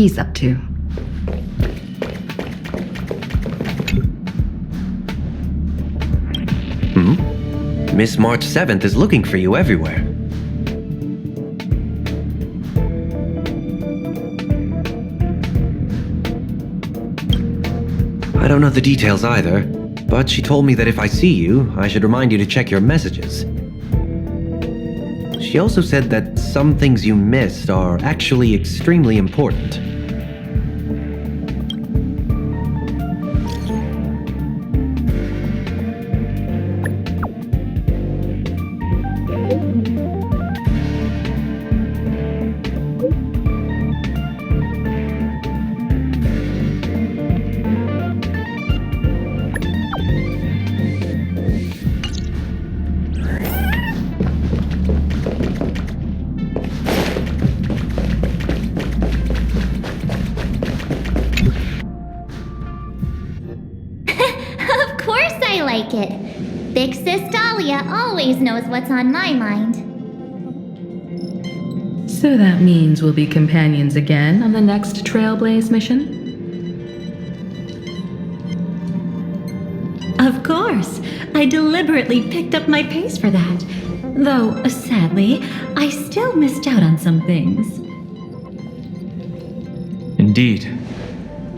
he's up to. Miss March 7th is looking for you everywhere. I don't know the details either, but she told me that if I see you, I should remind you to check your messages. She also said that some things you missed are actually extremely important. Big Sis Dhalia always knows what's on my mind. So that means we'll be companions again on the next Trailblaze mission? Of course. I deliberately picked up my pace for that. Though, sadly, I still missed out on some things. Indeed.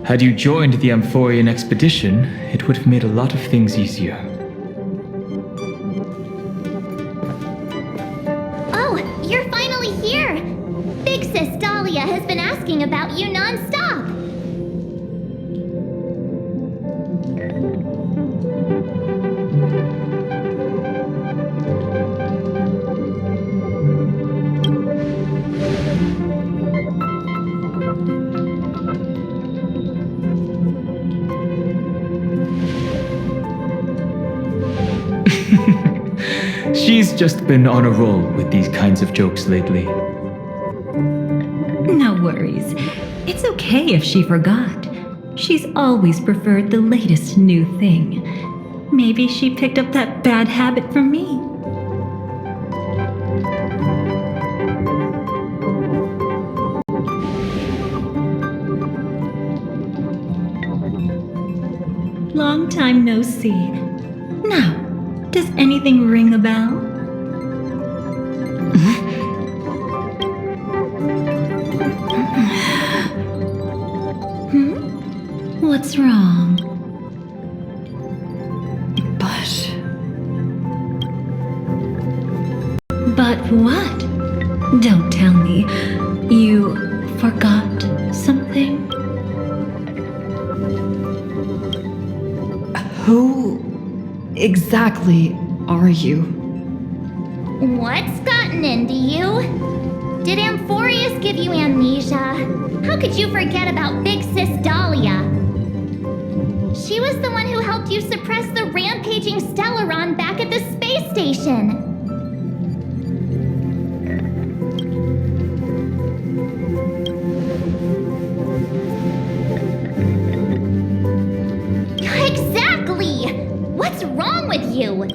Had you joined the Amphorian expedition, it would have made a lot of things easier. Oh, you're finally here! Big Sis Dhalia has been asking about you non-stop! She's just been on a roll with these kinds of jokes lately. No worries. It's okay if she forgot. She's always preferred the latest new thing. Maybe she picked up that bad habit from me. Long time no see. Now, does anything ring a bell? What's wrong? But what? Don't tell me. You forgot something? Who exactly are you? What's gotten into you? Did Amphorius give you amnesia? How could you forget about Big Sis Dhalia? She was the one who helped you suppress the rampaging Stellaron back at the space station. Exactly! What's wrong with you?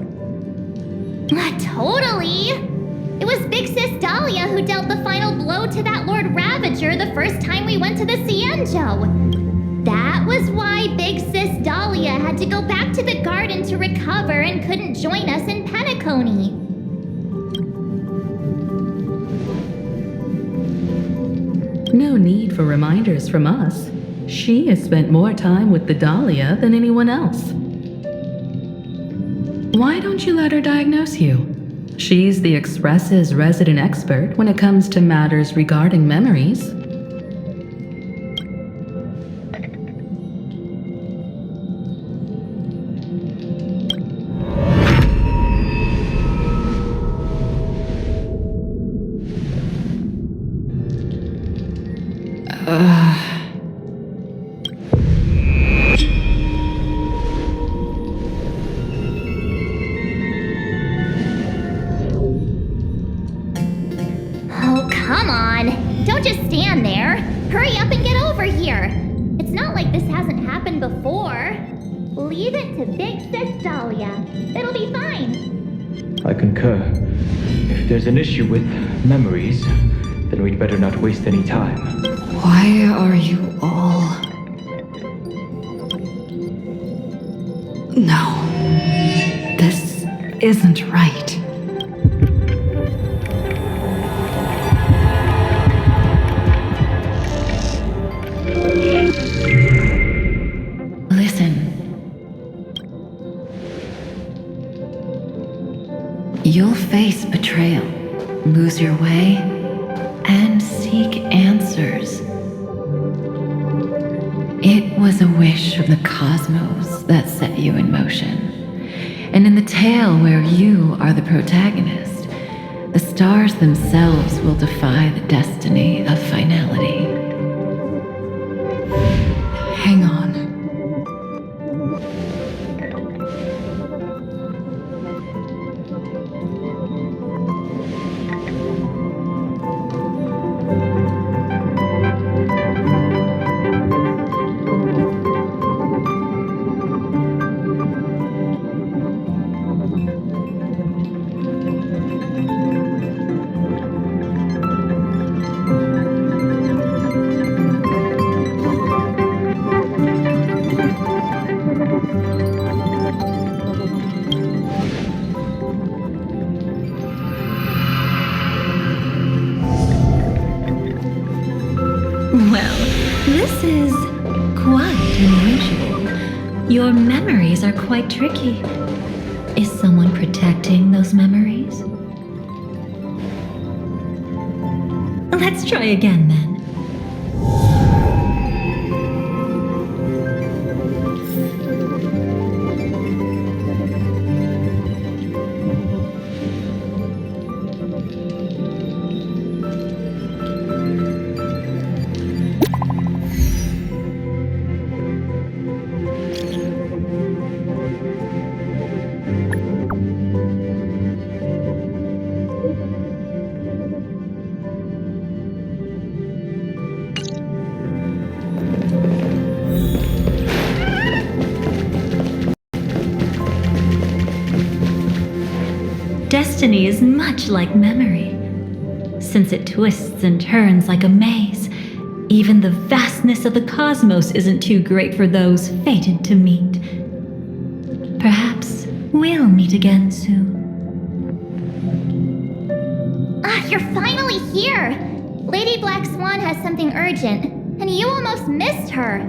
Totally! It was Big Sis Dhalia who dealt the final blow to that Lord Ravager the first time we went to the Cienjo. That was why Big Sis Dhalia had to go back to the garden to recover and couldn't join us in Penacony. No need for reminders from us. She has spent more time with the Dhalia than anyone else. Why don't you let her diagnose you? She's the Express's resident expert when it comes to matters regarding memories. Oh, come on! Don't just stand there! Hurry up and get over here! It's not like this hasn't happened before. Leave it to Big Sis Dhalia. It'll be fine. I concur. If there's an issue with memories, then we'd better not waste any time. Why are you all... No. This isn't right. Listen. You'll face betrayal, lose your way, and seek answers. It was a wish of the cosmos that set you in motion. And in the tale where you are the protagonist, the stars themselves will defy the destiny of finality. Hang on. Well, this is quite unusual. Your memories are quite tricky. Is someone protecting those memories? Let's try again then. Destiny is much like memory. Since it twists and turns like a maze, even the vastness of the cosmos isn't too great for those fated to meet. Perhaps we'll meet again soon. You're finally here! Lady Black Swan has something urgent, and you almost missed her.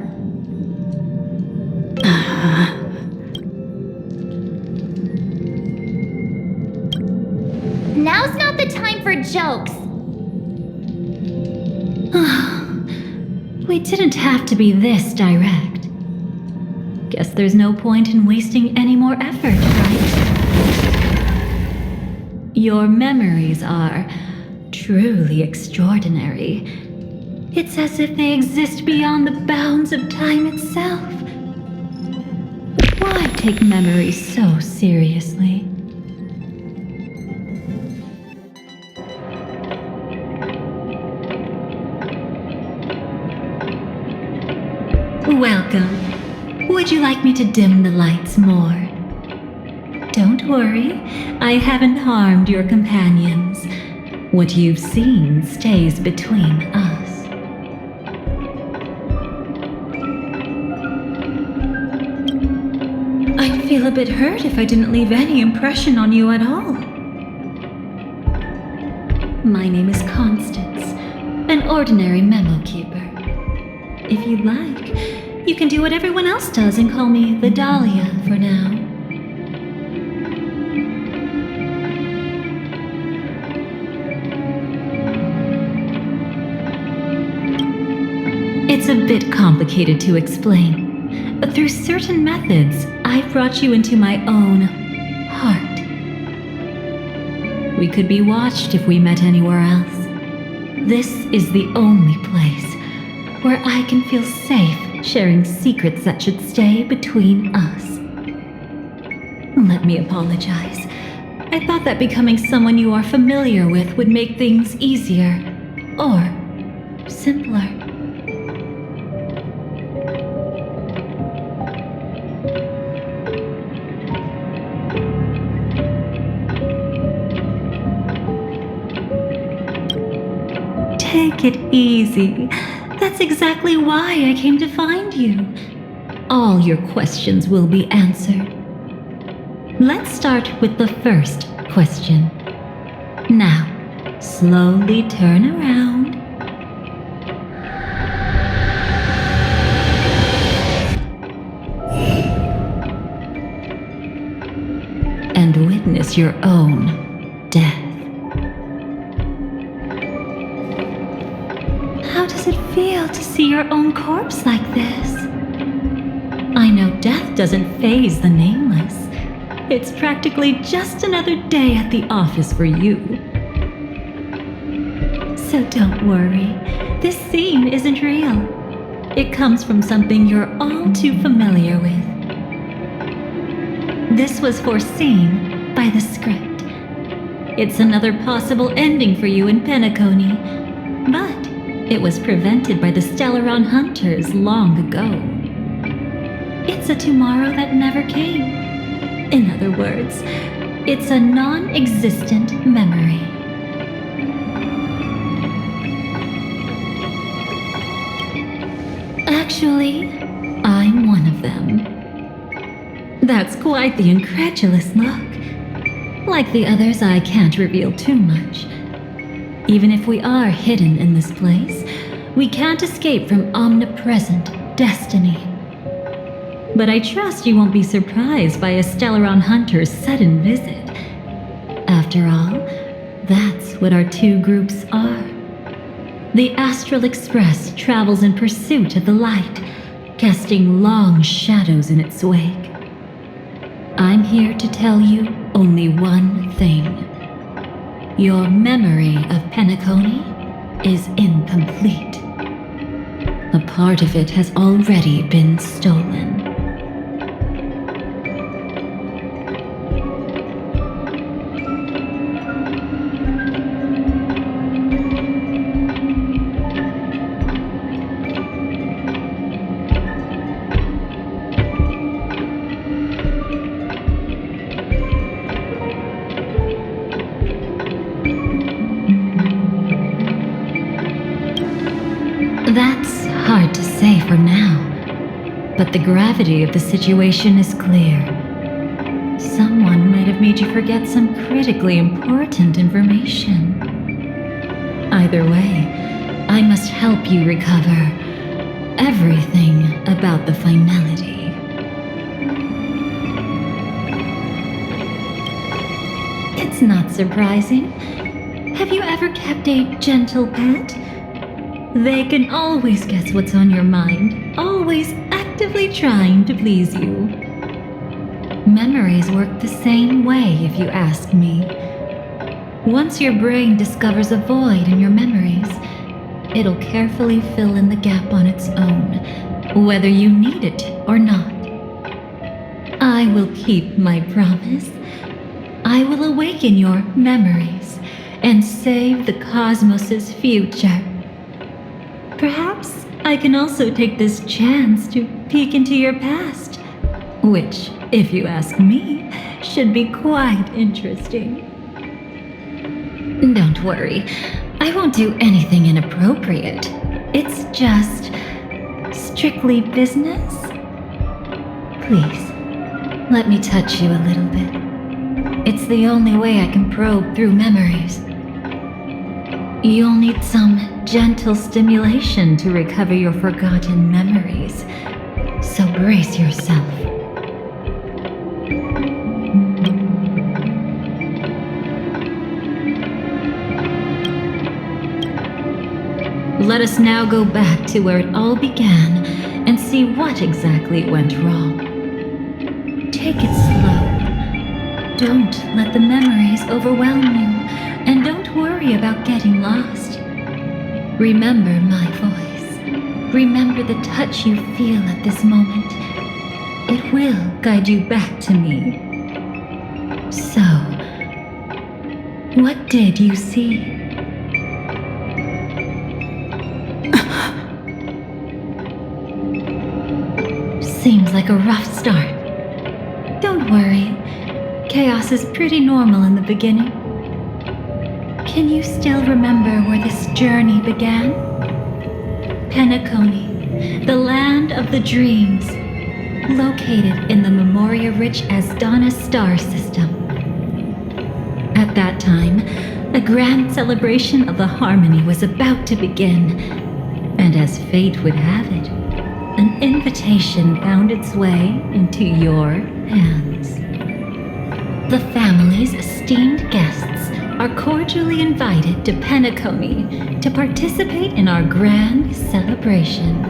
Now's not the time for jokes. We didn't have to be this direct. Guess there's no point in wasting any more effort, right? Your memories are truly extraordinary. It's as if they exist beyond the bounds of time itself. Why take memories so seriously? Welcome. Would you like me to dim the lights more? Don't worry, I haven't harmed your companions. What you've seen stays between us. I'd feel a bit hurt if I didn't leave any impression on you at all. My name is Constance, an ordinary memo keeper. If you'd like, you can do what everyone else does and call me the Dhalia for now. It's a bit complicated to explain, but through certain methods, I've brought you into my own heart. We could be watched if we met anywhere else. This is the only place where I can feel safe sharing secrets that should stay between us. Let me apologize. I thought that becoming someone you are familiar with would make things easier, or simpler. Take it easy. That's exactly why I came to find you. All your questions will be answered. Let's start with the first question. Now, slowly turn around. And witness your own death. How does it feel to see your own corpse like this? I know death doesn't faze the nameless. It's practically just another day at the office for you. So don't worry, this scene isn't real. It comes from something you're all too familiar with. This was foreseen by the script. It's another possible ending for you in Penacony, but it was prevented by the Stellar Hunters long ago. It's a tomorrow that never came. In other words, it's a non-existent memory. Actually, I'm one of them. That's quite the incredulous look. Like the others, I can't reveal too much. Even if we are hidden in this place, we can't escape from omnipresent destiny. But I trust you won't be surprised by a Stellar Hunter's sudden visit. After all, that's what our two groups are. The Astral Express travels in pursuit of the light, casting long shadows in its wake. I'm here to tell you only one thing. Your memory of Penacony is incomplete. A part of it has already been stolen. That's hard to say for now, but the gravity of the situation is clear. Someone might have made you forget some critically important information. Either way, I must help you recover everything about the finality. It's not surprising. Have you ever kept a gentle pet? They can always guess what's on your mind, always actively trying to please you. Memories work the same way, if you ask me. Once your brain discovers a void in your memories, it'll carefully fill in the gap on its own, whether you need it or not. I will keep my promise. I will awaken your memories and save the cosmos's future. Perhaps I can also take this chance to peek into your past, which, if you ask me, should be quite interesting. Don't worry, I won't do anything inappropriate. It's just strictly business. Please, let me touch you a little bit. It's the only way I can probe through memories. You'll need some gentle stimulation to recover your forgotten memories, so brace yourself. Let us now go back to where it all began and see what exactly went wrong. Take it slow. Don't let the memories overwhelm you, and don't worry about getting lost. Remember my voice. Remember the touch you feel at this moment. It will guide you back to me. So, what did you see? Seems like a rough start. Don't worry. Chaos is pretty normal in the beginning. Can you still remember where this journey began? Penacony, the land of the dreams, located in the Memoria-rich Asdana star system. At that time, a grand celebration of the harmony was about to begin, and as fate would have it, an invitation found its way into your hands. The family's esteemed guests are cordially invited to Penacony to participate in our grand celebration.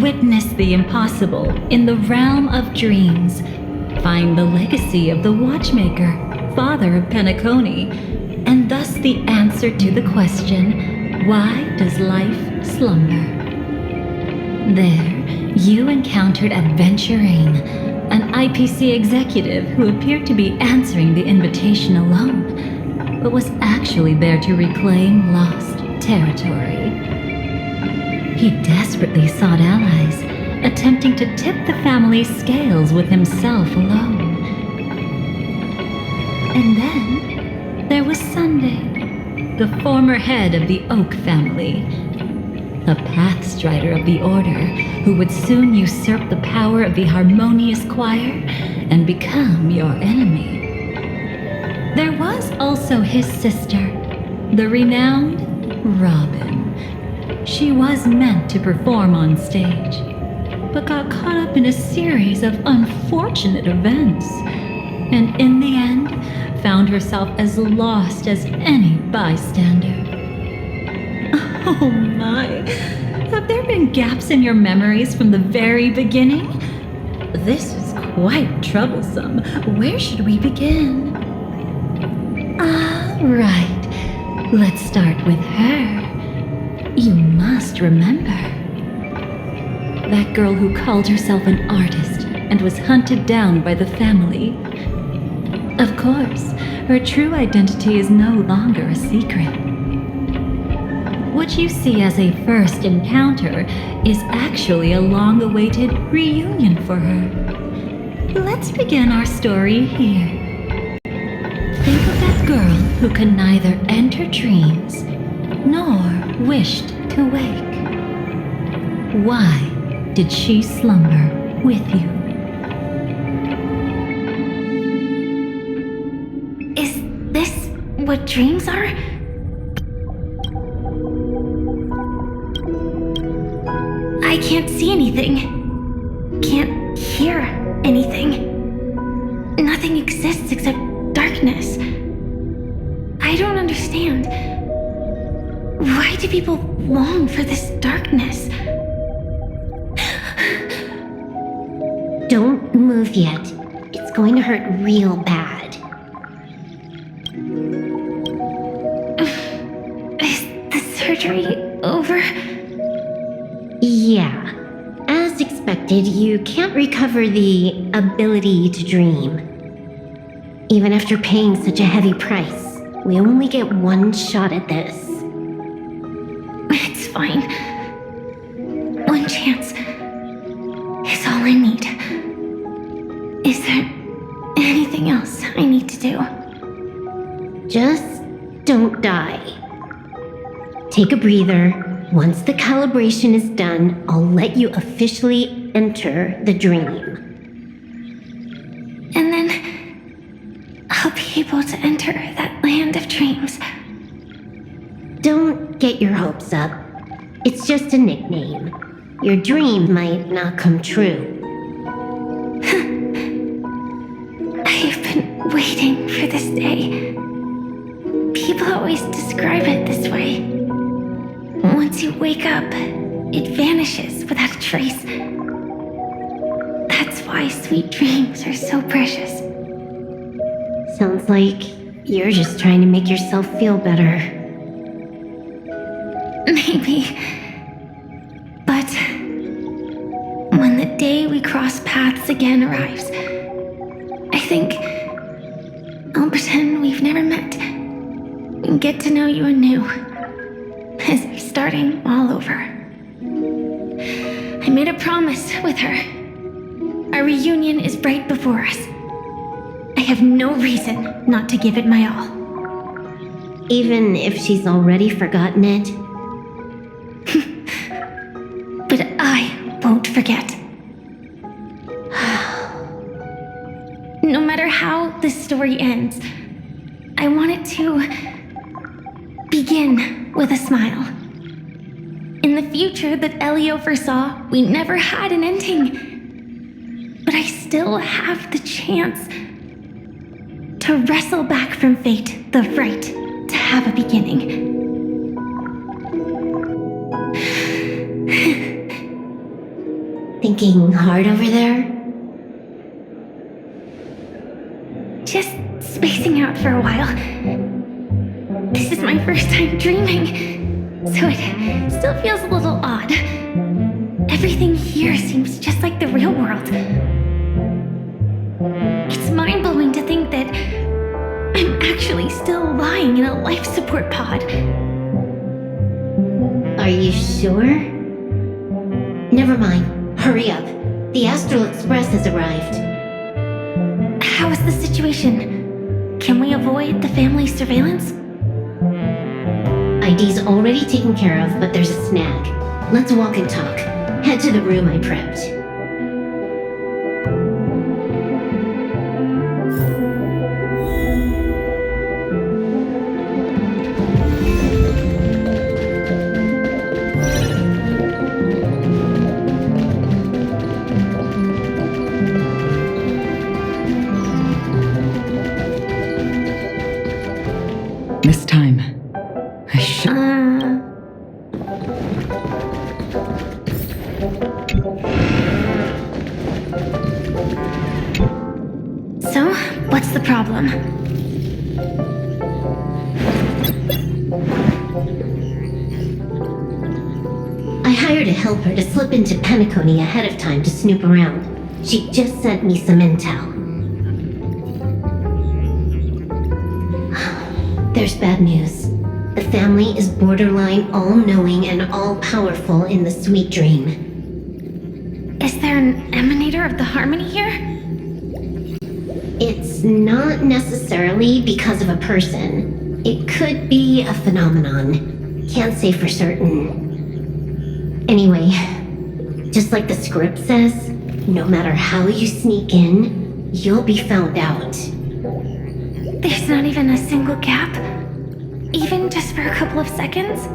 Witness the impossible in the realm of dreams. Find the legacy of the Watchmaker, father of Penacony, and thus the answer to the question, why does life slumber? There, you encountered Adventurine, an IPC executive who appeared to be answering the invitation alone, but was actually there to reclaim lost territory. He desperately sought allies, attempting to tip the family's scales with himself alone. And then there was Sunday, the former head of the Oak family, a pathstrider of the Order who would soon usurp the power of the Harmonious Choir and become your enemy. There was also his sister, the renowned Robin. She was meant to perform on stage, but got caught up in a series of unfortunate events, and in the end, found herself as lost as any bystander. Oh my, have there been gaps in your memories from the very beginning? This is quite troublesome. Where should we begin? Right, let's start with her. You must remember. That girl who called herself an artist and was hunted down by the family. Of course, her true identity is no longer a secret. What you see as a first encounter is actually a long-awaited reunion for her. Let's begin our story here. Think of that girl who could neither enter dreams nor wished to wake. Why did she slumber with you? Is this what dreams are? I can't see anything. Can't hear anything. Nothing exists except darkness. I don't understand. Why do people long for this darkness? Don't move yet. It's going to hurt real bad. Is the surgery over? Yeah. As expected, you can't recover the ability to dream. Even after paying such a heavy price, we only get one shot at this. It's fine. One chance is all I need. Is there anything else I need to do? Just don't die. Take a breather. Once the calibration is done, I'll let you officially enter the dream. And then I'll be able to enter that land of dreams. Don't get your hopes up. It's just a nickname. Your dream might not come true. I've been waiting for this day. People always describe it this way. Once you wake up, it vanishes without a trace. That's why sweet dreams are so precious. Sounds like you're just trying to make yourself feel better. Maybe. But when the day we cross paths again arrives, I think I'll pretend we've never met and get to know you anew, as if starting all over. I made a promise with her. Our reunion is right before us. I have no reason not to give it my all. Even if she's already forgotten it? But I won't forget. No matter how this story ends, I want it to begin with a smile. In the future that Elio foresaw, we never had an ending. But I still have the chance to wrestle back from fate the right to have a beginning. Thinking hard over there? Just spacing out for a while. This is my first time dreaming, so it still feels a little odd. Everything here seems just like the real world. It's mind-blowing to think that I'm actually still lying in a life support pod. Are you sure? Never mind. Hurry up. The Astral Express has arrived. How is the situation? Can we avoid the family's surveillance? ID's already taken care of, but there's a snag. Let's walk and talk. Head to the room I prepped. This time, I should. So, what's the problem? I hired a helper to slip into Penacony ahead of time to snoop around. She just sent me some intel. There's bad news. The family is borderline all-knowing and all-powerful in the sweet dream. Is there an emanator of the harmony here? It's not necessarily because of a person. It could be a phenomenon. Can't say for certain. Anyway, just like the script says, no matter how you sneak in, you'll be found out. There's not even a single gap? Even just for a couple of seconds?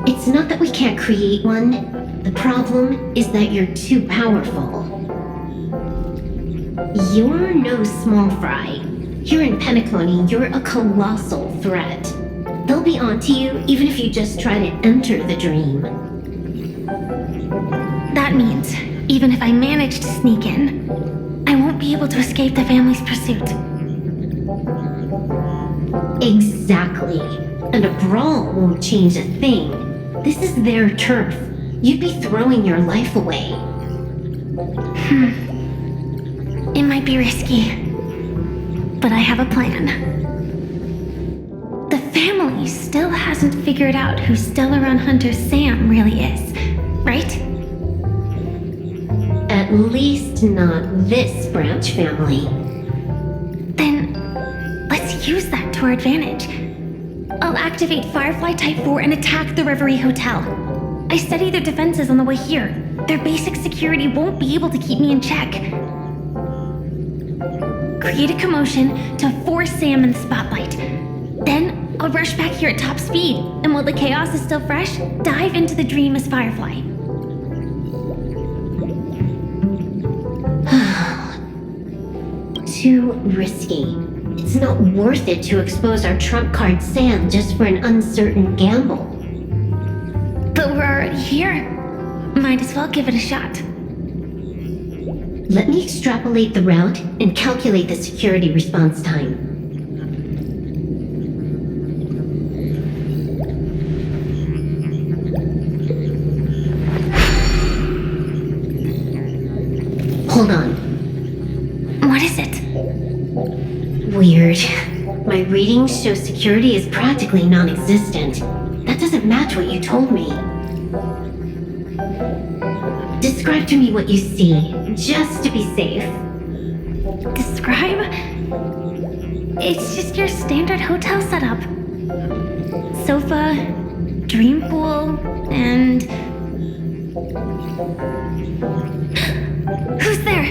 It's not that we can't create one. The problem is that you're too powerful. You're no small fry. Here in Penacony, you're a colossal threat. They'll be onto you even if you just try to enter the dream. That means, even if I manage to sneak in, I won't be able to escape the family's pursuit. Exactly. And a brawl won't change a thing. This is their turf. You'd be throwing your life away. It might be risky, but I have a plan. The family still hasn't figured out who Stellar Hunter Sam really is, right? At least not this branch family. Then, let's use that to our advantage. I'll activate Firefly Type 4 and attack the Reverie Hotel. I studied their defenses on the way here. Their basic security won't be able to keep me in check. Create a commotion to force Sam in the spotlight. Then, I'll rush back here at top speed, and while the chaos is still fresh, dive into the dream as Firefly. Too risky. It's not worth it to expose our trump card Sam just for an uncertain gamble. But we're already here. Might as well give it a shot. Let me extrapolate the route and calculate the security response time. Hold on. What is it? Weird. My readings show security is practically non-existent. That doesn't match what you told me. Describe to me what you see, just to be safe. Describe? It's just your standard hotel setup. Sofa, dream pool, and Who's there?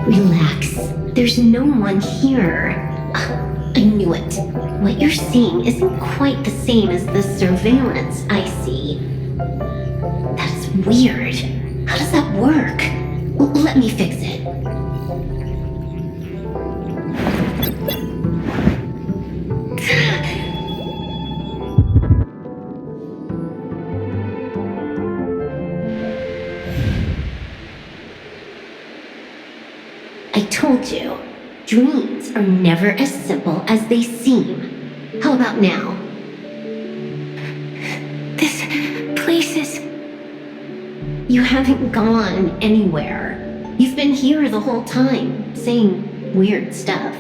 Relax. There's no one here. I knew it. What you're seeing isn't quite the same as the surveillance I see. That's weird. How does that work? Let me fix it. I told you, dreams are never as simple as they seem. How about now? This place is... You haven't gone anywhere. You've been here the whole time, saying weird stuff.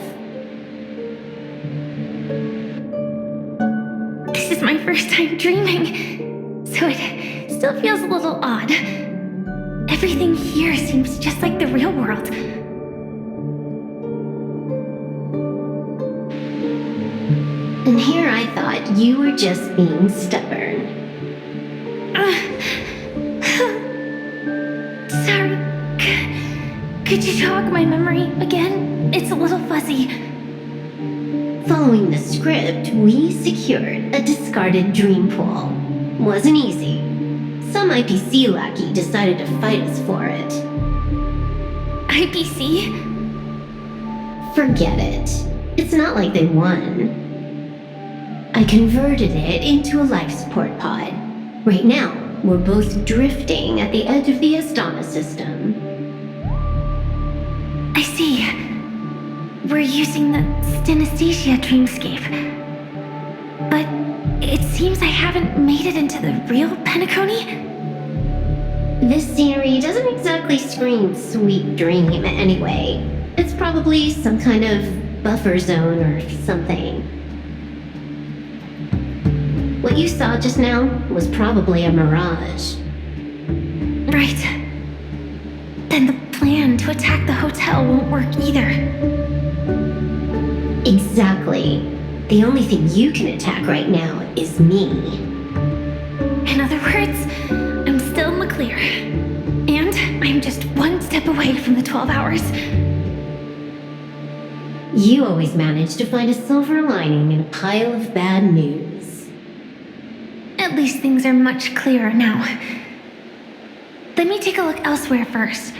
This is my first time dreaming, so it still feels a little odd. Everything here seems just like the real world. And here I thought you were just being stubborn. Sorry. Could you jog my memory again? It's a little fuzzy. Following the script, we secured a discarded dream pool. Wasn't easy. Some IPC lackey decided to fight us for it. IPC? Forget it. It's not like they won. I converted it into a life support pod. Right now, we're both drifting at the edge of the Astana system. I see. We're using the Synesthesia dreamscape. But it seems I haven't made it into the real Penacony? This scenery doesn't exactly scream sweet dream anyway. It's probably some kind of buffer zone or something. What you saw just now was probably a mirage. Right. Then the plan to attack the hotel won't work either. Exactly. The only thing you can attack right now is me. In other words, I'm still in the clear. And I'm just one step away from the 12 hours. You always manage to find a silver lining in a pile of bad news. At least things are much clearer now. Let me take a look elsewhere first.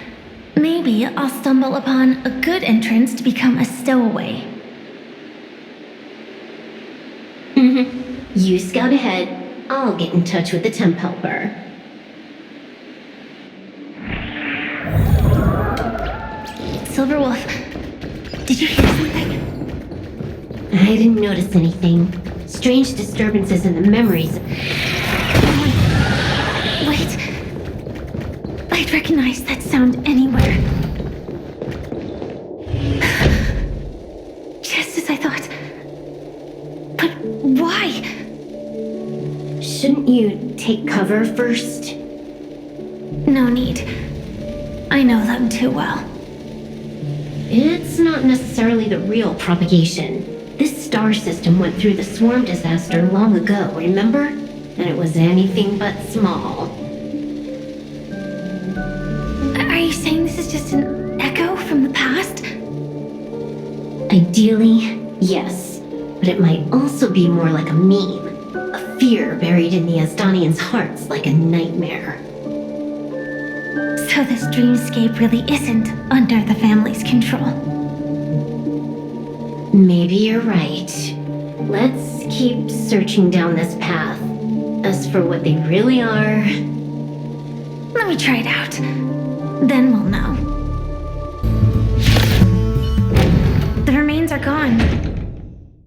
Maybe I'll stumble upon a good entrance to become a stowaway. You scout ahead. I'll get in touch with the temp helper. Silverwolf, did you hear something? I didn't notice anything. Strange disturbances in the memories. Wait. I'd recognize that sound anywhere. Just as I thought. But why? Shouldn't you take cover first? No need. I know them too well. It's not necessarily the real propagation. This star system went through the swarm disaster long ago, remember? And it was anything but small. Are you saying this is just an echo from the past? Ideally, yes. But it might also be more like a meme. A fear buried in the Asdanians' hearts like a nightmare. So this dreamscape really isn't under the family's control. Maybe you're right. Let's keep searching down this path. As for what they really are... Let me try it out. Then we'll know. The remains are gone.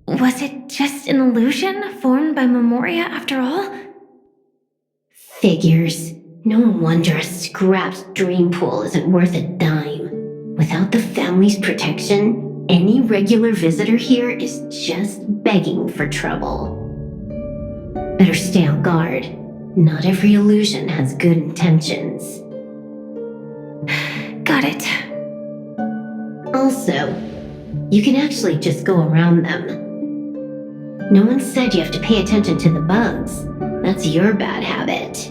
Was it just an illusion formed by Memoria after all? Figures. No wonder a scrapped dream pool isn't worth a dime. Without the family's protection, any regular visitor here is just begging for trouble. Better stay on guard. Not every illusion has good intentions. Got it. Also, you can actually just go around them. No one said you have to pay attention to the bugs. That's your bad habit.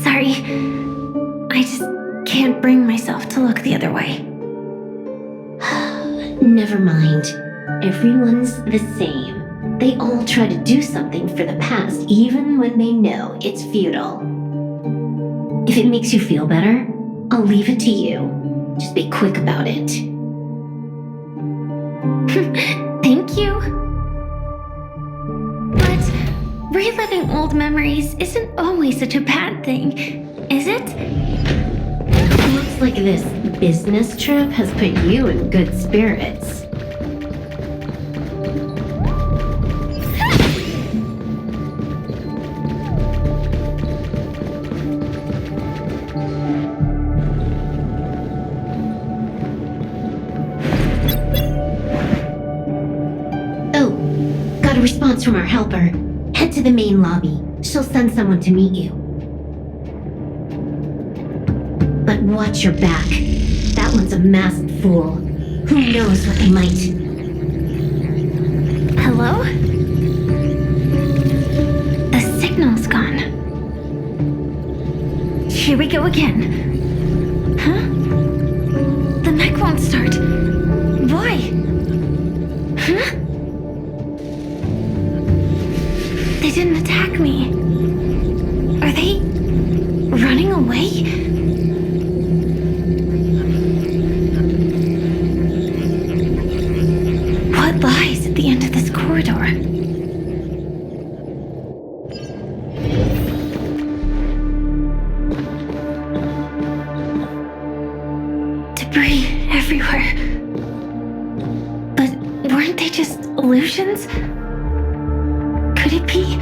Sorry. I just can't bring myself to look the other way. Never mind. Everyone's the same. They all try to do something for the past, even when they know it's futile. If it makes you feel better, I'll leave it to you. Just be quick about it. Thank you. But reliving old memories isn't always such a bad thing, is it? Looks like this business trip has put you in good spirits. Oh, got a response from our helper. Head to the main lobby. She'll send someone to meet you. But watch your back. That one's a masked fool. Who knows what they might... Hello? The signal's gone. Here we go again. Huh? The mech won't start. Why? Huh? They didn't attack me. Are they running away? What lies at the end of this corridor? Debris everywhere. But weren't they just illusions? Could it be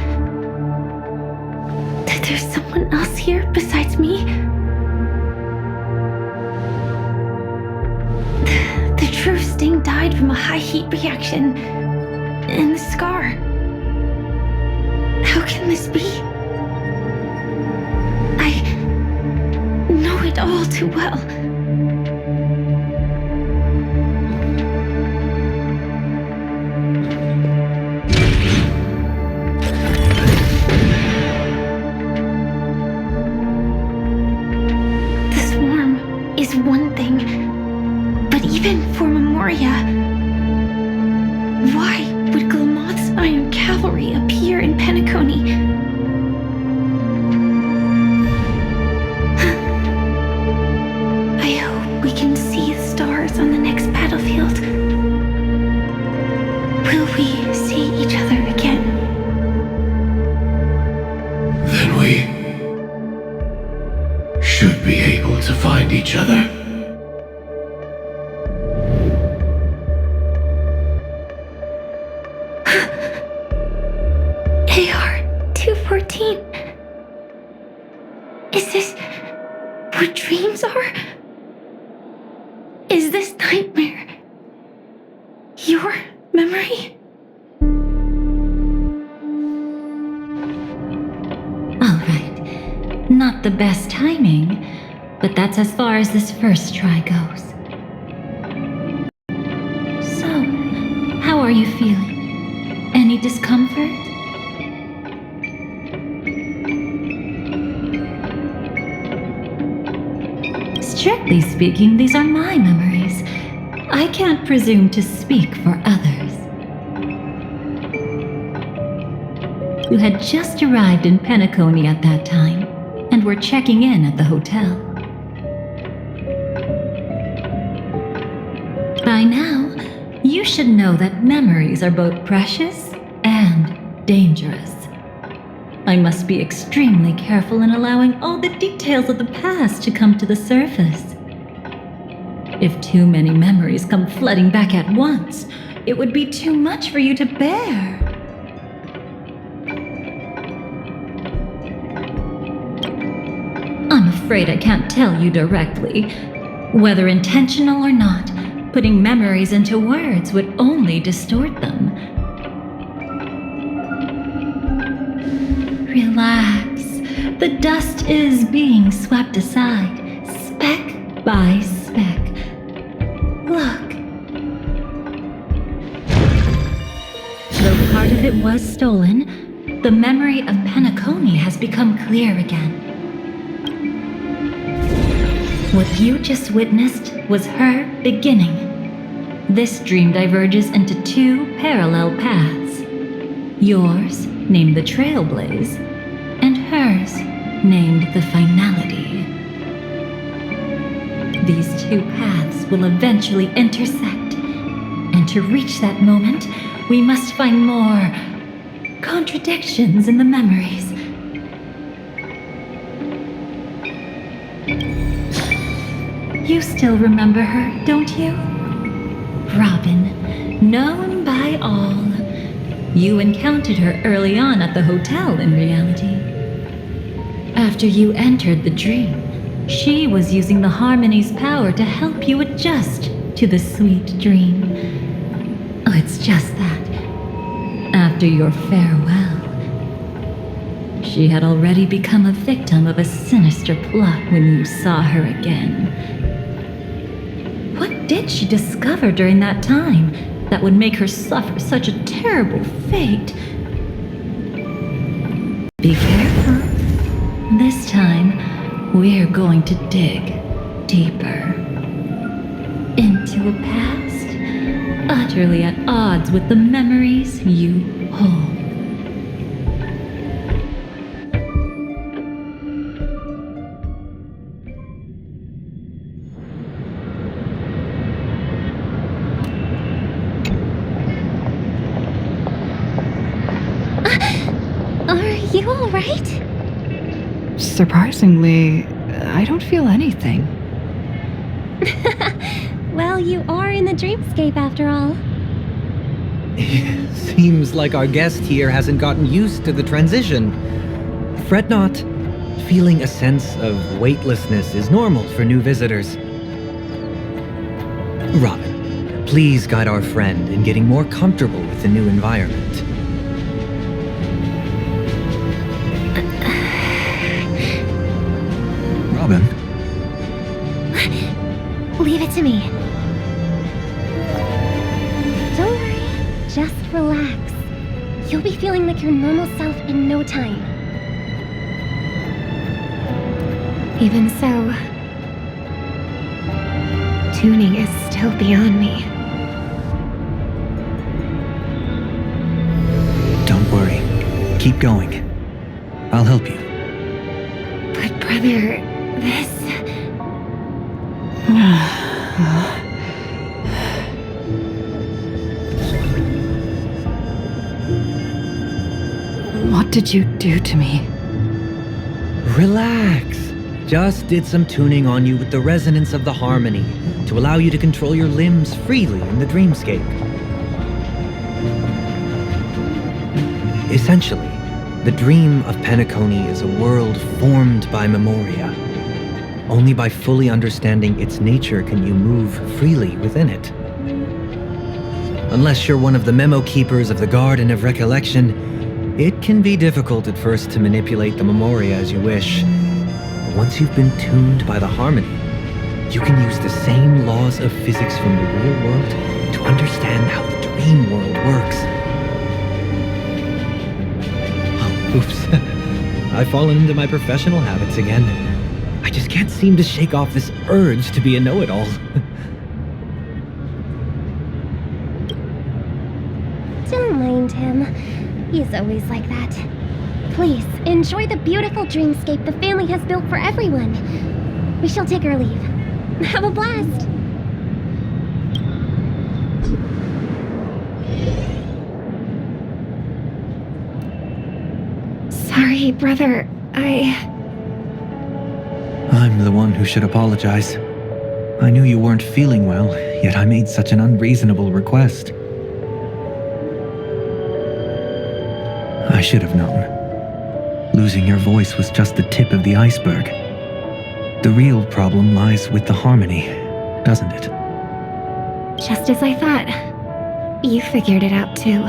that there's someone else here besides me? The true Sting died from a high heat reaction in the scar. How can this be? I know it all too well. This worm is one thing, but even for Memoria, why would Glamoth's Iron Cavalry appear in Penacony? I hope we can see the stars on the next battlefield. Will we see each other again? Then we should be able to find each other. AR-214. Is this what dreams are? Is this nightmare your memory? All right. Not the best timing, but that's as far as this first try goes. So, how are you feeling? Any discomfort? Strictly speaking, these are my memories. I can't presume to speak for others. You had just arrived in Penacony at that time, and were checking in at the hotel. By now, you should know that memories are both precious and dangerous. I must be extremely careful in allowing all the details of the past to come to the surface. If too many memories come flooding back at once, it would be too much for you to bear. I'm afraid I can't tell you directly. Whether intentional or not, putting memories into words would only distort them. Relax. The dust is being swept aside, speck by speck. Look. Though part of it was stolen, the memory of Penacony has become clear again. What you just witnessed was her beginning. This dream diverges into two parallel paths. Yours, named the Trailblaze, and hers, named the Finality. These two paths will eventually intersect, and to reach that moment, we must find more contradictions in the memories. You still remember her, don't you? Robin, known by all. You encountered her early on at the hotel in reality. After you entered the dream, she was using the Harmony's power to help you adjust to the sweet dream. Oh, it's just that. After your farewell, she had already become a victim of a sinister plot when you saw her again. What did she discover during that time that would make her suffer such a terrible fate? Be careful. This time, we're going to dig deeper into a past utterly at odds with the memories you hold. Are you alright? Surprisingly, I don't feel anything. Well, you are in the dreamscape after all. Seems like our guest here hasn't gotten used to the transition. Fret not. Feeling a sense of weightlessness is normal for new visitors. Robin, please guide our friend in getting more comfortable with the new environment. Robin? Leave it to me. Don't worry, just relax. You'll be feeling like your normal self in no time. Even so, tuning is still beyond me. Don't worry. Keep going. I'll help you. But brother, this... What did you do to me? Relax. Just did some tuning on you with the resonance of the harmony to allow you to control your limbs freely in the dreamscape. Essentially, the dream of Penacony is a world formed by memoria. Only by fully understanding its nature can you move freely within it. Unless you're one of the memo keepers of the Garden of Recollection, it can be difficult at first to manipulate the memoria as you wish. But once you've been tuned by the harmony, you can use the same laws of physics from the real world to understand how the dream world works. Oh, oops. I've fallen into my professional habits again. I just can't seem to shake off this urge to be a know-it-all. Don't mind him. He's always like that. Please, enjoy the beautiful dreamscape the family has built for everyone. We shall take our leave. Have a blast! Sorry, brother. I'm the one who should apologize. I knew you weren't feeling well, yet I made such an unreasonable request. I should have known. Losing your voice was just the tip of the iceberg. The real problem lies with the harmony, doesn't it? Just as I thought. You figured it out too.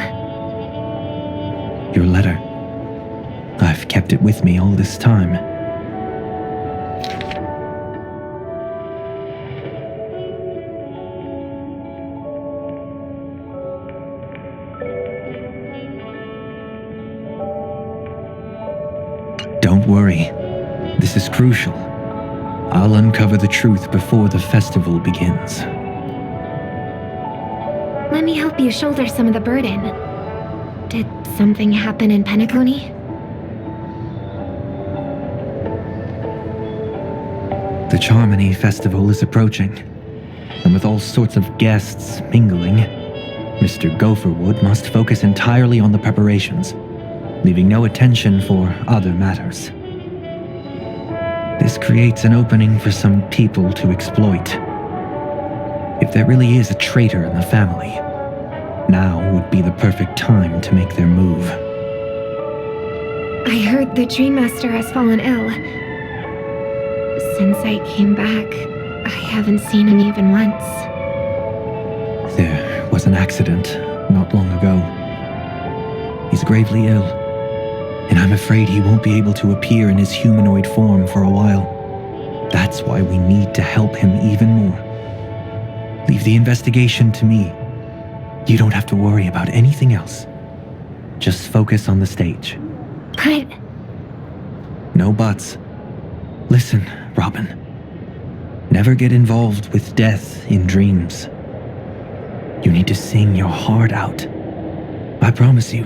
Your letter. I've kept it with me all this time. Don't worry. This is crucial. I'll uncover the truth before the festival begins. Let me help you shoulder some of the burden. Did something happen in Penacony? The Charmony Festival is approaching, and with all sorts of guests mingling, Mr. Gopherwood must focus entirely on the preparations, leaving no attention for other matters. This creates an opening for some people to exploit. If there really is a traitor in the family, now would be the perfect time to make their move. I heard the Dream Master has fallen ill. Since I came back, I haven't seen him even once. There was an accident not long ago. He's gravely ill, and I'm afraid he won't be able to appear in his humanoid form for a while. That's why we need to help him even more. Leave the investigation to me. You don't have to worry about anything else. Just focus on the stage. But... No buts. Listen, Robin. Never get involved with death in dreams. You need to sing your heart out. I promise you,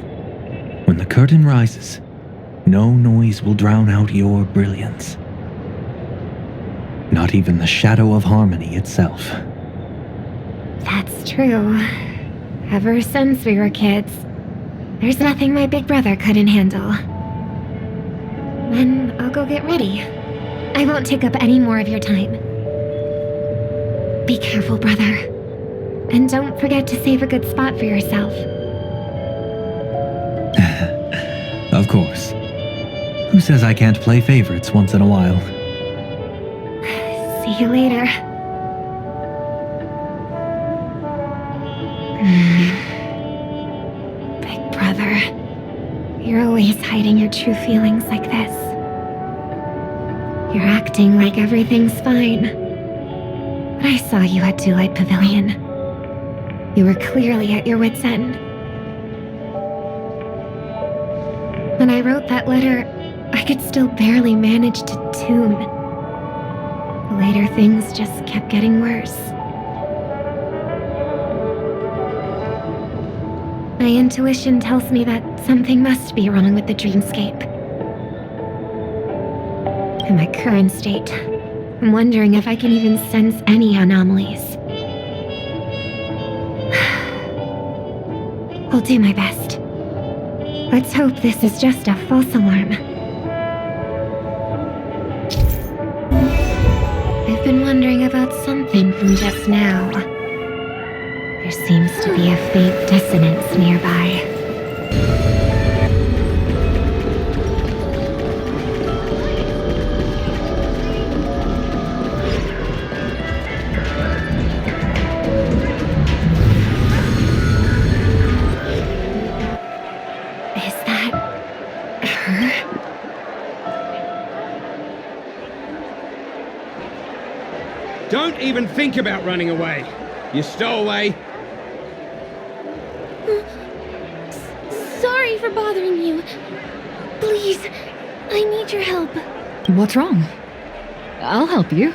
when the curtain rises, no noise will drown out your brilliance. Not even the shadow of harmony itself. that's true. Ever since we were kids, there's nothing my big brother couldn't handle. Then I'll go get ready. I won't take up any more of your time. Be careful, brother. And don't forget to save a good spot for yourself. Of course. Who says I can't play favorites once in a while? See you later. Big brother, you're always hiding your true feelings like this. You're acting like everything's fine. But I saw you at Daylight Pavilion. You were clearly at your wit's end. When I wrote that letter, I could still barely manage to tune. Later things just kept getting worse. My intuition tells me that something must be wrong with the dreamscape. In my current state, I'm wondering if I can even sense any anomalies. I'll do my best. Let's hope this is just a false alarm. I've been wondering about something from just now. There seems to be a faint dissonance nearby. Don't even think about running away. You stowaway. Sorry for bothering you. Please, I need your help. What's wrong? I'll help you.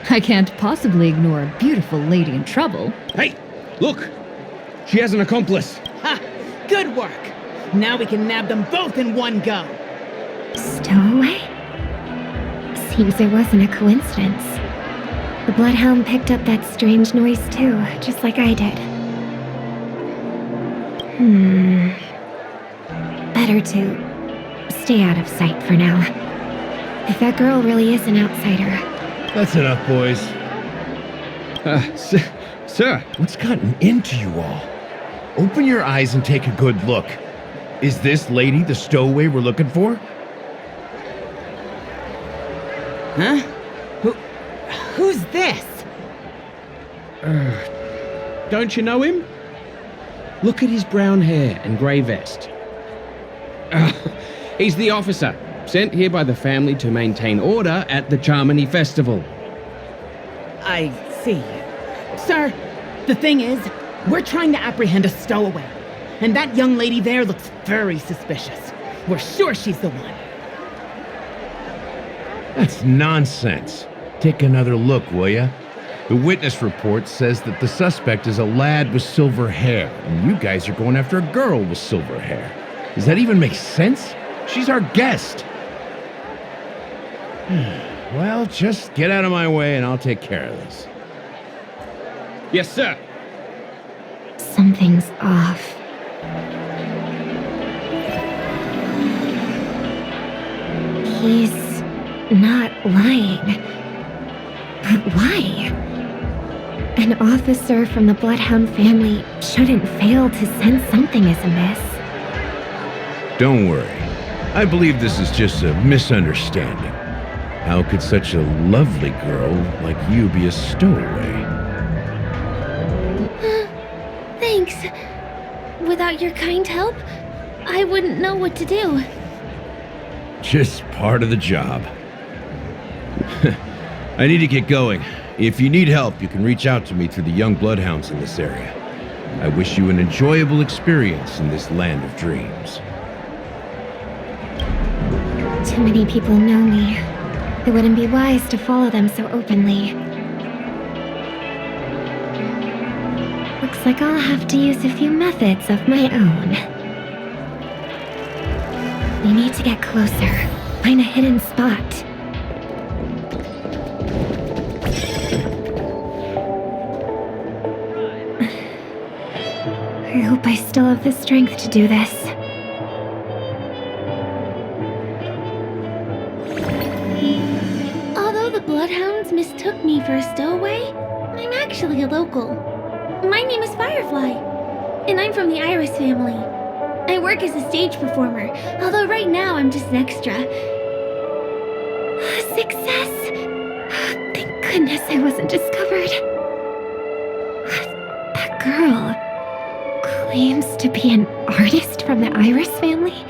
I can't possibly ignore a beautiful lady in trouble. Hey, look! She has an accomplice. Ha! Good work! Now we can nab them both in one go. Stowaway? Seems it wasn't a coincidence. The Bloodhound picked up that strange noise too, just like I did. Better to stay out of sight for now. If that girl really is an outsider... That's enough, boys. Sir, What's gotten into you all? Open your eyes and take a good look. Is this lady the stowaway we're looking for? Huh? Who's this? don't you know him? Look at his brown hair and grey vest. He's the officer, sent here by the family to maintain order at the Charmony Festival. I see. Sir, the thing is, we're trying to apprehend a stowaway. And that young lady there looks very suspicious. We're sure she's the one. That's nonsense. Take another look, will ya? The witness report says that the suspect is a lad with silver hair, and you guys are going after a girl with silver hair. Does that even make sense? She's our guest. Well, just get out of my way and I'll take care of this. Yes, sir. Something's off. He's not lying. But why? An officer from the Bloodhound family shouldn't fail to sense something is amiss. Don't worry. I believe this is just a misunderstanding. How could such a lovely girl like you be a stowaway? Thanks. Without your kind help, I wouldn't know what to do. Just part of the job. I need to get going. If you need help, you can reach out to me through the young bloodhounds in this area. I wish you an enjoyable experience in this land of dreams. Too many people know me. It wouldn't be wise to follow them so openly. Looks like I'll have to use a few methods of my own. We need to get closer. Find a hidden spot. I hope I still have the strength to do this. Although the Bloodhounds mistook me for a stowaway, I'm actually a local. My name is Firefly, and I'm from the Iris family. I work as a stage performer, although right now I'm just an extra. Success! Thank goodness I wasn't discovered. That girl claims to be an artist from the Iris family,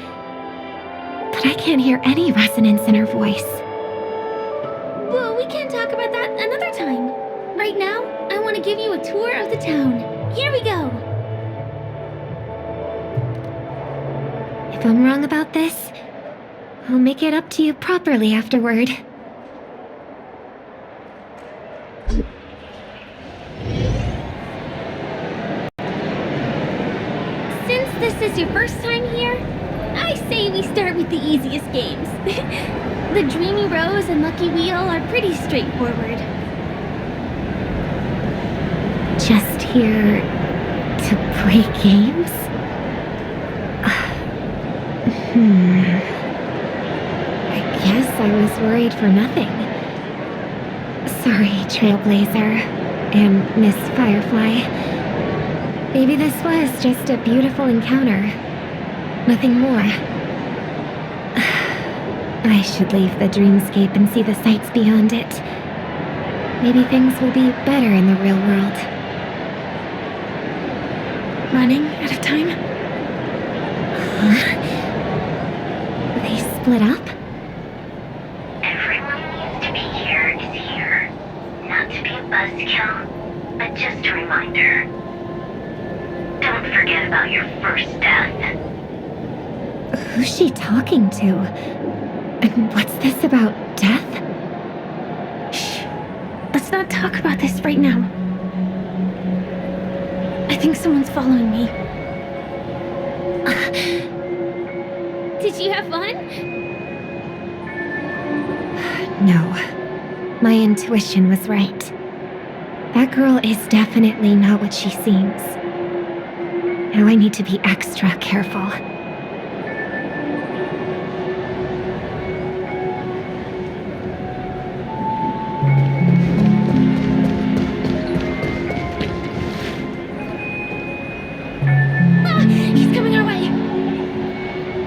but I can't hear any resonance in her voice. Well, we can talk about that another time. Right now, I want to give you a tour of the town. Here we go. If I'm wrong about this, I'll make it up to you properly afterward. Since this is your first time here, I say we start with the easiest games. The Dreamy Rose and Lucky Wheel are pretty straightforward. Just here to play games? I guess I was worried for nothing. Sorry, Trailblazer and Miss Firefly. Maybe this was just a beautiful encounter. Nothing more. I should leave the dreamscape and see the sights beyond it. Maybe things will be better in the real world. Running out of time? Huh? They split up? Everyone needs to be here is here. Not to be a buzzkill, but just a reminder. Don't forget about your first death. Who's she talking to? And what's this about death? Shh. Let's not talk about this right now. I think someone's following me. Did you have fun? No. My intuition was right. That girl is definitely not what she seems. Now I need to be extra careful. He's coming our way.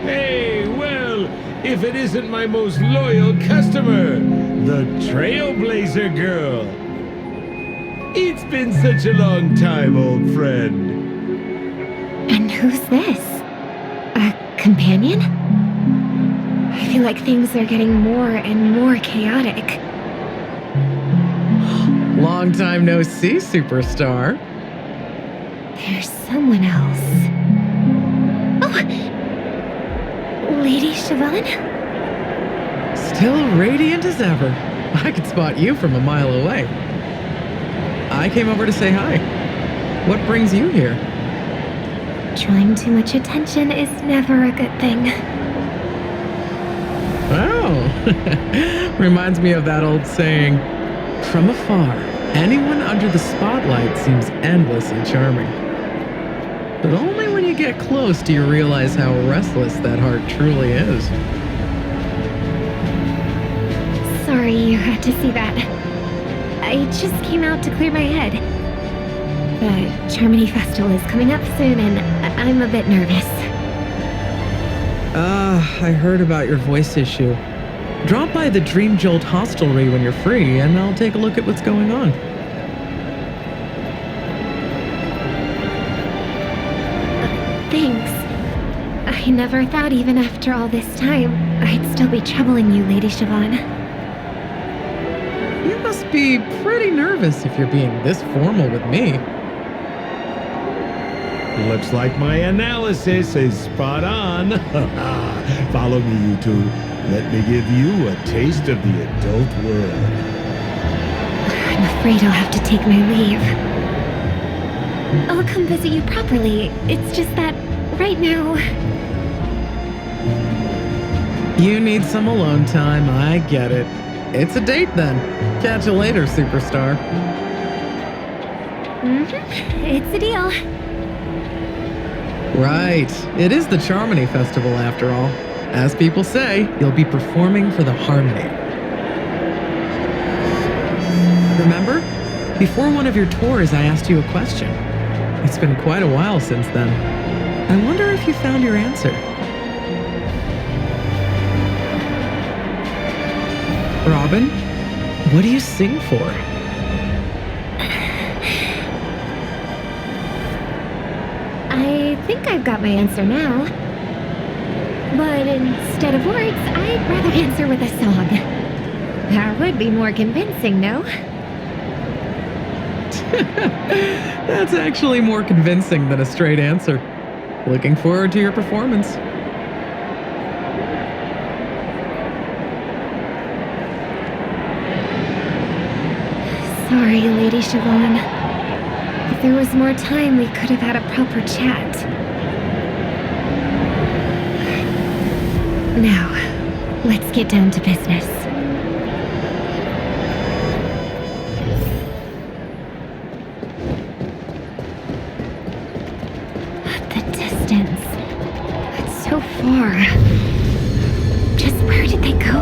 Hey, well, if it isn't my most loyal customer, the Trailblazer girl. It's been such a long time, old friend. And who's this? A companion? I feel like things are getting more and more chaotic. Long time no see, superstar. There's someone else. Oh! Lady Chevelin? Still radiant as ever. I could spot you from a mile away. I came over to say hi. What brings you here? Drawing too much attention is never a good thing. Oh, reminds me of that old saying, from afar, anyone under the spotlight seems endlessly charming. But only when you get close do you realize how restless that heart truly is. Sorry you had to see that. I just came out to clear my head. The Charmony Festival is coming up soon and I'm a bit nervous. I heard about your voice issue. Drop by the Dream Jolt hostelry when you're free and I'll take a look at what's going on. Thanks. I never thought even after all this time, I'd still be troubling you, Lady Siobhan. You must be pretty nervous if you're being this formal with me. Looks like my analysis is spot on. Follow me, you two. Let me give you a taste of the adult world. I'm afraid I'll have to take my leave. I'll come visit you properly. It's just that right now... You need some alone time, I get it. It's a date then. Catch you later, superstar. It's a deal. Right. It is the Charmony Festival after all. As people say, you'll be performing for the Harmony. Remember? Before one of your tours, I asked you a question. It's been quite a while since then. I wonder if you found your answer. Robin, what do you sing for? I think I've got my answer now. But instead of words, I'd rather answer with a song. That would be more convincing, no? That's actually more convincing than a straight answer. Looking forward to your performance. Sorry, Lady Siobhan. If there was more time, we could have had a proper chat. Now, let's get down to business. The distance. It's so far. Just where did they go?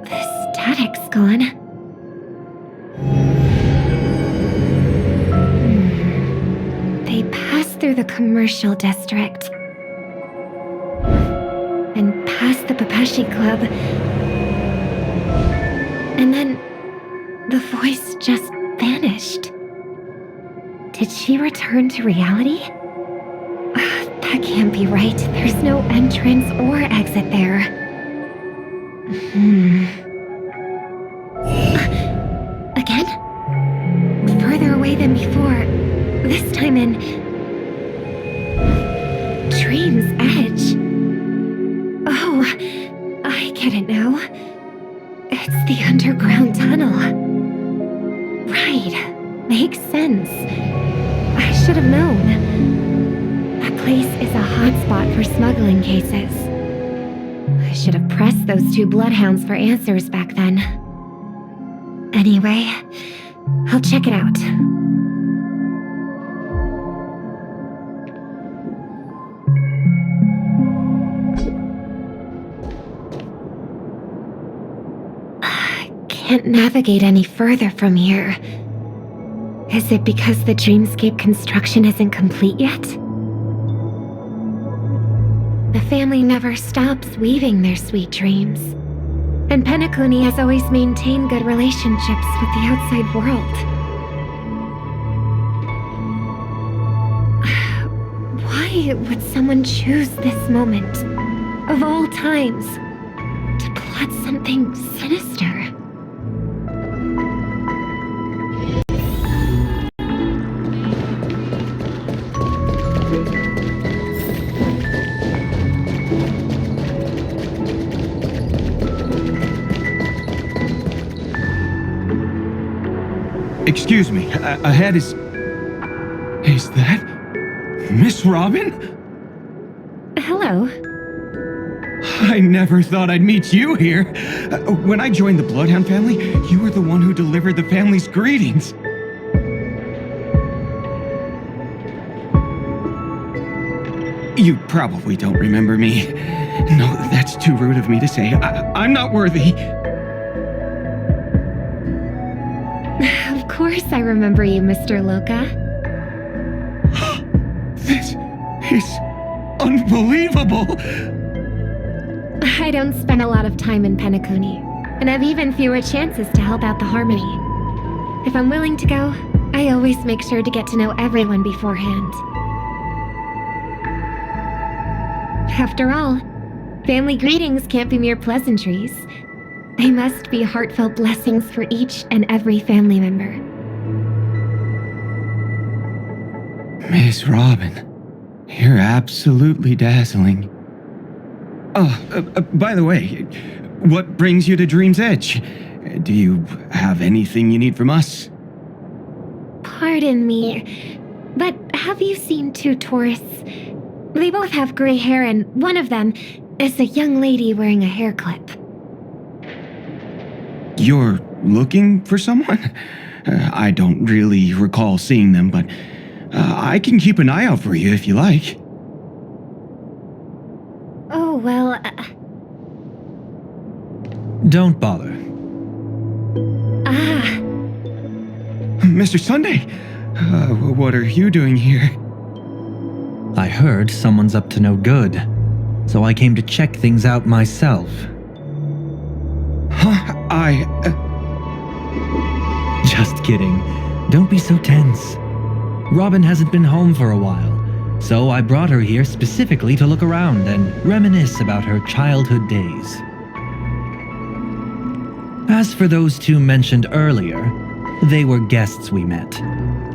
The static's gone. They passed through the commercial district. And past the Papashi Club. And then the voice just vanished. Did she return to reality? That can't be right. There's no entrance or exit there. Again? Further away than before. This time in... Dream's Edge. Oh, I get it now. It's the underground tunnel. Right. Makes sense. I should have known. That place is a hotspot for smuggling cases. I should have pressed those two bloodhounds for answers back then. Anyway, I'll check it out. I can't navigate any further from here. Is it because the dreamscape construction isn't complete yet? The family never stops weaving their sweet dreams. And Penacony has always maintained good relationships with the outside world. Why would someone choose this moment, of all times, to plot something sinister? Excuse me, ahead is... Is that... Miss Robin? Hello. I never thought I'd meet you here. When I joined the Bloodhound family, you were the one who delivered the family's greetings. You probably don't remember me. No, that's too rude of me to say. I'm not worthy. Of course I remember you, Mr. Loka. This is unbelievable. I don't spend a lot of time in Penacony, and have even fewer chances to help out the Harmony. If I'm willing to go, I always make sure to get to know everyone beforehand. After all, family greetings can't be mere pleasantries. They must be heartfelt blessings for each and every family member. Miss Robin, you're absolutely dazzling. Oh, by the way, what brings you to Dream's Edge? Do you have anything you need from us? Pardon me, but have you seen two tourists? They both have gray hair, and one of them is a young lady wearing a hair clip. You're looking for someone? I don't really recall seeing them, but I can keep an eye out for you if you like. Oh, well... Don't bother. Mr. Sunday, what are you doing here? I heard someone's up to no good, so I came to check things out myself. Huh? Just kidding. Don't be so tense. Robin hasn't been home for a while, so I brought her here specifically to look around and reminisce about her childhood days. As for those two mentioned earlier, they were guests we met.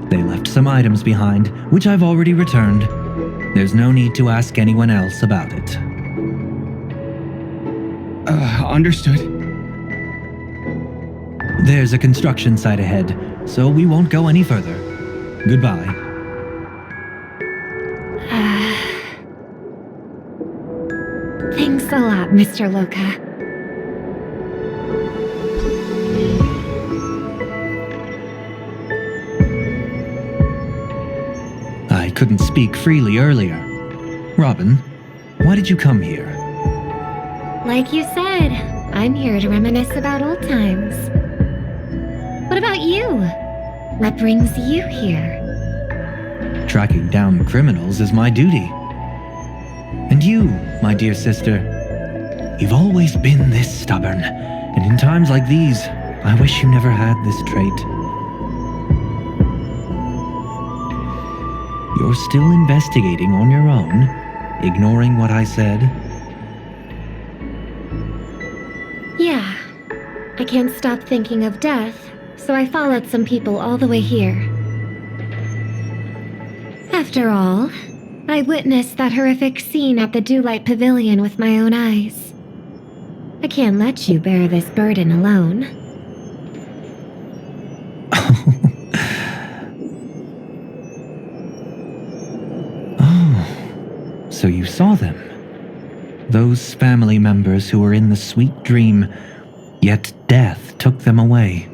They left some items behind, which I've already returned. There's no need to ask anyone else about it. Understood. There's a construction site ahead, so we won't go any further. Goodbye. Thanks a lot, Mr. Loka. I couldn't speak freely earlier. Robin, why did you come here? Like you said, I'm here to reminisce about old times. What about you? What brings you here? Tracking down criminals is my duty. And you, my dear sister, you've always been this stubborn, and in times like these, I wish you never had this trait. You're still investigating on your own, ignoring what I said? Yeah. I can't stop thinking of death, so I followed some people all the way here. After all, I witnessed that horrific scene at the Dewlight Pavilion with my own eyes. I can't let you bear this burden alone. So you saw them. Those family members who were in the sweet dream, yet death took them away.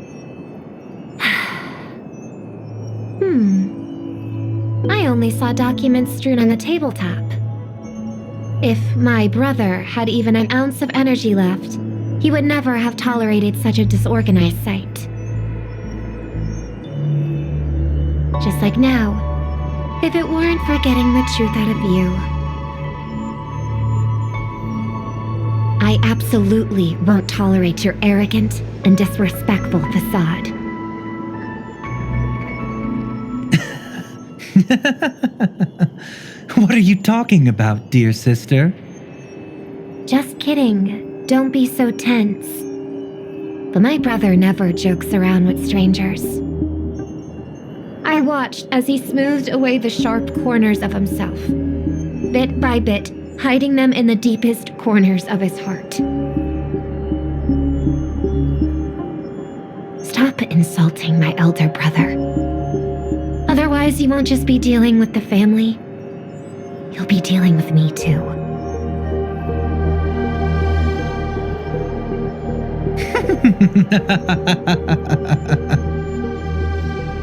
I only saw documents strewn on the tabletop. If my brother had even an ounce of energy left, he would never have tolerated such a disorganized sight. Just like now, if it weren't for getting the truth out of you. I absolutely won't tolerate your arrogant and disrespectful facade. What are you talking about, dear sister? Just kidding. Don't be so tense. But my brother never jokes around with strangers. I watched as he smoothed away the sharp corners of himself, bit by bit, hiding them in the deepest corners of his heart. Stop insulting my elder brother. Otherwise, you won't just be dealing with the family. You'll be dealing with me too.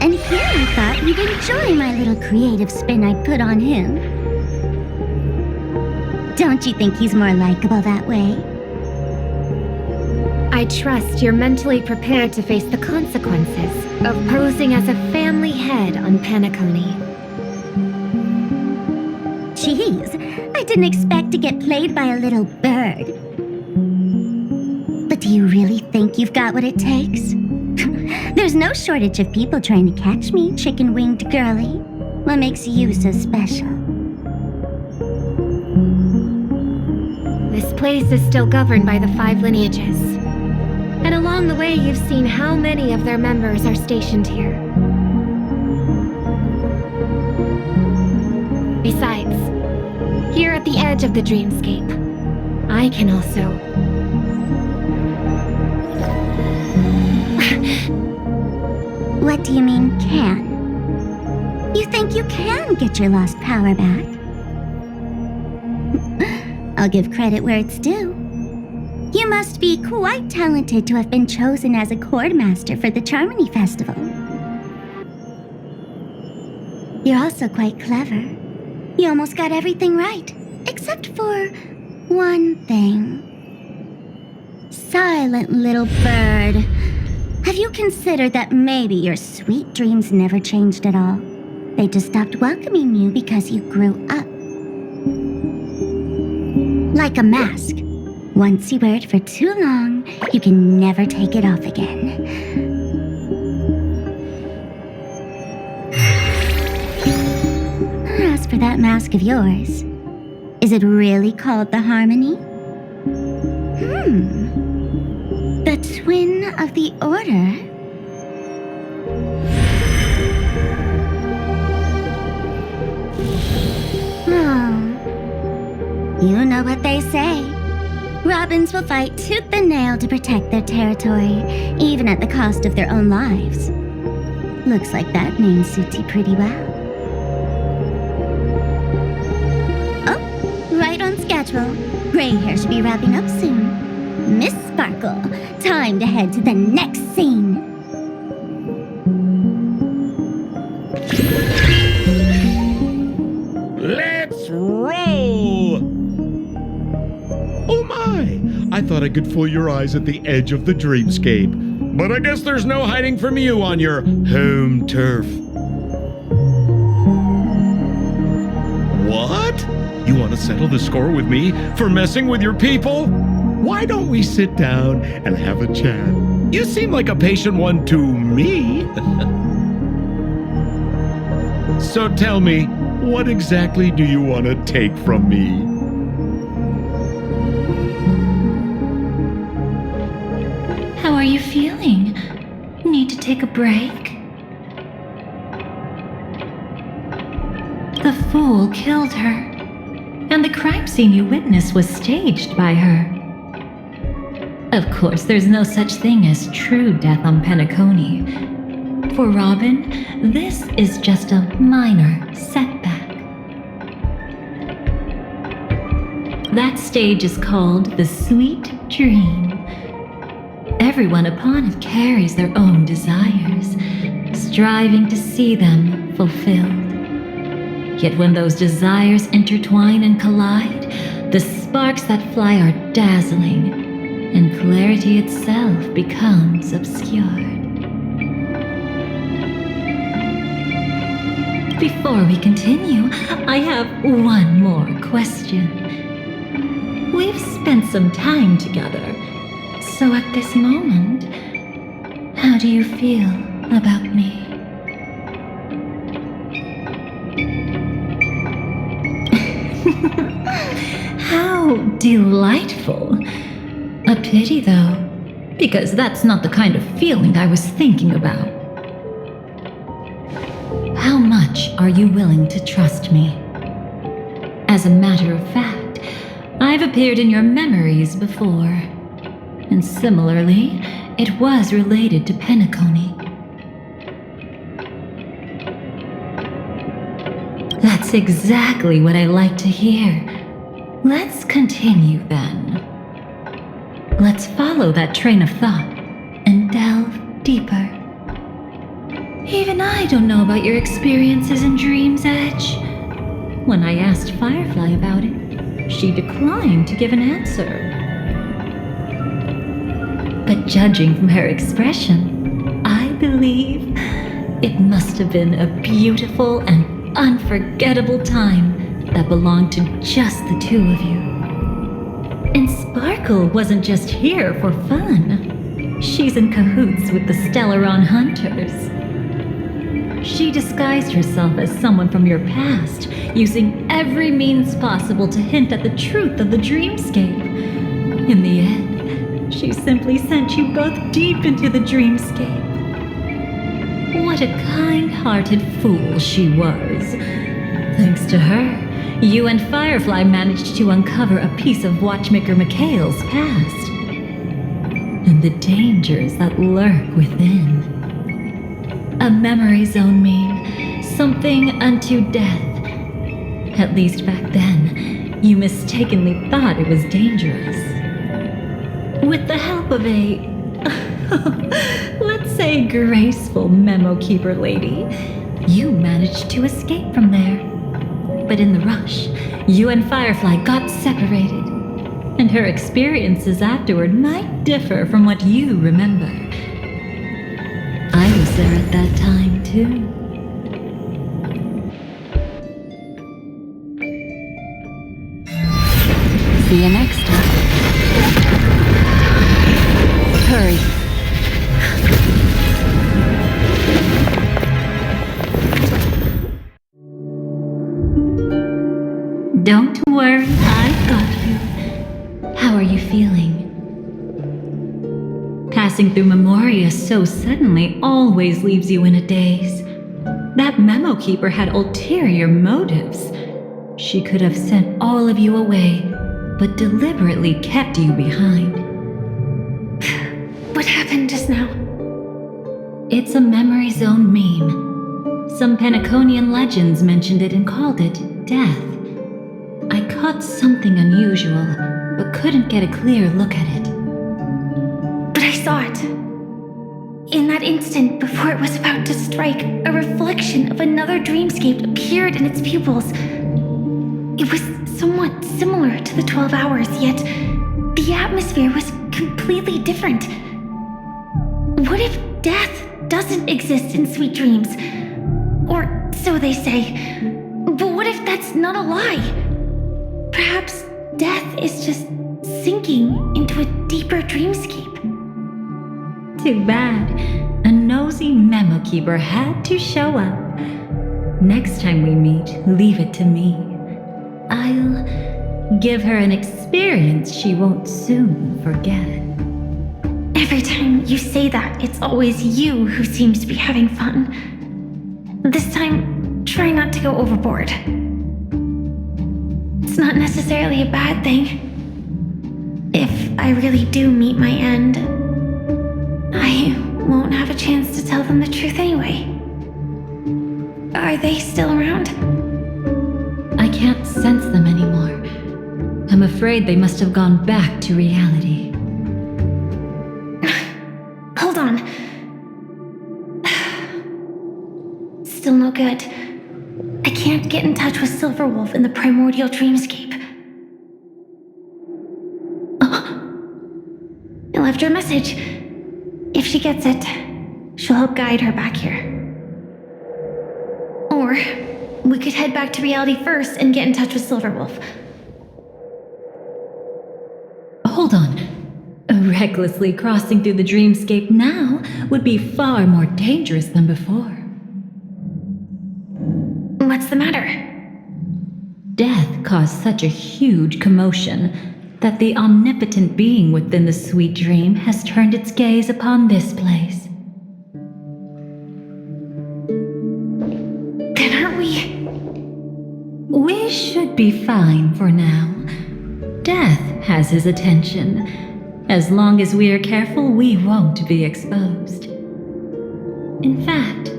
And here I thought you'd enjoy my little creative spin I put on him. Don't you think he's more likable that way? I trust you're mentally prepared to face the consequences of posing as a family head on Penacony. Jeez, I didn't expect to get played by a little bird. But do you really think you've got what it takes? There's no shortage of people trying to catch me, chicken-winged girlie. What makes you so special? This place is still governed by the 5 lineages. And along the way, you've seen how many of their members are stationed here. Besides, here at the edge of the dreamscape, I can also... What do you mean, can? You think you can get your lost power back? I'll give credit where it's due. You must be quite talented to have been chosen as a chord master for the Charmony Festival. You're also quite clever. You almost got everything right, except for one thing. Silent little bird. Have you considered that maybe your sweet dreams never changed at all? They just stopped welcoming you because you grew up. Like a mask. Once you wear it for too long, you can never take it off again. As for that mask of yours, is it really called the Harmony? The twin of the Order? Oh. You know what they say. Robins will fight tooth and nail to protect their territory, even at the cost of their own lives. Looks like that name suits you pretty well. Oh, right on schedule. Gray hair should be wrapping up soon. Miss Sparkle, time to head to the next scene. Let's roll! Oh my! I thought I could fool your eyes at the edge of the dreamscape. But I guess there's no hiding from you on your home turf. What? You want to settle the score with me for messing with your people? Why don't we sit down and have a chat? You seem like a patient one to me. So tell me, what exactly do you want to take from me? How are you feeling? Need to take a break? The fool killed her, and the crime scene you witnessed was staged by her. Of course, there's no such thing as true death on Penacony. For Robin, this is just a minor setback. That stage is called the Sweet Dream. Everyone upon it carries their own desires, striving to see them fulfilled. Yet when those desires intertwine and collide, the sparks that fly are dazzling, and clarity itself becomes obscured. Before we continue, I have one more question. We've spent some time together, so at this moment, how do you feel about me? How delightful. A pity, though, because that's not the kind of feeling I was thinking about. How much are you willing to trust me? As a matter of fact, I've appeared in your memories before. And similarly, it was related to Penacony. That's exactly what I like to hear. Let's continue then. Let's follow that train of thought and delve deeper. Even I don't know about your experiences in Dream's Edge. When I asked Firefly about it, she declined to give an answer. But judging from her expression, I believe it must have been a beautiful and unforgettable time that belonged to just the two of you. And Sparkle wasn't just here for fun. She's in cahoots with the Stellaron Hunters. She disguised herself as someone from your past, using every means possible to hint at the truth of the dreamscape. In the end, she simply sent you both deep into the dreamscape. What a kind-hearted fool she was. Thanks to her, you and Firefly managed to uncover a piece of Watchmaker Mikhail's past. And the dangers that lurk within. A memory zone mean something unto death. At least back then, you mistakenly thought it was dangerous. With the help of a, let's say, graceful memo keeper lady, you managed to escape from there. But in the rush, you and Firefly got separated, and her experiences afterward might differ from what you remember. I was there at that time, too. See you next time. Hurry. Don't worry, I've got you. How are you feeling? Passing through Memoria so suddenly always leaves you in a daze. That memo keeper had ulterior motives. She could have sent all of you away, but deliberately kept you behind. What happened just now? It's a memory zone meme. Some Penaconian legends mentioned it and called it death. I caught something unusual, but couldn't get a clear look at it. But I saw it. In that instant before it was about to strike, a reflection of another dreamscape appeared in its pupils. It was somewhat similar to the 12 hours, yet the atmosphere was completely different. What if death doesn't exist in sweet dreams? Or so they say. But what if that's not a lie? Perhaps death is just sinking into a deeper dreamscape. Too bad. A nosy memo keeper had to show up. Next time we meet, leave it to me. I'll give her an experience she won't soon forget. Every time you say that, it's always you who seems to be having fun. This time, try not to go overboard. It's not necessarily a bad thing. If I really do meet my end, I won't have a chance to tell them the truth anyway. Are they still around? I can't sense them anymore. I'm afraid they must have gone back to reality. Hold on. Still no good. I can't get in touch with Silverwolf in the primordial dreamscape. I left her a message. If she gets it, she'll help guide her back here. Or we could head back to reality first and get in touch with Silverwolf. Hold on. Recklessly crossing through the dreamscape now would be far more dangerous than before. What's the matter? Death caused such a huge commotion that the omnipotent being within the sweet dream has turned its gaze upon this place. Then aren't we? We should be fine for now. Death has his attention, As long as we are careful, we won't be exposed. In fact,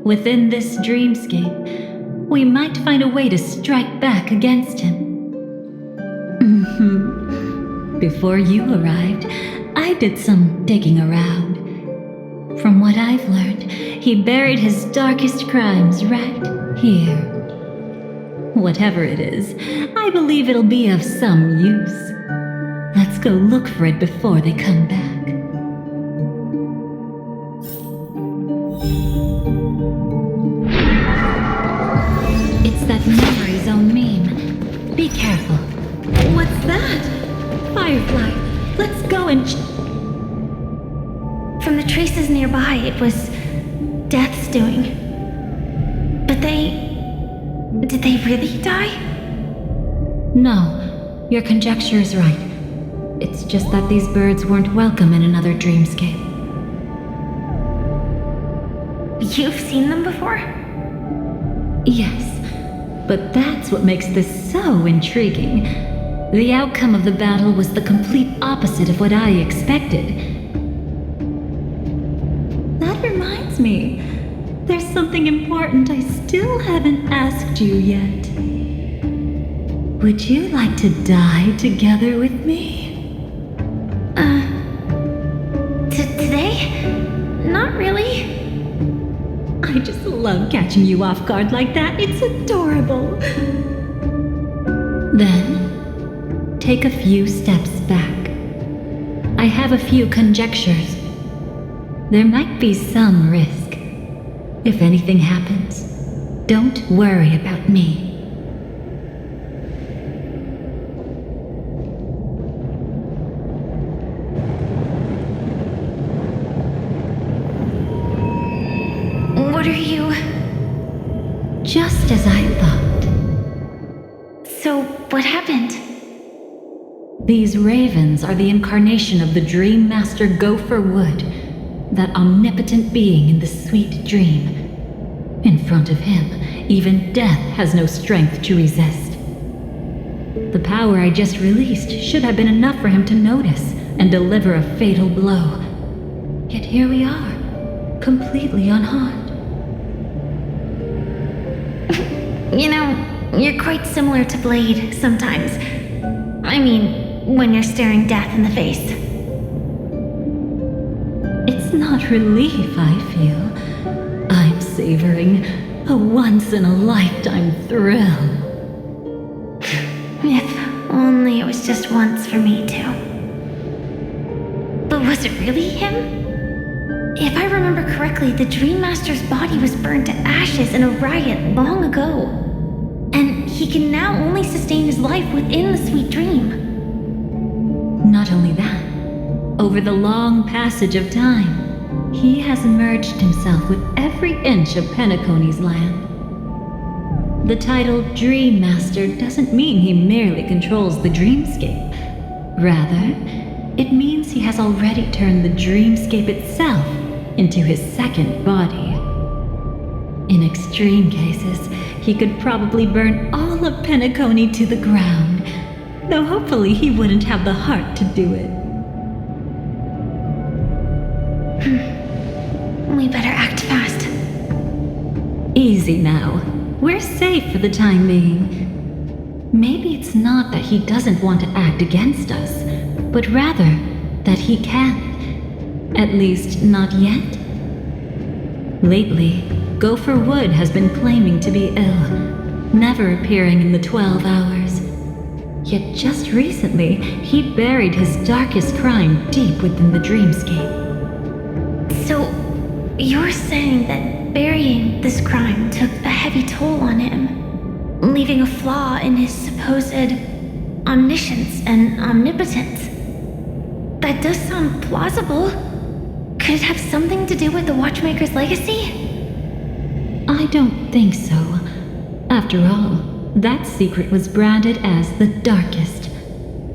within this dreamscape, we might find a way to strike back against him. Before you arrived, I did some digging around. From what I've learned, he buried his darkest crimes right here. Whatever it is, I believe it'll be of some use. Let's go look for it before they come back. It's that memory zone meme. Be careful. What's that? Firefly, let's go and... From the traces nearby, it was Death's doing. But did they really die? No, your conjecture is right. It's just that these birds weren't welcome in another dreamscape. You've seen them before? Yes, but that's what makes this so intriguing. The outcome of the battle was the complete opposite of what I expected. That reminds me, there's something important I still haven't asked you yet. Would you like to die together with me? Today? Not really. I just love catching you off guard like that. It's adorable. Then, take a few steps back. I have a few conjectures. There might be some risk. If anything happens, don't worry about me. What are you... Just as I thought. So, what happened? These ravens are the incarnation of the Dream Master Gopher Wood, that omnipotent being in the sweet dream. In front of him, even death has no strength to resist. The power I just released should have been enough for him to notice and deliver a fatal blow. Yet here we are, completely unharmed. You know, you're quite similar to Blade sometimes. I mean, when you're staring death in the face. It's not relief I feel. I'm savoring a once-in-a-lifetime thrill. If only it was just once for me too. But was it really him? If I remember correctly, the Dream Master's body was burned to ashes in a riot long ago. And he can now only sustain his life within the sweet dream. Not only that, over the long passage of time, he has merged himself with every inch of Penacony's land. The title Dream Master doesn't mean he merely controls the dreamscape. Rather, it means he has already turned the dreamscape itself into his second body. In extreme cases, he could probably burn all of Penacony to the ground, though hopefully he wouldn't have the heart to do it. We better act fast. Easy now. We're safe for the time being. Maybe it's not that he doesn't want to act against us, but rather that he can't. At least, not yet. Lately, Gopher Wood has been claiming to be ill, never appearing in the 12 hours. Yet just recently, he buried his darkest crime deep within the dreamscape. So, you're saying that burying this crime took a heavy toll on him, leaving a flaw in his supposed omniscience and omnipotence? That does sound plausible. Could it have something to do with the Watchmaker's legacy? I don't think so. After all, that secret was branded as the darkest.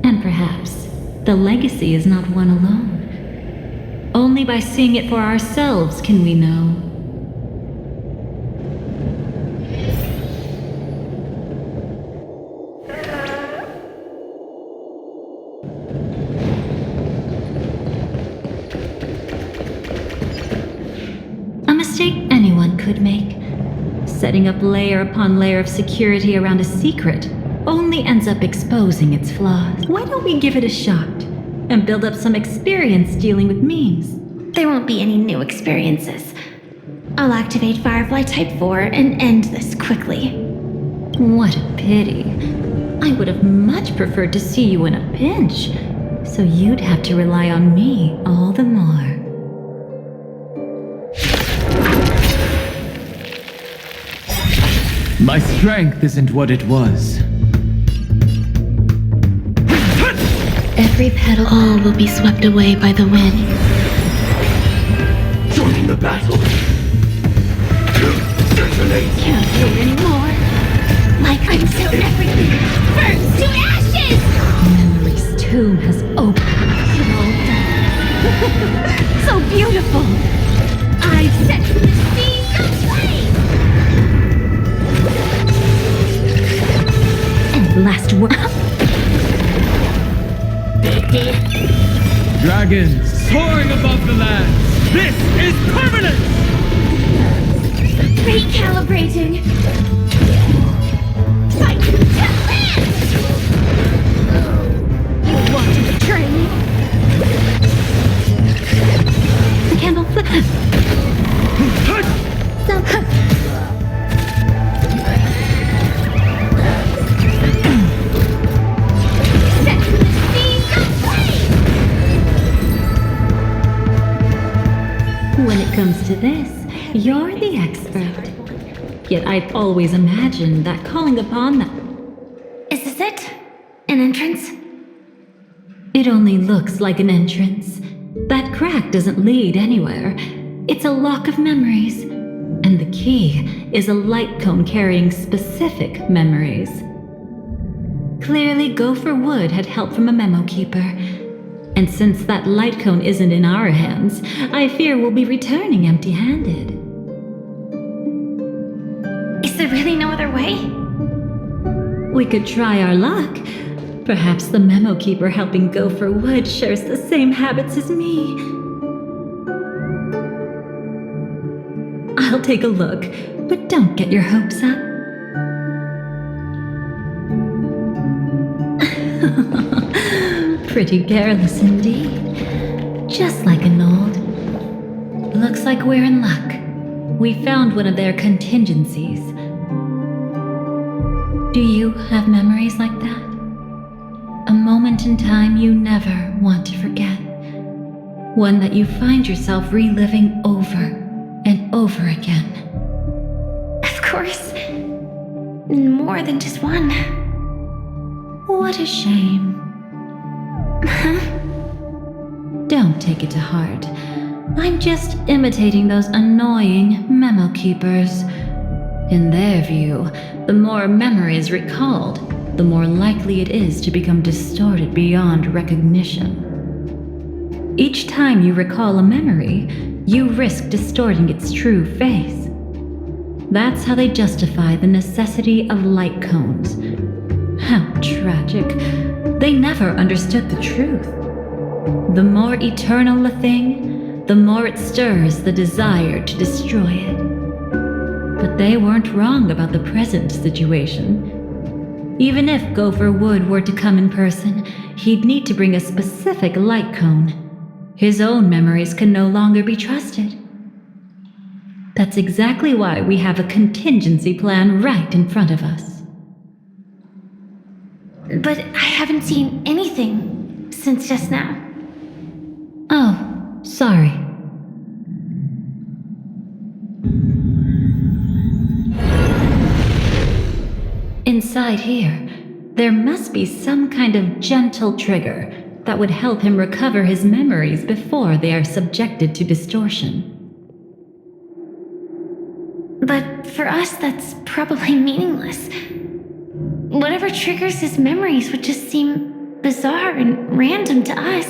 And perhaps the legacy is not one alone. Only by seeing it for ourselves can we know. could make. Setting up layer upon layer of security around a secret only ends up exposing its flaws. Why don't we give it a shot and build up some experience dealing with memes? There won't be any new experiences. I'll activate Firefly Type 4 and end this quickly. What a pity. I would have much preferred to see you in a pinch, so you'd have to rely on me all the more. My strength isn't what it was. Every petal, all will be swept away by the wind. Join the battle. Detonate. Can't wait anymore. Like until everything burns to ashes! Memory's tomb has opened. So beautiful! I've set the seas aflame! And last word. Dragons soaring above the lands. This is permanent! Recalibrating! Fight to land! You want to betray me? The candle flip. When it comes to this, you're the expert. Yet I've always imagined that calling upon that... Is this it? An entrance? It only looks like an entrance. That crack doesn't lead anywhere. It's a lock of memories. And the key is a light cone carrying specific memories. Clearly, Gopher Wood had help from a memo keeper. And since that light cone isn't in our hands, I fear we'll be returning empty-handed. Is there really no other way? We could try our luck. Perhaps the memo keeper helping Gopher Wood shares the same habits as me. I'll take a look, but don't get your hopes up. Pretty careless indeed. Just like an old. Looks like we're in luck. We found one of their contingencies. Do you have memories like that? A moment in time you never want to forget. One that you find yourself reliving over and over again. Of course. More than just one. What a shame. Don't take it to heart. I'm just imitating those annoying memo keepers. In their view, the more memories recalled, the more likely it is to become distorted beyond recognition. Each time you recall a memory, you risk distorting its true face. That's how they justify the necessity of light cones. How tragic. They never understood the truth. The more eternal a thing, the more it stirs the desire to destroy it. But they weren't wrong about the present situation. Even if Gopher Wood were to come in person, he'd need to bring a specific light cone. His own memories can no longer be trusted. That's exactly why we have a contingency plan right in front of us. But I haven't seen anything since just now. Oh, sorry. Inside here, there must be some kind of gentle trigger that would help him recover his memories before they are subjected to distortion. But for us, that's probably meaningless. Whatever triggers his memories would just seem bizarre and random to us.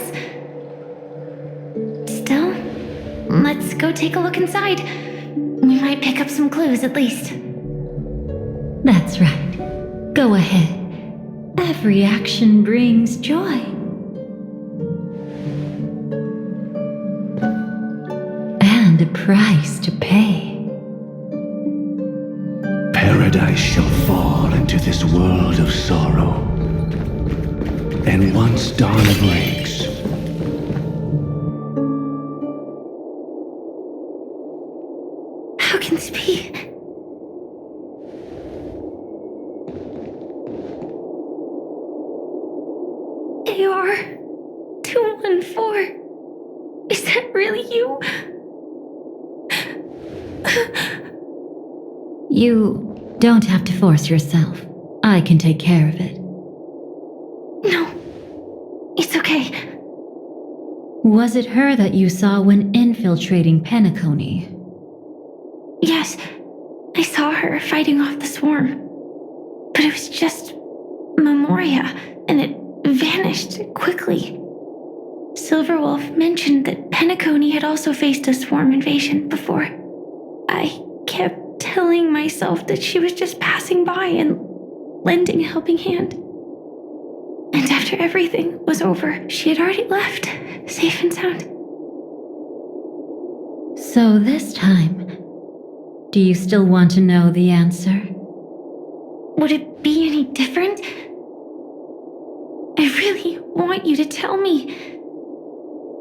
Still, let's go take a look inside. We might pick up some clues at least. That's right. Go ahead. Every action brings joy. And a price to pay. paradise shall fall into this world of sorrow. And once dawn breaks, How can this be? AR 214. Is that really you? You don't have to force yourself. I can take care of it. No, it's okay. Was it her that you saw when infiltrating Penacony? Yes, I saw her fighting off the swarm. But it was just Memoria, and it vanished quickly. Silverwolf mentioned that Penacony had also faced a swarm invasion before. I kept telling myself that she was just passing by and lending a helping hand. And after everything was over, she had already left, safe and sound. So this time, do you still want to know the answer? Would it be any different? I really want you to tell me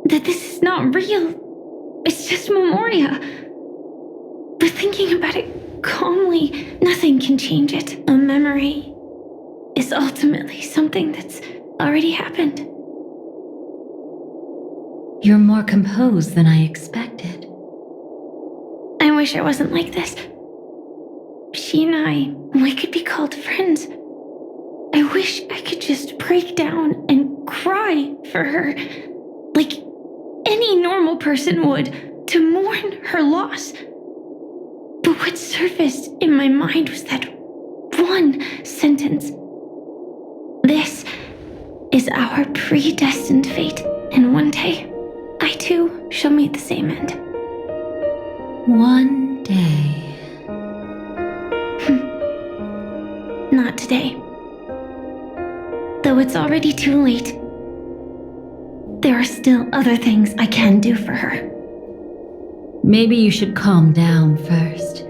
that this is not real. It's just Memoria. But thinking about it calmly, nothing can change it. A memory is ultimately something that's already happened. You're more composed than I expected. I wish I wasn't like this. She and we could be called friends. I wish I could just break down and cry for her, like any normal person would, to mourn her loss. But what surfaced in my mind was that one sentence. This is our predestined fate, and one day, I too shall meet the same end. One day. Not today. Though it's already too late, there are still other things I can do for her. Maybe you should calm down first.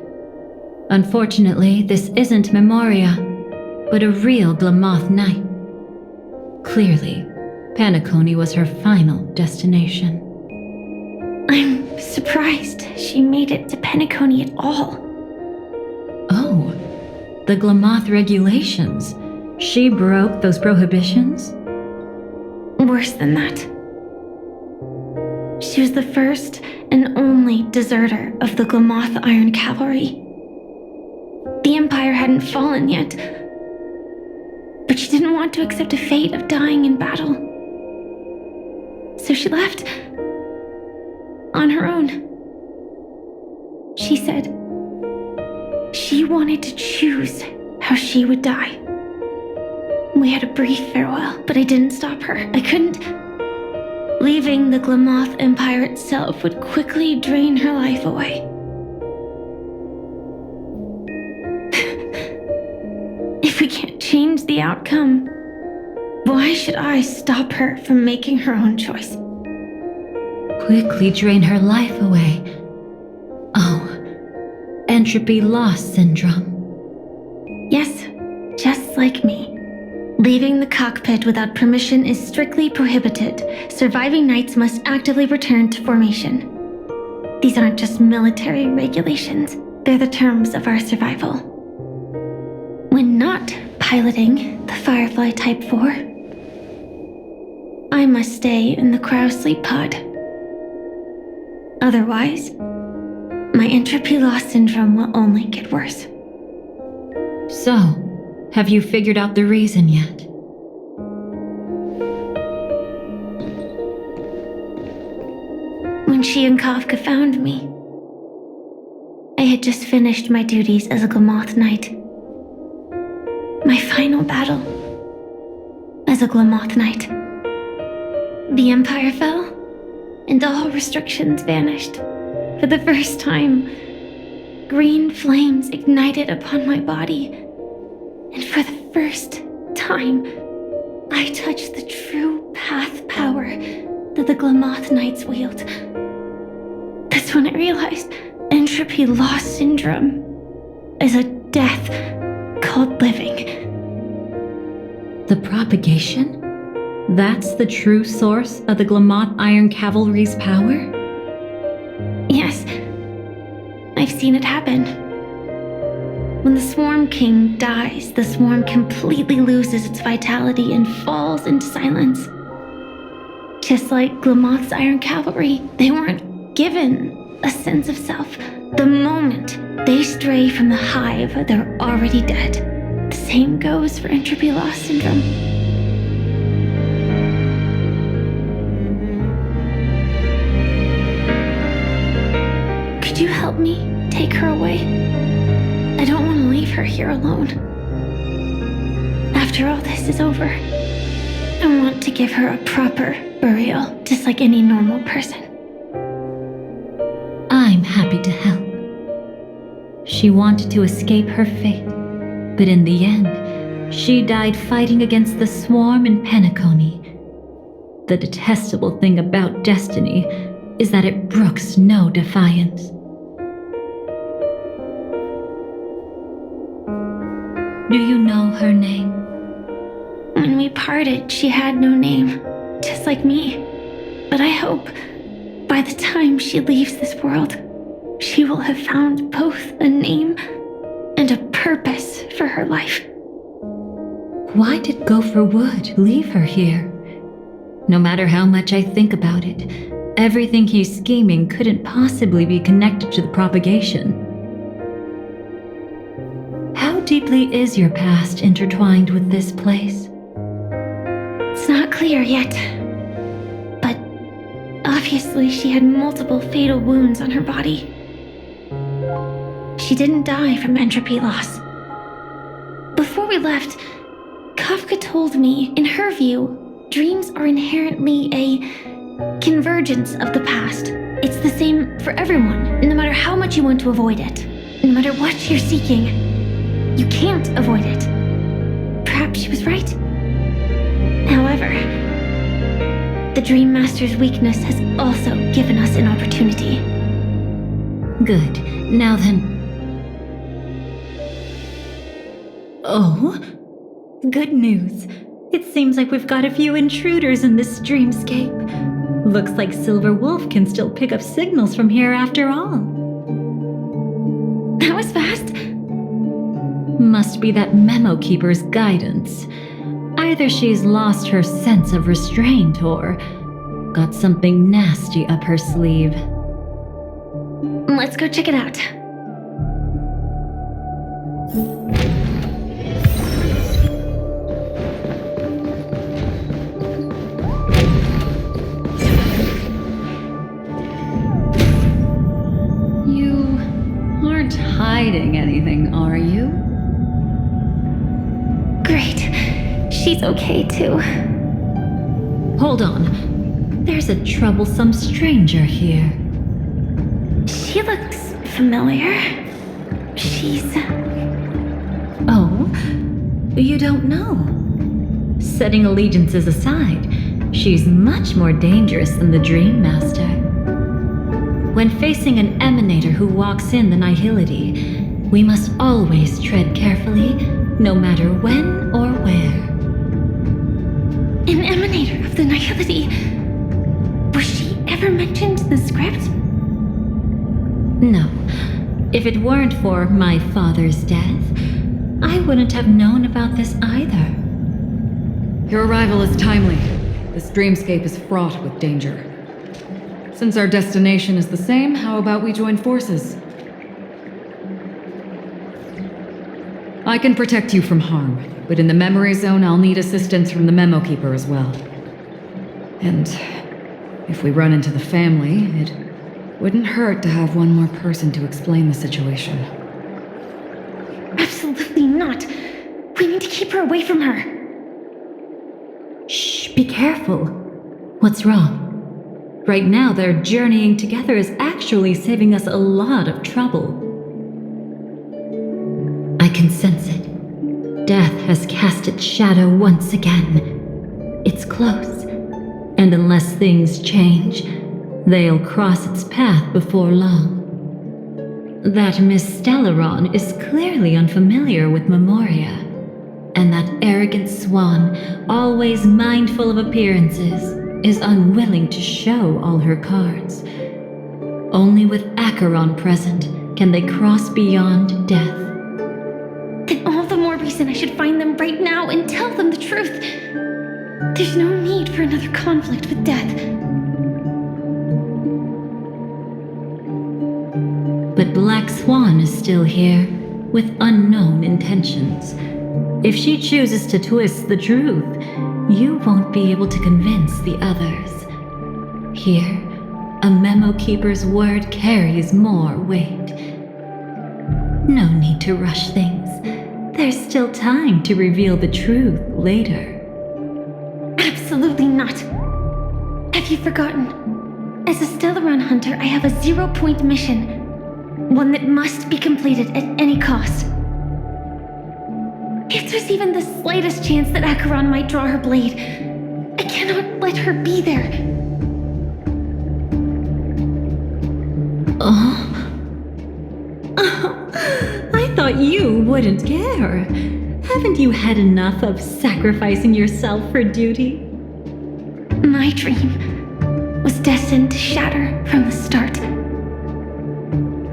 Unfortunately, this isn't Memoria, but a real Glamoth Knight. Clearly, Penacony was her final destination. I'm surprised she made it to Penacony at all. Oh, the Glamoth regulations. She broke those prohibitions? Worse than that. She was the first and only deserter of the Glamoth Iron Cavalry. The Empire hadn't fallen yet, but she didn't want to accept a fate of dying in battle. So she left on her own. She said she wanted to choose how she would die. We had a brief farewell, but I didn't stop her. I couldn't. Leaving the Glamoth Empire itself would quickly drain her life away. If we can't change the outcome, why should I stop her from making her own choice? Quickly drain her life away. Oh, entropy loss syndrome. Yes, just like me. Leaving the cockpit without permission is strictly prohibited. Surviving knights must actively return to formation. These aren't just military regulations, they're the terms of our survival. When not piloting the Firefly Type 4, I must stay in the cryosleep pod. Otherwise, my entropy loss syndrome will only get worse. So, have you figured out the reason yet? When she and Kafka found me, I had just finished my duties as a Glamoth Knight. My final battle as a Glamoth Knight. The Empire fell, and all restrictions vanished. For the first time, green flames ignited upon my body, and for the first time, I touched the true path power that the Glamoth Knights wield. That's when I realized entropy loss syndrome is a death called living. The propagation? That's the true source of the Glamoth Iron Cavalry's power? Yes, I've seen it happen. When the Swarm King dies, the swarm completely loses its vitality and falls into silence. Just like Glamoth's Iron Cavalry, they weren't given a sense of self. The moment they stray from the hive, they're already dead. The same goes for entropy loss syndrome. Could you help me take her away? I don't want to leave her here alone. After all this is over, I want to give her a proper burial, just like any normal person. I'm happy to help. She wanted to escape her fate, but in the end, she died fighting against the swarm in Penacony. The detestable thing about destiny is that it brooks no defiance. Do you know her name? When we parted, she had no name, just like me. But I hope, by the time she leaves this world, she will have found both a name and a purpose for her life. Why did Gopher Wood leave her here? No matter how much I think about it, everything he's scheming couldn't possibly be connected to the propagation. How deeply is your past intertwined with this place? It's not clear yet, but obviously she had multiple fatal wounds on her body. She didn't die from entropy loss. Before we left, Kafka told me, in her view, dreams are inherently a convergence of the past. It's the same for everyone, no matter how much you want to avoid it. No matter what you're seeking, you can't avoid it. Perhaps she was right. However, the Dream Master's weakness has also given us an opportunity. Good. Now then... Oh? Good news. It seems like we've got a few intruders in this dreamscape. Looks like Silver Wolf can still pick up signals from here after all. That was fast. Must be that Memo Keeper's guidance. Either she's lost her sense of restraint or got something nasty up her sleeve. Let's go check it out. You aren't hiding anything, are you? Great. She's okay too. Hold on. There's a troublesome stranger here. She looks familiar. She's... Oh? You don't know? Setting allegiances aside, she's much more dangerous than the Dream Master. When facing an emanator who walks in the nihility, we must always tread carefully, no matter when or where. An emanator of the nihility? Was she ever mentioned in the script? No. If it weren't for my father's death, I wouldn't have known about this either. Your arrival is timely. This dreamscape is fraught with danger. Since our destination is the same, how about we join forces? I can protect you from harm, but in the memory zone, I'll need assistance from the Memo Keeper as well. And if we run into the family, it wouldn't hurt to have one more person to explain the situation. Absolutely not. We need to keep her away from her. Shh, be careful. What's wrong? Right now, their journeying together is actually saving us a lot of trouble. I can sense it. Death has cast its shadow once again. It's close, and unless things change, they'll cross its path before long. That Miss Stellaron is clearly unfamiliar with Memoria, and that arrogant swan, always mindful of appearances, is unwilling to show all her cards. Only with Acheron present can they cross beyond death. Then all the more reason I should find them right now and tell them the truth. There's no need for another conflict with death. But Black Swan is still here, with unknown intentions. If she chooses to twist the truth, you won't be able to convince the others. Here, a memo keeper's word carries more weight. No need to rush things. There's still time to reveal the truth later. Absolutely not. Have you forgotten? As a Stellaron hunter, I have a 0-point mission. One that must be completed at any cost. If there's even the slightest chance that Acheron might draw her blade, I cannot let her be there. I thought you wouldn't care. Haven't you had enough of sacrificing yourself for duty? My dream was destined to shatter from the start.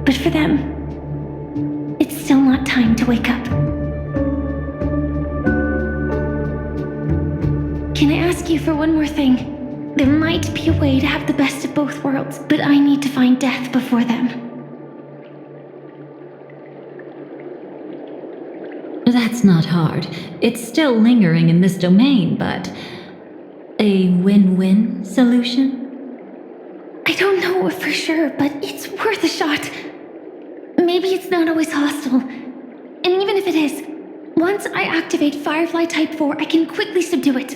But for them, it's still not time to wake up. Can I ask you for one more thing? There might be a way to have the best of both worlds, but I need to find death before them. That's not hard. It's still lingering in this domain, but a win-win solution? I don't know for sure, but it's worth a shot. Maybe it's not always hostile. And even if it is, once I activate Firefly Type 4, I can quickly subdue it.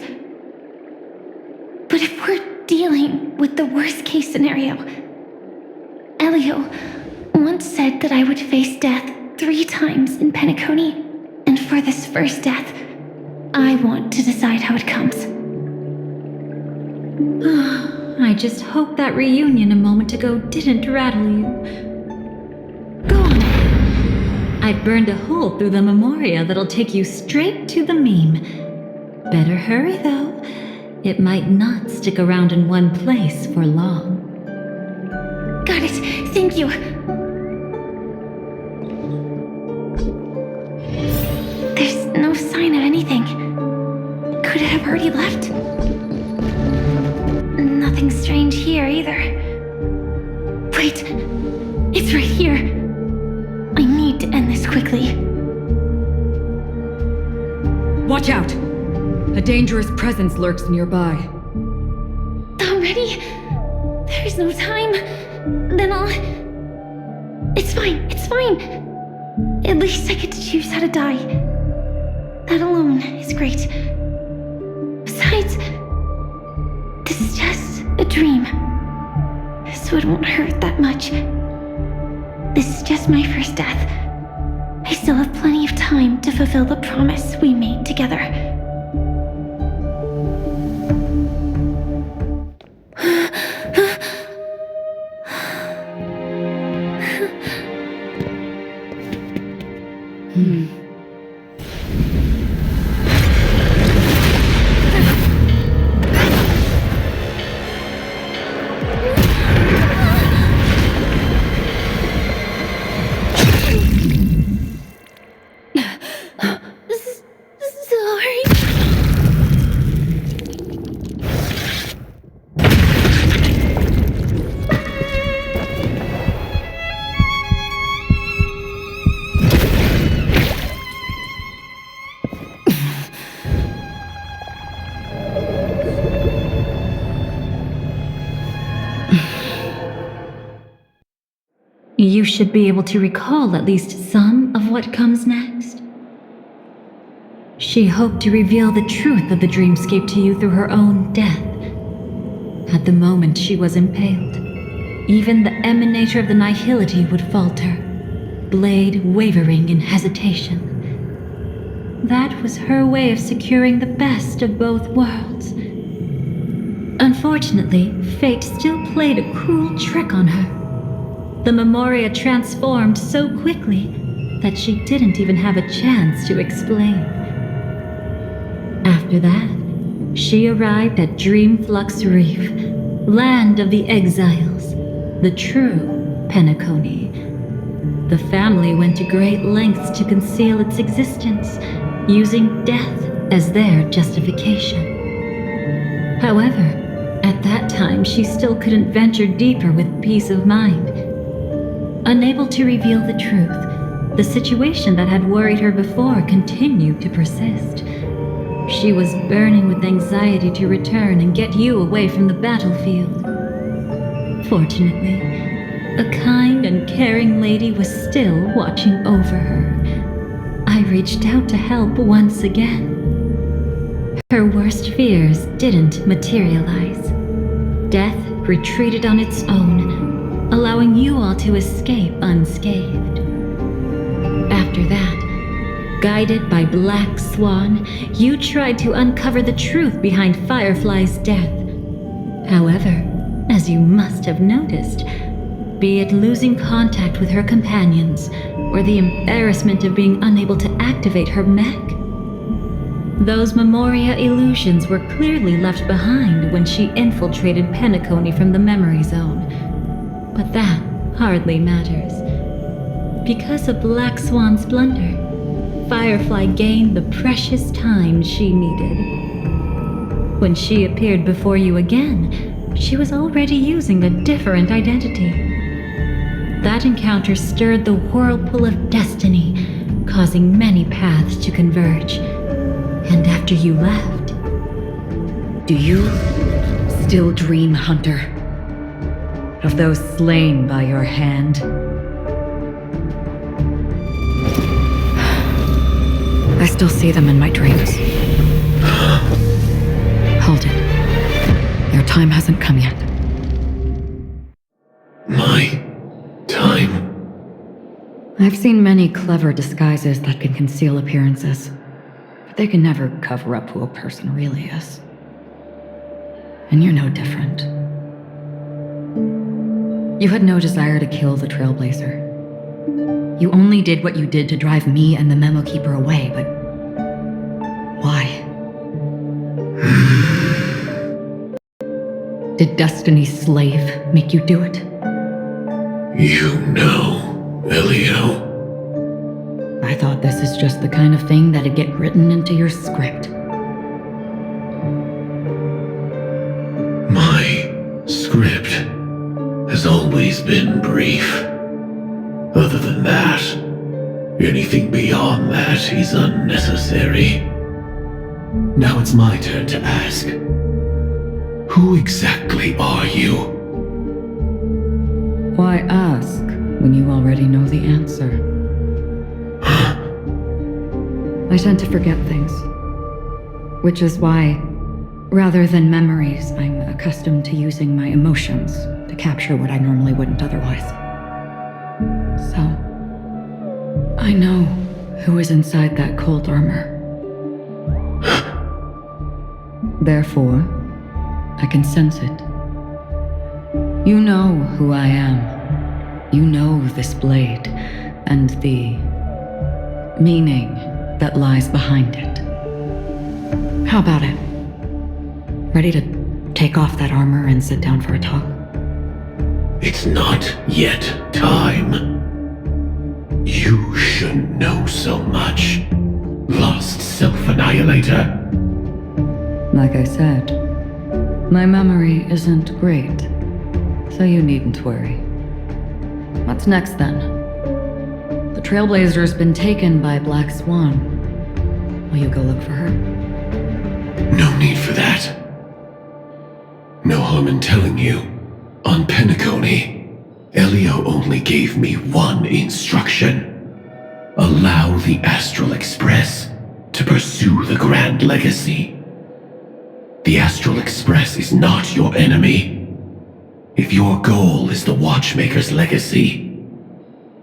But if we're dealing with the worst-case scenario, Elio once said that I would face death 3 times in Penacony. And for this first death, I want to decide how it comes. I just hope that reunion a moment ago didn't rattle you. Go on. I've burned a hole through the Memoria that'll take you straight to the meme. Better hurry, though. It might not stick around in one place for long. Got it. Thank you. There's no sign of anything. Could it have already left? Nothing strange here either. Wait, it's right here. I need to end this quickly. Watch out! A dangerous presence lurks nearby. Already? There's no time. Then I'll... It's fine. At least I get to choose how to die. That alone is great. Besides, this is just a dream, so it won't hurt that much. This is just my first death. I still have plenty of time to fulfill the promise we made together. You should be able to recall at least some of what comes next. She hoped to reveal the truth of the dreamscape to you through her own death. At the moment she was impaled, even the emanator of the nihility would falter, blade wavering in hesitation. That was her way of securing the best of both worlds. Unfortunately, fate still played a cruel trick on her. the Memoria transformed so quickly that she didn't even have a chance to explain. After that, she arrived at Dreamflux Reef, land of the exiles, the true Penacony. The family went to great lengths to conceal its existence, using death as their justification. However, at that time, she still couldn't venture deeper with peace of mind. Unable to reveal the truth, the situation that had worried her before continued to persist. She was burning with anxiety to return and get you away from the battlefield. Fortunately, a kind and caring lady was still watching over her. I reached out to help once again. Her worst fears didn't materialize. Death retreated on its own, allowing you all to escape unscathed. After that, guided by Black Swan, you tried to uncover the truth behind Firefly's death. However, as you must have noticed, be it losing contact with her companions, or the embarrassment of being unable to activate her mech, those Memoria illusions were clearly left behind when she infiltrated Penacony from the memory zone. But that hardly matters. Because of Black Swan's blunder, Firefly gained the precious time she needed. When she appeared before you again, she was already using a different identity. That encounter stirred the whirlpool of destiny, causing many paths to converge. And after you left... Do you still dream, Hunter? Of those slain by your hand? I still see them in my dreams. Hold it. Your time hasn't come yet. My time? I've seen many clever disguises that can conceal appearances. They can never cover up who a person really is. And you're no different. You had no desire to kill the Trailblazer. You only did what you did to drive me and the Memo Keeper away, but... why? Did Destiny's slave make you do it? You know, Elio. I thought this is just the kind of thing that'd get written into your script. My script has always been brief. Other than that, anything beyond that is unnecessary. Now it's my turn to ask. Who exactly are you? Why ask when you already know the answer? I tend to forget things. Which is why, rather than memories, I'm accustomed to using my emotions to capture what I normally wouldn't otherwise. So, I know who is inside that cold armor. Therefore, I can sense it. You know who I am. You know this blade, and the meaning that lies behind it. How about it? Ready to take off that armor and sit down for a talk? It's not yet time. You shouldn't know so much, lost self-annihilator. Like I said, my memory isn't great, so you needn't worry. What's next then? The Trailblazer's been taken by Black Swan. Will you go look for her? No need for that. No harm in telling you. On Penacony, Elio only gave me one instruction. Allow the Astral Express to pursue the Grand Legacy. The Astral Express is not your enemy. If your goal is the Watchmaker's legacy,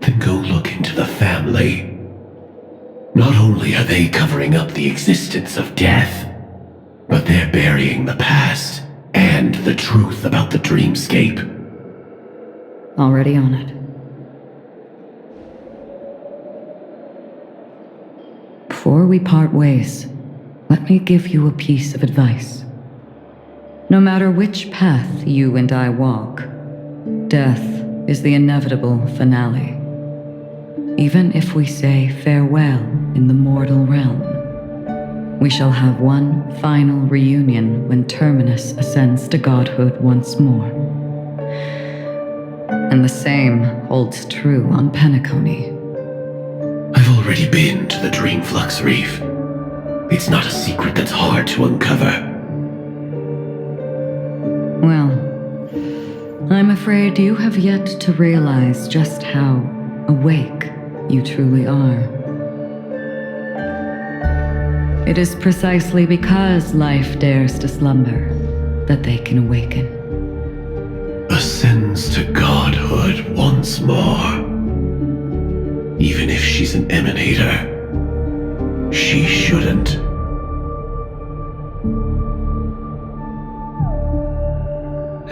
then go look into the family. Not only are they covering up the existence of death, but they're burying the past and the truth about the dreamscape. Already on it. Before we part ways, let me give you a piece of advice. No matter which path you and I walk, death is the inevitable finale. Even if we say farewell in the mortal realm, we shall have one final reunion when Terminus ascends to godhood once more. And the same holds true on Penacony. I've already been to the Dreamflux Reef. It's not a secret that's hard to uncover. Well, I'm afraid you have yet to realize just how awake you truly are. It is precisely because life dares to slumber that they can awaken. Ascends to godhood once more. Even if she's an emanator, she shouldn't.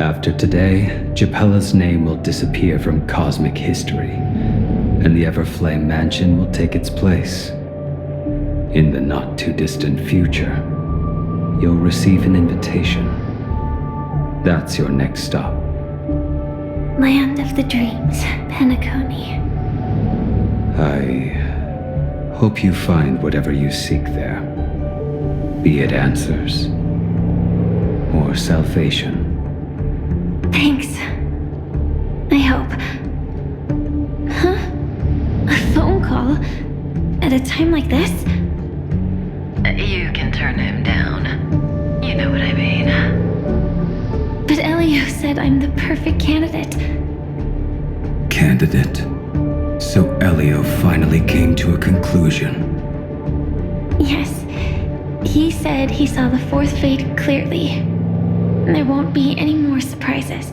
After today, Japella's name will disappear from cosmic history, and the Everflame Mansion will take its place. In the not-too-distant future, you'll receive an invitation. That's your next stop. Land of the Dreams, Penacony. I hope you find whatever you seek there, be it answers or salvation. Thanks. I hope. Huh? A phone call? At a time like this? You can turn him down. You know what I mean. But Elio said I'm the perfect candidate. Candidate. So Elio finally came to a conclusion. Yes. He said he saw the fourth fate clearly. There won't be any more surprises.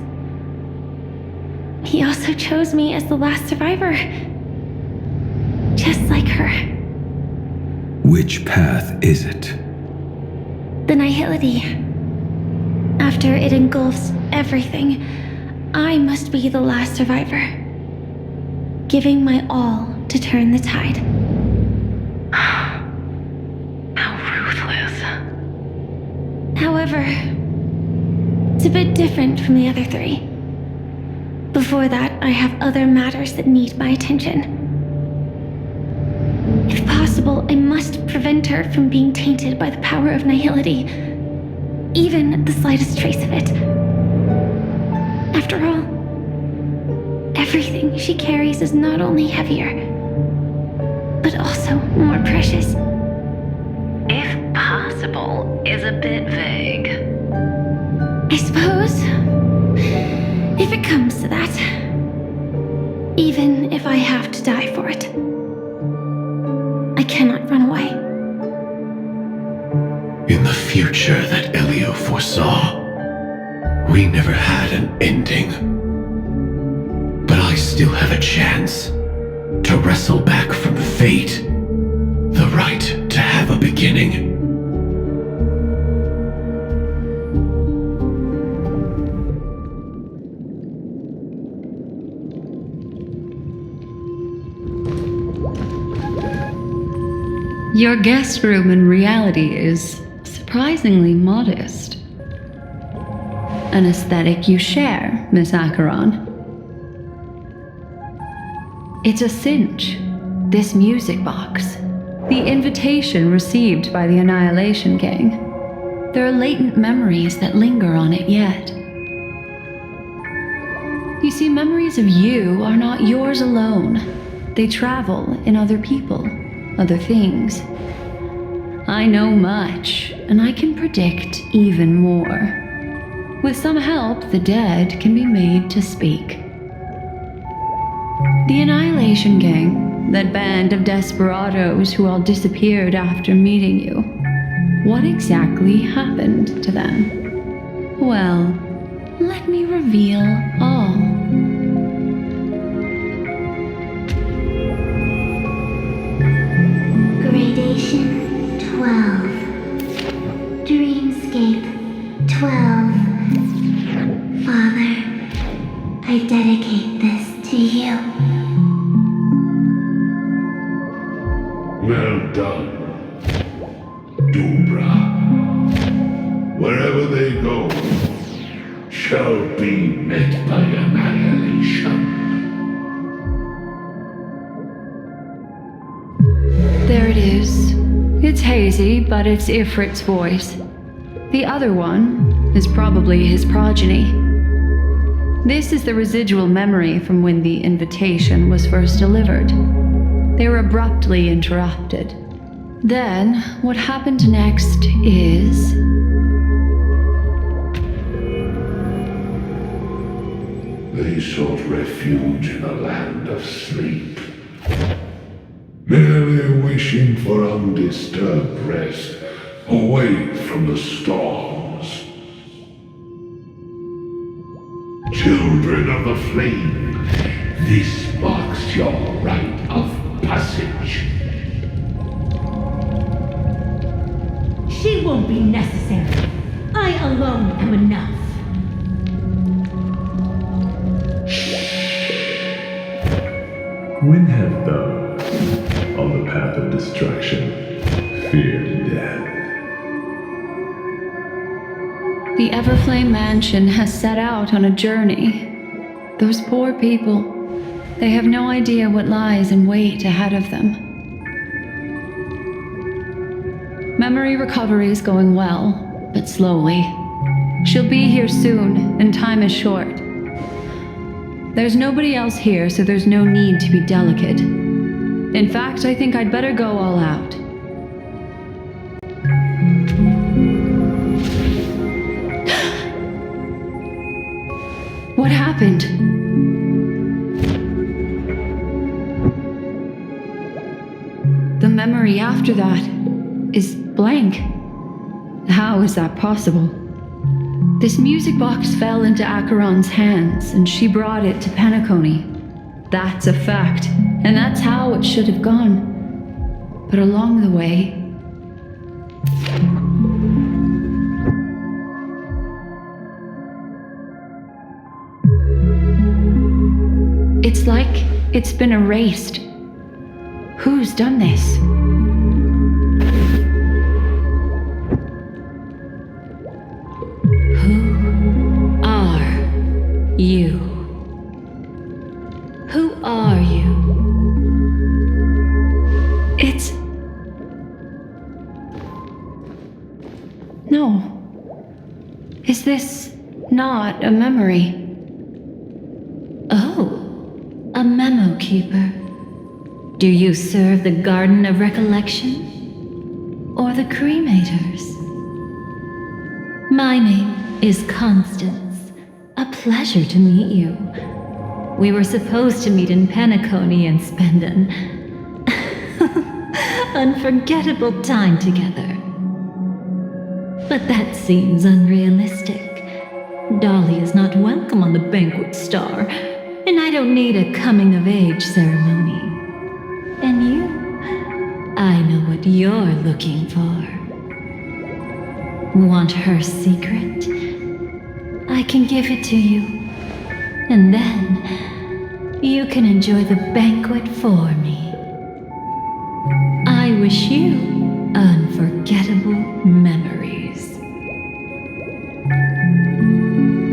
He also chose me as the last survivor. Just like her. Which path is it? The Nihility. After it engulfs everything, I must be the last survivor. Giving my all to turn the tide. How ruthless. However, it's a bit different from the other three. Before that, I have other matters that need my attention. If possible, I must prevent her from being tainted by the power of Nihility, even the slightest trace of it. After all, everything she carries is not only heavier, but also more precious. If possible is a bit vague. I suppose, if it comes to that, even if I have to die for it, I cannot run away. In the future that Elio foresaw, we never had an ending. But I still have a chance to wrestle back from fate the right to have a beginning. Your guest room in reality is surprisingly modest. An aesthetic you share, Miss Acheron. It's a cinch, this music box. The invitation received by the Annihilation Gang. There are latent memories that linger on it yet. You see, memories of you are not yours alone. They travel in other people, other things. I know much, and I can predict even more. With some help, the dead can be made to speak. The Annihilation Gang, that band of desperados who all disappeared after meeting you. What exactly happened to them? Well, let me reveal all. Gradation 12. Dreamscape 12. Father, I dedicate this to you. Well done. shall be met by annihilation. There it is. It's hazy, but it's Ifrit's voice. The other one is probably his progeny. This is the residual memory from when the invitation was first delivered. They were abruptly interrupted. Then, what happened next is... They sought refuge in a land of sleep, merely wishing for undisturbed rest away from the storms. Children of the flame, this marks your rite of passage. She won't be necessary. I alone am enough. When have those on the path of destruction feared death? The Everflame Mansion has set out on a journey. Those poor people, they have no idea what lies in wait ahead of them. Memory recovery is going well, but slowly. She'll be here soon, and time is short. There's nobody else here, so there's no need to be delicate. In fact, I think I'd better go all out. What happened? The memory after that is blank. How is that possible? This music box fell into Acheron's hands, and she brought it to Penacony. That's a fact, and that's how it should have gone. But along the way... It's like it's been erased. Who's done this? You. Who are you? It's... No. Is this not a memory? Oh, a memo keeper. Do you serve the Garden of Recollection? Or the Cremators? My name is Constance. A pleasure to meet you. We were supposed to meet in Penacony and spend an unforgettable time together. But that seems unrealistic. Dolly is not welcome on the banquet star, and I don't need a coming-of-age ceremony. And you? I know what you're looking for. Want her secret? I can give it to you, and then you can enjoy the banquet for me. I wish you unforgettable memories.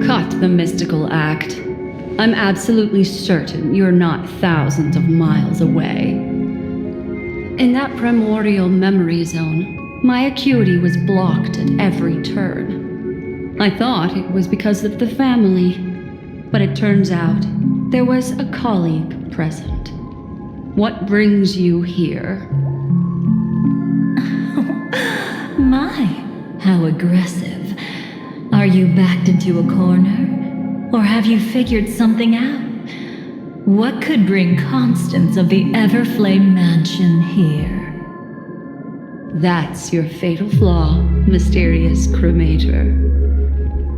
Cut the mystical act. I'm absolutely certain you're not thousands of miles away. In that primordial memory zone, my acuity was blocked at every turn. I thought it was because of the family, but it turns out there was a colleague present. What brings you here? My, how aggressive. Are you backed into a corner? Or have you figured something out? What could bring Constance of the Everflame Mansion here? That's your fatal flaw, mysterious cremator.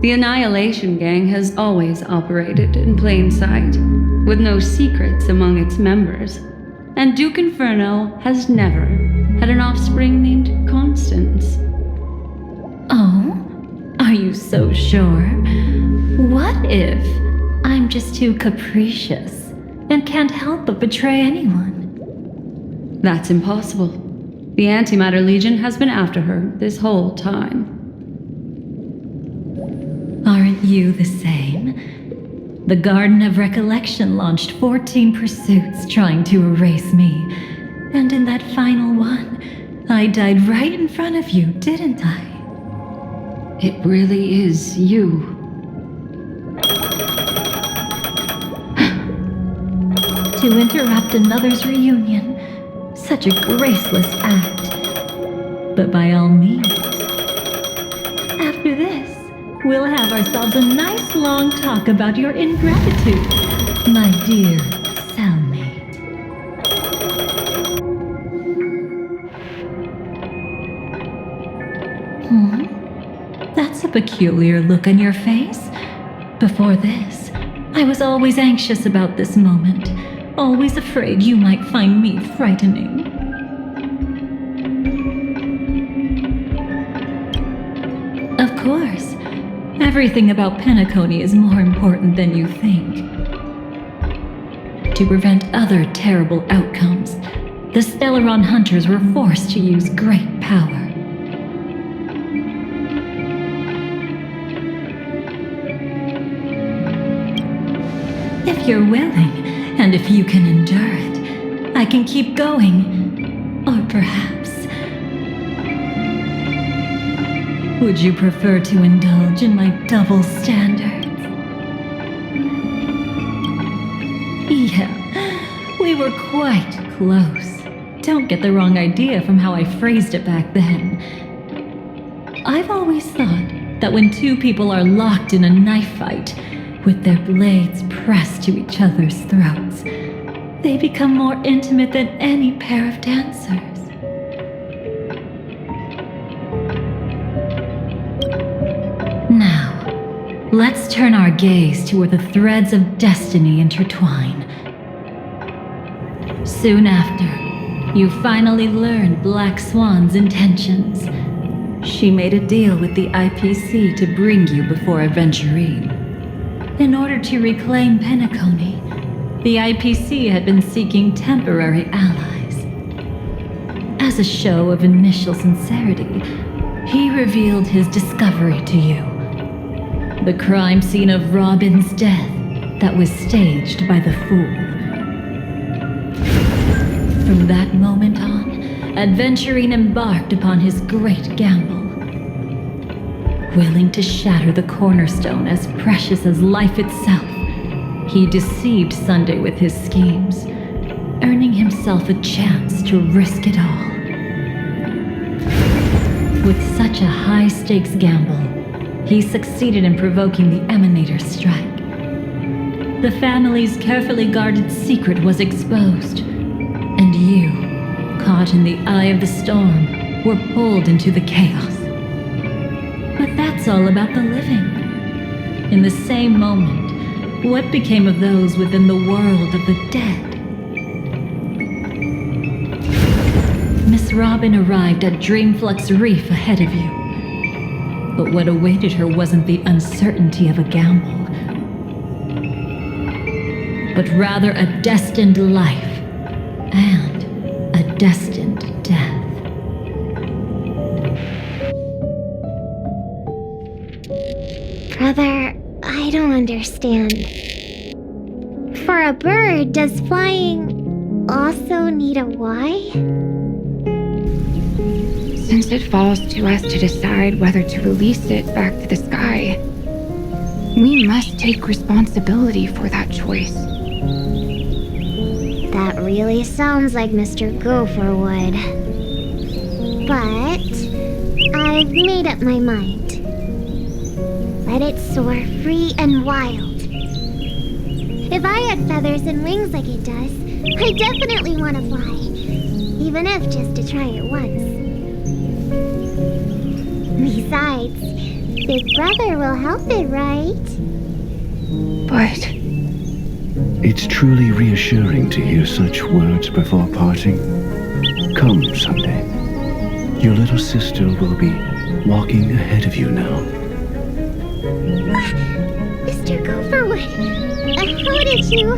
The Annihilation Gang has always operated in plain sight, with no secrets among its members, and Duke Inferno has never had an offspring named Constance. Oh? Are you so sure? What if I'm just too capricious and can't help but betray anyone? That's impossible. The Antimatter Legion has been after her this whole time. Aren't you the same? The Garden of Recollection launched 14 pursuits trying to erase me. And in that final one, I died right in front of you, didn't I? It really is you. To interrupt another's reunion, such a graceless act. But by all means, after this, we'll have ourselves a nice long talk about your ingratitude, my dear cellmate. That's a peculiar look on your face. Before this, I was always anxious about this moment, always afraid you might find me frightening. Of course, everything about Penacony is more important than you think. To prevent other terrible outcomes, the Stellaron hunters were forced to use great power. If you're willing, and if you can endure it, I can keep going. Or perhaps... would you prefer to indulge in my double standards? Yeah, we were quite close. Don't get the wrong idea from how I phrased it back then. I've always thought that when two people are locked in a knife fight, with their blades pressed to each other's throats, they become more intimate than any pair of dancers. Now, let's turn our gaze to where the threads of destiny intertwine. Soon after, you finally learned Black Swan's intentions. She made a deal with the IPC to bring you before Aventurine. In order to reclaim Penacony, the IPC had been seeking temporary allies. As a show of initial sincerity, he revealed his discovery to you. The crime scene of Robin's death that was staged by the Fool. From that moment on, Aventurine embarked upon his great gamble. Willing to shatter the cornerstone as precious as life itself, he deceived Sunday with his schemes, earning himself a chance to risk it all. With such a high-stakes gamble, he succeeded in provoking the Emanator's strike. The family's carefully guarded secret was exposed, and you, caught in the eye of the storm, were pulled into the chaos. But that's all about the living. In the same moment, what became of those within the world of the dead? Miss Robin arrived at Dreamflux Reef ahead of you. But what awaited her wasn't the uncertainty of a gamble, but rather a destined life and a destined death. Brother, I don't understand. For a bird, does flying also need a why? Since it falls to us to decide whether to release it back to the sky, we must take responsibility for that choice. That really sounds like Mr. Gopher would. But I've made up my mind. Let it soar free and wild. If I had feathers and wings like it does, I definitely want to fly. Even if just to try it once. Besides, Big Brother will help it, right? But... It's truly reassuring to hear such words before parting. Come, Sunday. Your little sister will be walking ahead of you now. Mr. Gopherwood, how did you...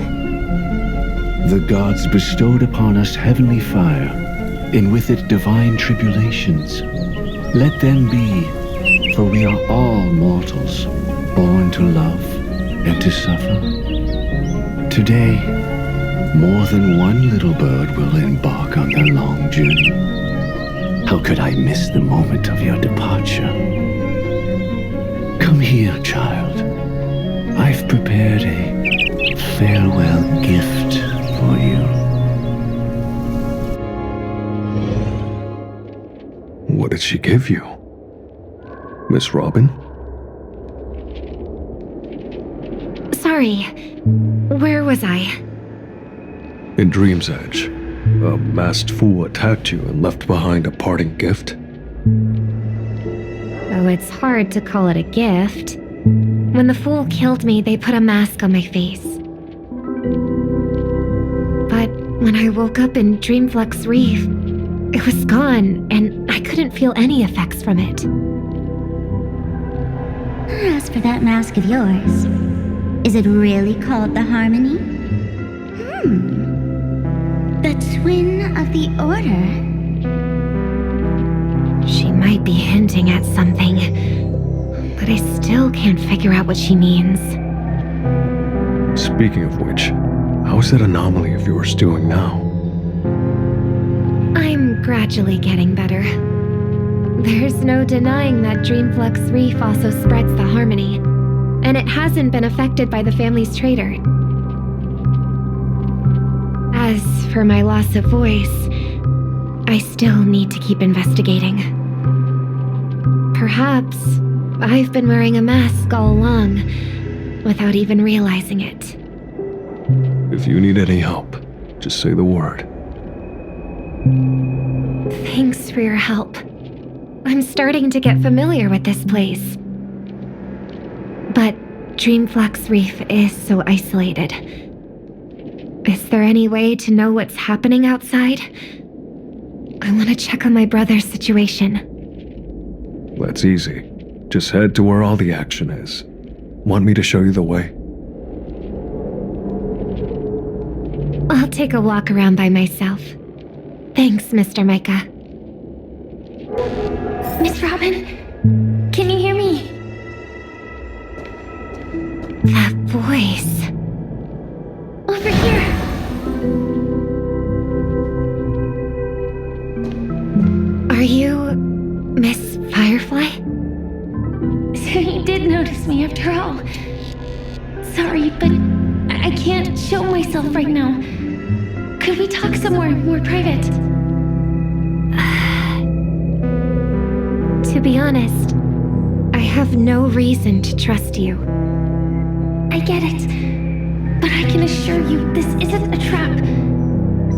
The gods bestowed upon us heavenly fire, and with it divine tribulations. Let them be, for we are all mortals, born to love and to suffer. Today, more than one little bird will embark on their long journey. How could I miss the moment of your departure? Come here, child. I've prepared a farewell gift for you. What did she give you? Miss Robin? Sorry. Where was I? In Dream's Edge, a masked fool attacked you and left behind a parting gift. Oh, it's hard to call it a gift. When the fool killed me, they put a mask on my face. But when I woke up in Dreamflux Reef, it was gone, and I couldn't feel any effects from it. As for that mask of yours, is it really called the Harmony? The Twin of the Order? She might be hinting at something, but I still can't figure out what she means. Speaking of which, how's that anomaly of yours doing now? I'm gradually getting better. There's no denying that Dreamflux Reef also spreads the Harmony, and it hasn't been affected by the family's traitor. As for my loss of voice, I still need to keep investigating. Perhaps I've been wearing a mask all along, without even realizing it. If you need any help, just say the word. Thanks for your help. I'm starting to get familiar with this place. But Dreamflux Reef is so isolated. Is there any way to know what's happening outside? I want to check on my brother's situation. That's easy. Just head to where all the action is. Want me to show you the way? I'll take a walk around by myself. Thanks, Mr. Micah. Miss Robin, can you hear me? That voice. Over here. Are you Miss Firefly? So you did notice me after all. Sorry, but I can't show myself right now. Could we talk somewhere more private? To be honest, I have no reason to trust you. I get it, but I can assure you this isn't a trap.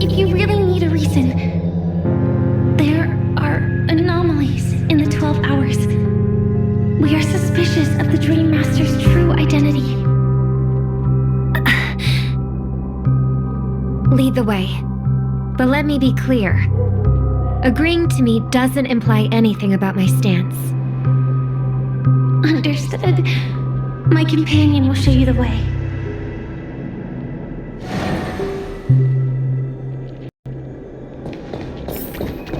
If you really need a reason, there are anomalies in the 12 hours. We are suspicious of the Dream Master's true identity. Lead the way. But let me be clear. Agreeing to me doesn't imply anything about my stance. Understood. My companion will show you the way.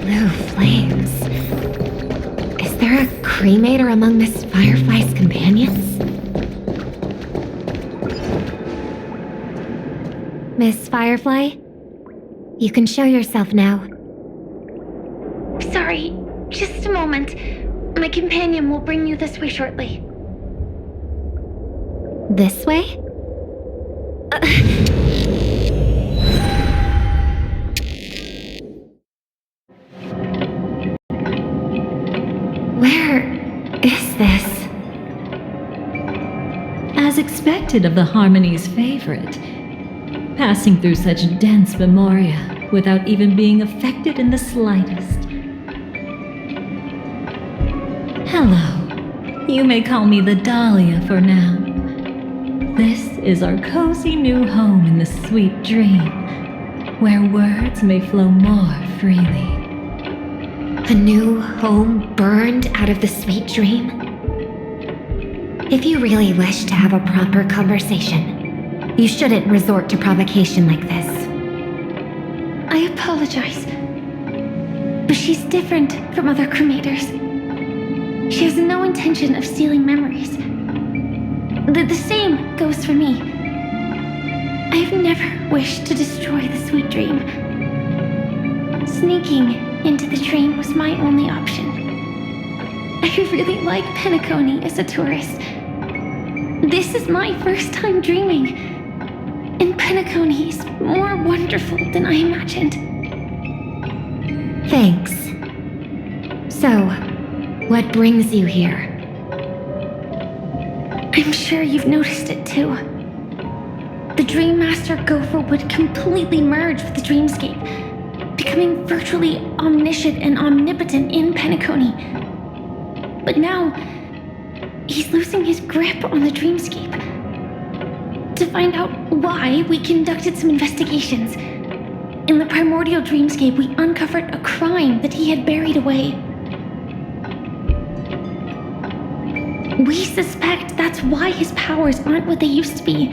Blue flames. Is there a cremator among Miss Firefly's companions? Miss Firefly? You can show yourself now. Sorry, just a moment. My companion will bring you this way shortly. This way? Where is this? As expected of the Harmony's favorite, passing through such dense memoria without even being affected in the slightest. Hello. You may call me the Dhalia for now. This is our cozy new home in the sweet dream, where words may flow more freely. A new home burned out of the sweet dream? If you really wish to have a proper conversation, you shouldn't resort to provocation like this. I apologize, but she's different from other cremators. She has no intention of stealing memories. The same goes for me. I've never wished to destroy the sweet dream. Sneaking into the train was my only option. I really like Penacony as a tourist. This is my first time dreaming, and Penacony is more wonderful than I imagined. Thanks. So, what brings you here? I'm sure you've noticed it too. The Dream Master Gopher would completely merge with the dreamscape, becoming virtually omniscient and omnipotent in Penacony. But now, he's losing his grip on the dreamscape. To find out why, we conducted some investigations. In the primordial dreamscape, we uncovered a crime that he had buried away. We suspect that's why his powers aren't what they used to be.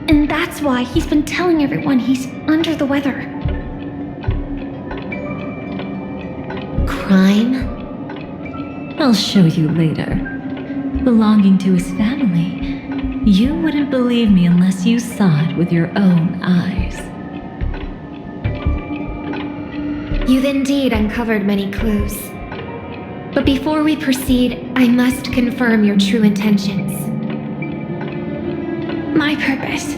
And that's why he's been telling everyone he's under the weather. Crime? I'll show you later. Belonging to his family, you wouldn't believe me unless you saw it with your own eyes. You've indeed uncovered many clues. But before we proceed, I must confirm your true intentions. My purpose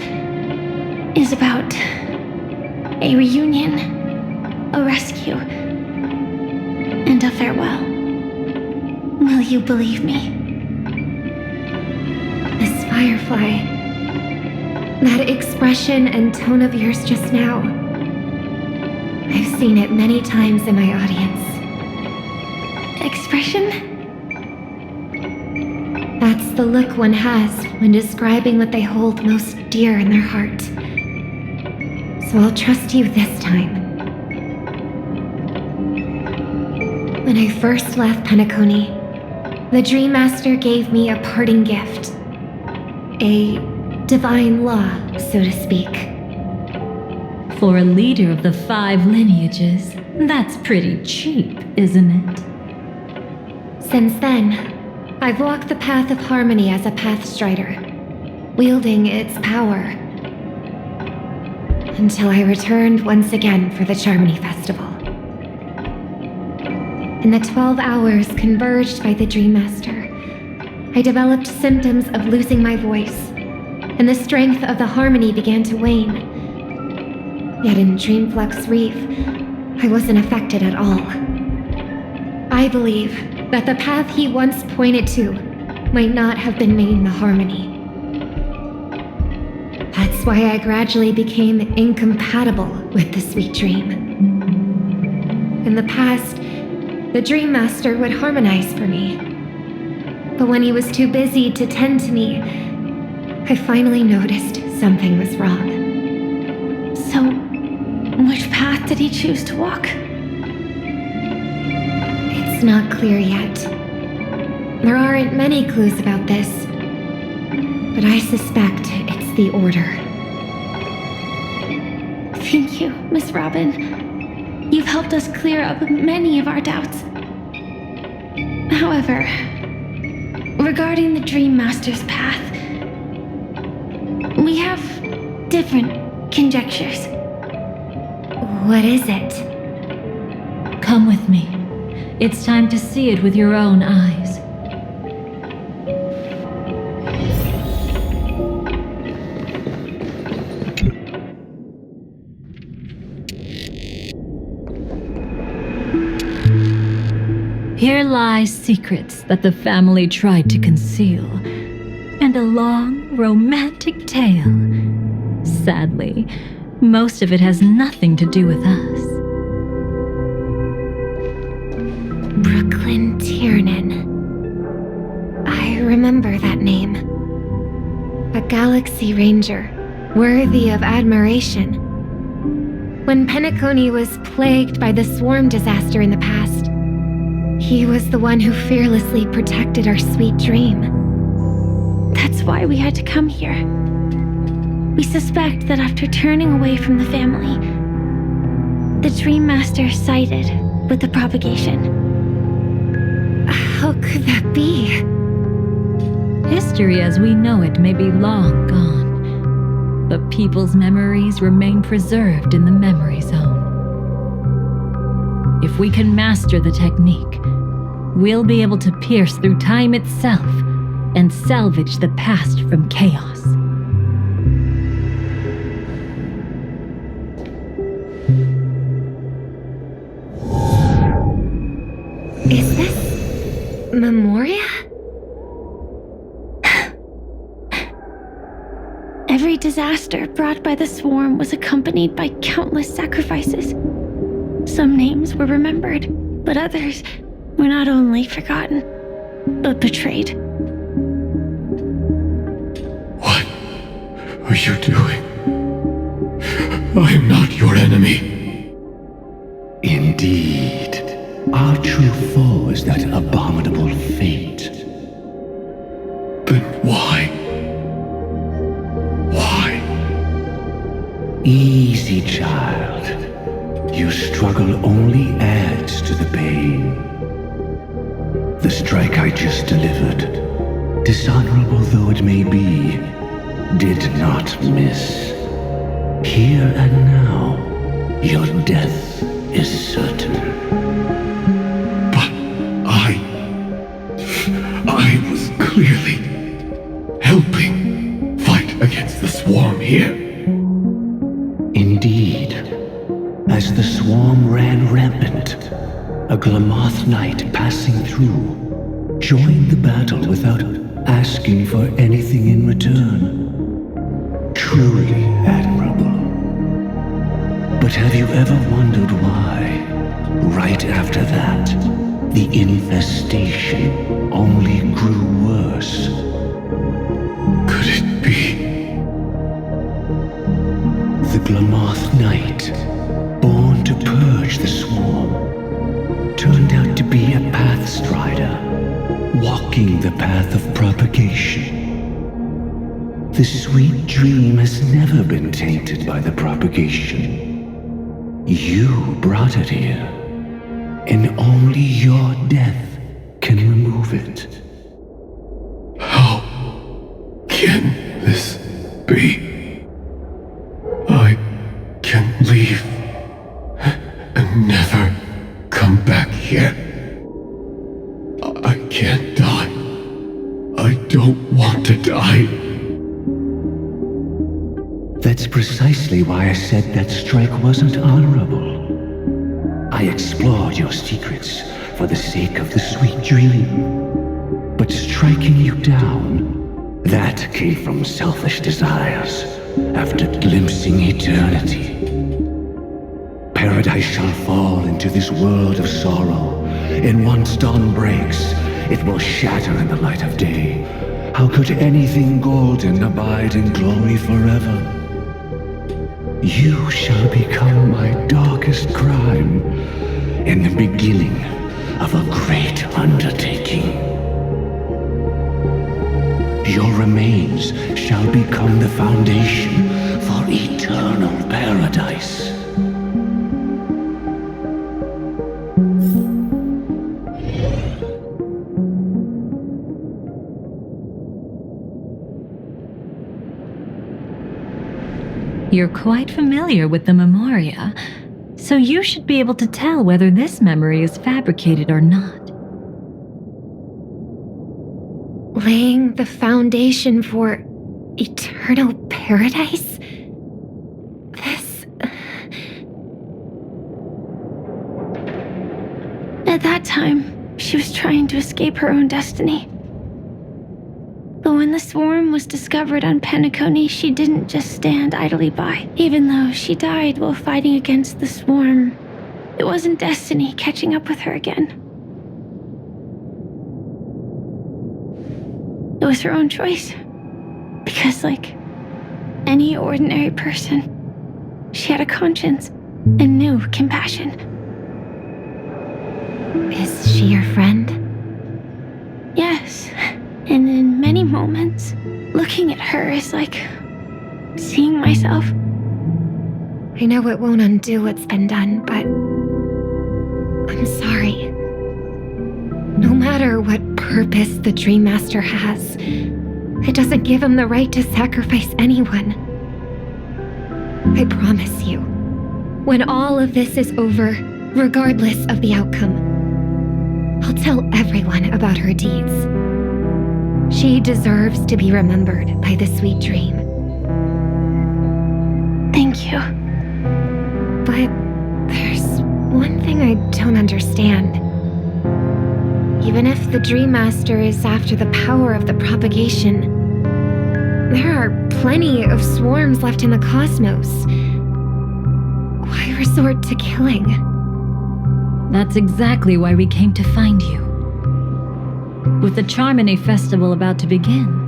is about a reunion, a rescue, and a farewell. Will you believe me? Miss Firefly, that expression and tone of yours just now, I've seen it many times in my audience. Expression? That's the look one has when describing what they hold most dear in their heart. So I'll trust you this time. When I first left Penacony, the Dream Master gave me a parting gift. A divine law, so to speak. For a leader of the 5 lineages, that's pretty cheap, isn't it? Since then, I've walked the path of harmony as a Pathstrider, wielding its power. Until I returned once again for the Charmony Festival. In the 12 hours converged by the Dream Master, I developed symptoms of losing my voice, and the strength of the harmony began to wane. Yet in Dreamflux Reef, I wasn't affected at all. I believe that the path he once pointed to might not have been meaning the harmony. That's why I gradually became incompatible with the sweet dream. In the past, the Dream Master would harmonize for me. But when he was too busy to tend to me, I finally noticed something was wrong. So, which path did he choose to walk? It's not clear yet. There aren't many clues about this, but I suspect it's the Order. Thank you, Miss Robin. You've helped us clear up many of our doubts. However, regarding the Dream Master's path, we have different conjectures. What is it? Come with me. It's time to see it with your own eyes. Here lie secrets that the family tried to conceal, and a long, romantic tale. Sadly, most of it has nothing to do with us. Brooklyn Tiernan. I remember that name. A Galaxy Ranger, worthy of admiration. When Penacony was plagued by the swarm disaster in the past, he was the one who fearlessly protected our sweet dream. That's why we had to come here. We suspect that after turning away from the family, the Dream Master sided with the propagation. How could that be? His history as we know it may be long gone, but people's memories remain preserved in the memory zone. If we can master the technique, we'll be able to pierce through time itself and salvage the past from chaos. Is this Memoria? Every disaster brought by the swarm was accompanied by countless sacrifices. Some names were remembered, but others were not only forgotten, but betrayed. What are you doing? I am not your enemy. Indeed. Our true foe is that abominable fate. Then why? Why? Easy, child. Your struggle only adds to the pain. The strike I just delivered, dishonorable though it may be, did not miss. Here and now, your death is certain. I was clearly helping fight against the swarm here. Indeed. As the swarm ran rampant, a Glamoth knight passing through joined the battle without asking for anything in return. Truly admirable. But have you ever wondered why, right after that, the infestation only grew worse? Could it be? The Glamoth Knight, born to purge the swarm, turned out to be a Pathstrider, walking the path of propagation. The sweet dream has never been tainted by the propagation. You brought it here, and only your death can remove it. How can this be? I can leave and never come back here. I can't die. I don't want to die. That's precisely why I said that strike wasn't honorable. I explored your secrets for the sake of the sweet dream. But striking you down, that came from selfish desires after glimpsing eternity. Paradise shall fall into this world of sorrow, and once dawn breaks, it will shatter in the light of day. How could anything golden abide in glory forever? You shall become my darkest crime, and the beginning of a great undertaking. Your remains shall become the foundation for eternal paradise. You're quite familiar with the Memoria, so you should be able to tell whether this memory is fabricated or not. Laying the foundation for eternal paradise? This... At that time, she was trying to escape her own destiny. But when the swarm was discovered on Penacony, she didn't just stand idly by. Even though she died while fighting against the swarm, it wasn't destiny catching up with her again. It was her own choice. Because like any ordinary person, she had a conscience and knew compassion. Is she your friend? Yes. And in many moments, looking at her is like seeing myself. I know it won't undo what's been done, but I'm sorry. No matter what purpose the Dream Master has, It doesn't give him the right to sacrifice anyone. I promise you, when all of this is over, regardless of the outcome, I'll tell everyone about her deeds. She deserves to be remembered by the sweet dream. Thank you. But there's one thing I don't understand. Even if the Dream Master is after the power of the propagation, there are plenty of swarms left in the cosmos. Why resort to killing? That's exactly why we came to find you. With the Charmony Festival about to begin,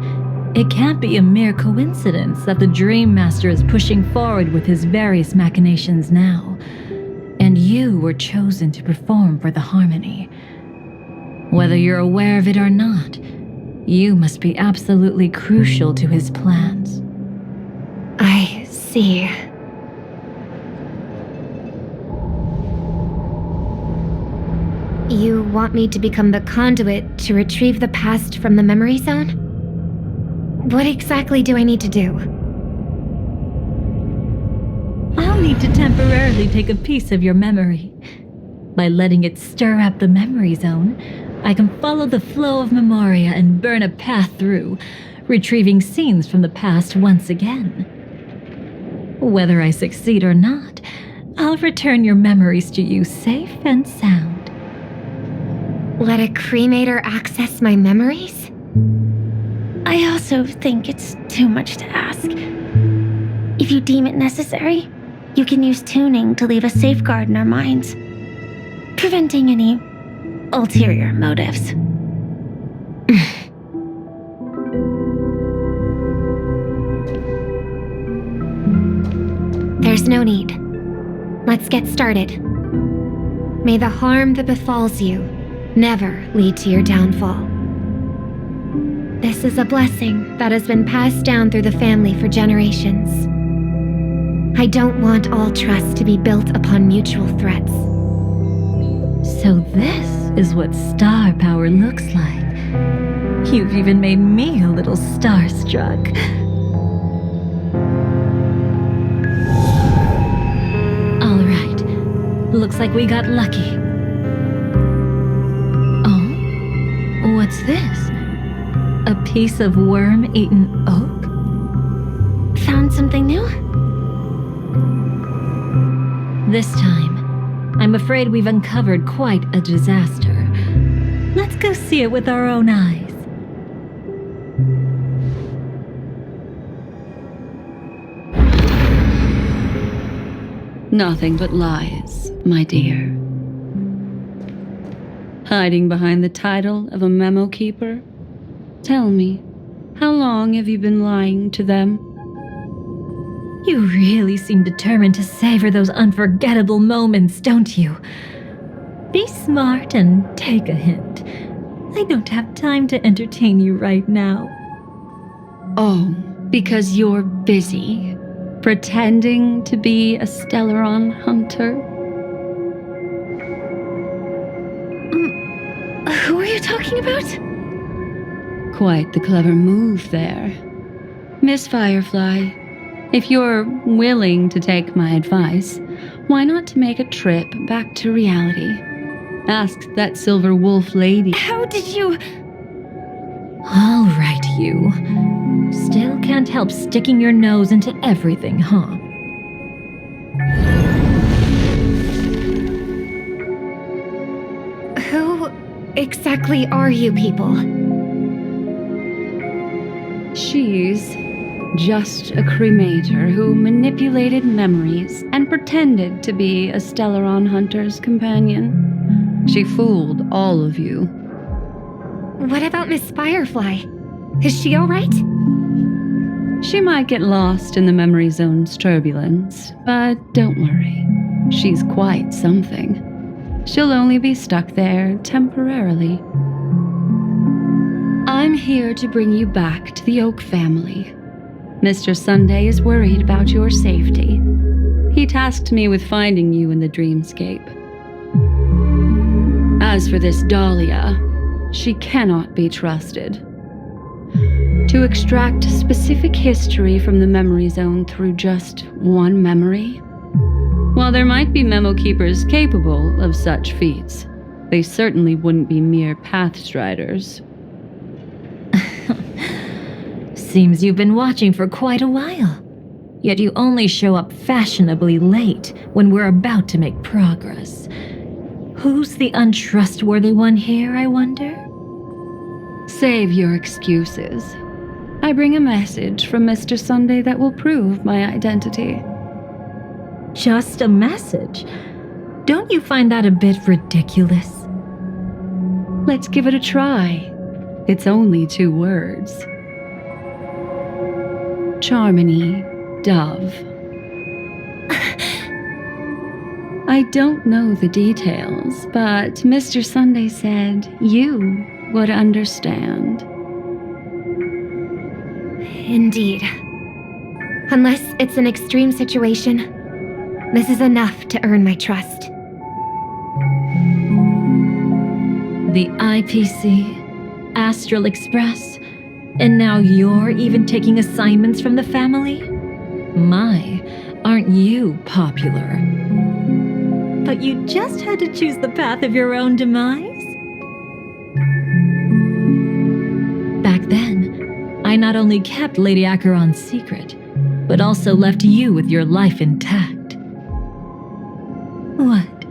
it can't be a mere coincidence that the Dream Master is pushing forward with his various machinations now, and you were chosen to perform for the Harmony. Whether you're aware of it or not, you must be absolutely crucial to his plans. I see. You want me to become the conduit to retrieve the past from the memory zone? What exactly do I need to do? I'll need to temporarily take a piece of your memory. By letting it stir up the memory zone, I can follow the flow of memoria and burn a path through, retrieving scenes from the past once again. Whether I succeed or not, I'll return your memories to you safe and sound. Let a cremator access my memories? I also think it's too much to ask. If you deem it necessary, you can use tuning to leave a safeguard in our minds, preventing any ulterior motives. There's no need. Let's get started. May the harm that befalls you never lead to your downfall. This is a blessing that has been passed down through the family for generations. I don't want all trust to be built upon mutual threats. So this is what star power looks like. You've even made me a little starstruck. All right, looks like we got lucky. Oh, what's this? A piece of worm-eaten oak? Found something new? This time, I'm afraid we've uncovered quite a disaster. Let's go see it with our own eyes. Nothing but lies, my dear. Hiding behind the title of a memo keeper? Tell me, how long have you been lying to them? You really seem determined to savor those unforgettable moments, don't you? Be smart and take a hint. I don't have time to entertain you right now. Oh, because you're busy, pretending to be a Stellaron hunter? Who are you talking about? Quite the clever move there. Miss Firefly, if you're willing to take my advice, why not make a trip back to reality? Ask that silver wolf lady. How did you... All right, you. Still can't help sticking your nose into everything, huh? Who exactly are you people? She's just a cremator who manipulated memories and pretended to be a Stellaron hunter's companion. She fooled all of you. What about Miss Firefly? Is she all right? She might get lost in the memory zone's turbulence, but don't worry. She's quite something. She'll only be stuck there temporarily. I'm here to bring you back to the Oak family. Mr. Sunday is worried about your safety. He tasked me with finding you in the dreamscape. As for this Dhalia, she cannot be trusted. To extract specific history from the memory zone through just one memory? While there might be memo keepers capable of such feats, they certainly wouldn't be mere pathstriders. Seems you've been watching for quite a while. Yet you only show up fashionably late when we're about to make progress. Who's the untrustworthy one here, I wonder? Save your excuses. I bring a message from Mr. Sunday that will prove my identity. Just a message? Don't you find that a bit ridiculous? Let's give it a try. It's only 2 words. Charmony Dove. I don't know the details, but Mr. Sunday said you would understand. Indeed. Unless it's an extreme situation, this is enough to earn my trust. The IPC, Astral Express, and now you're even taking assignments from the family? My, aren't you popular? But you just had to choose the path of your own demise? Back then, I not only kept Lady Acheron's secret, but also left you with your life intact. What?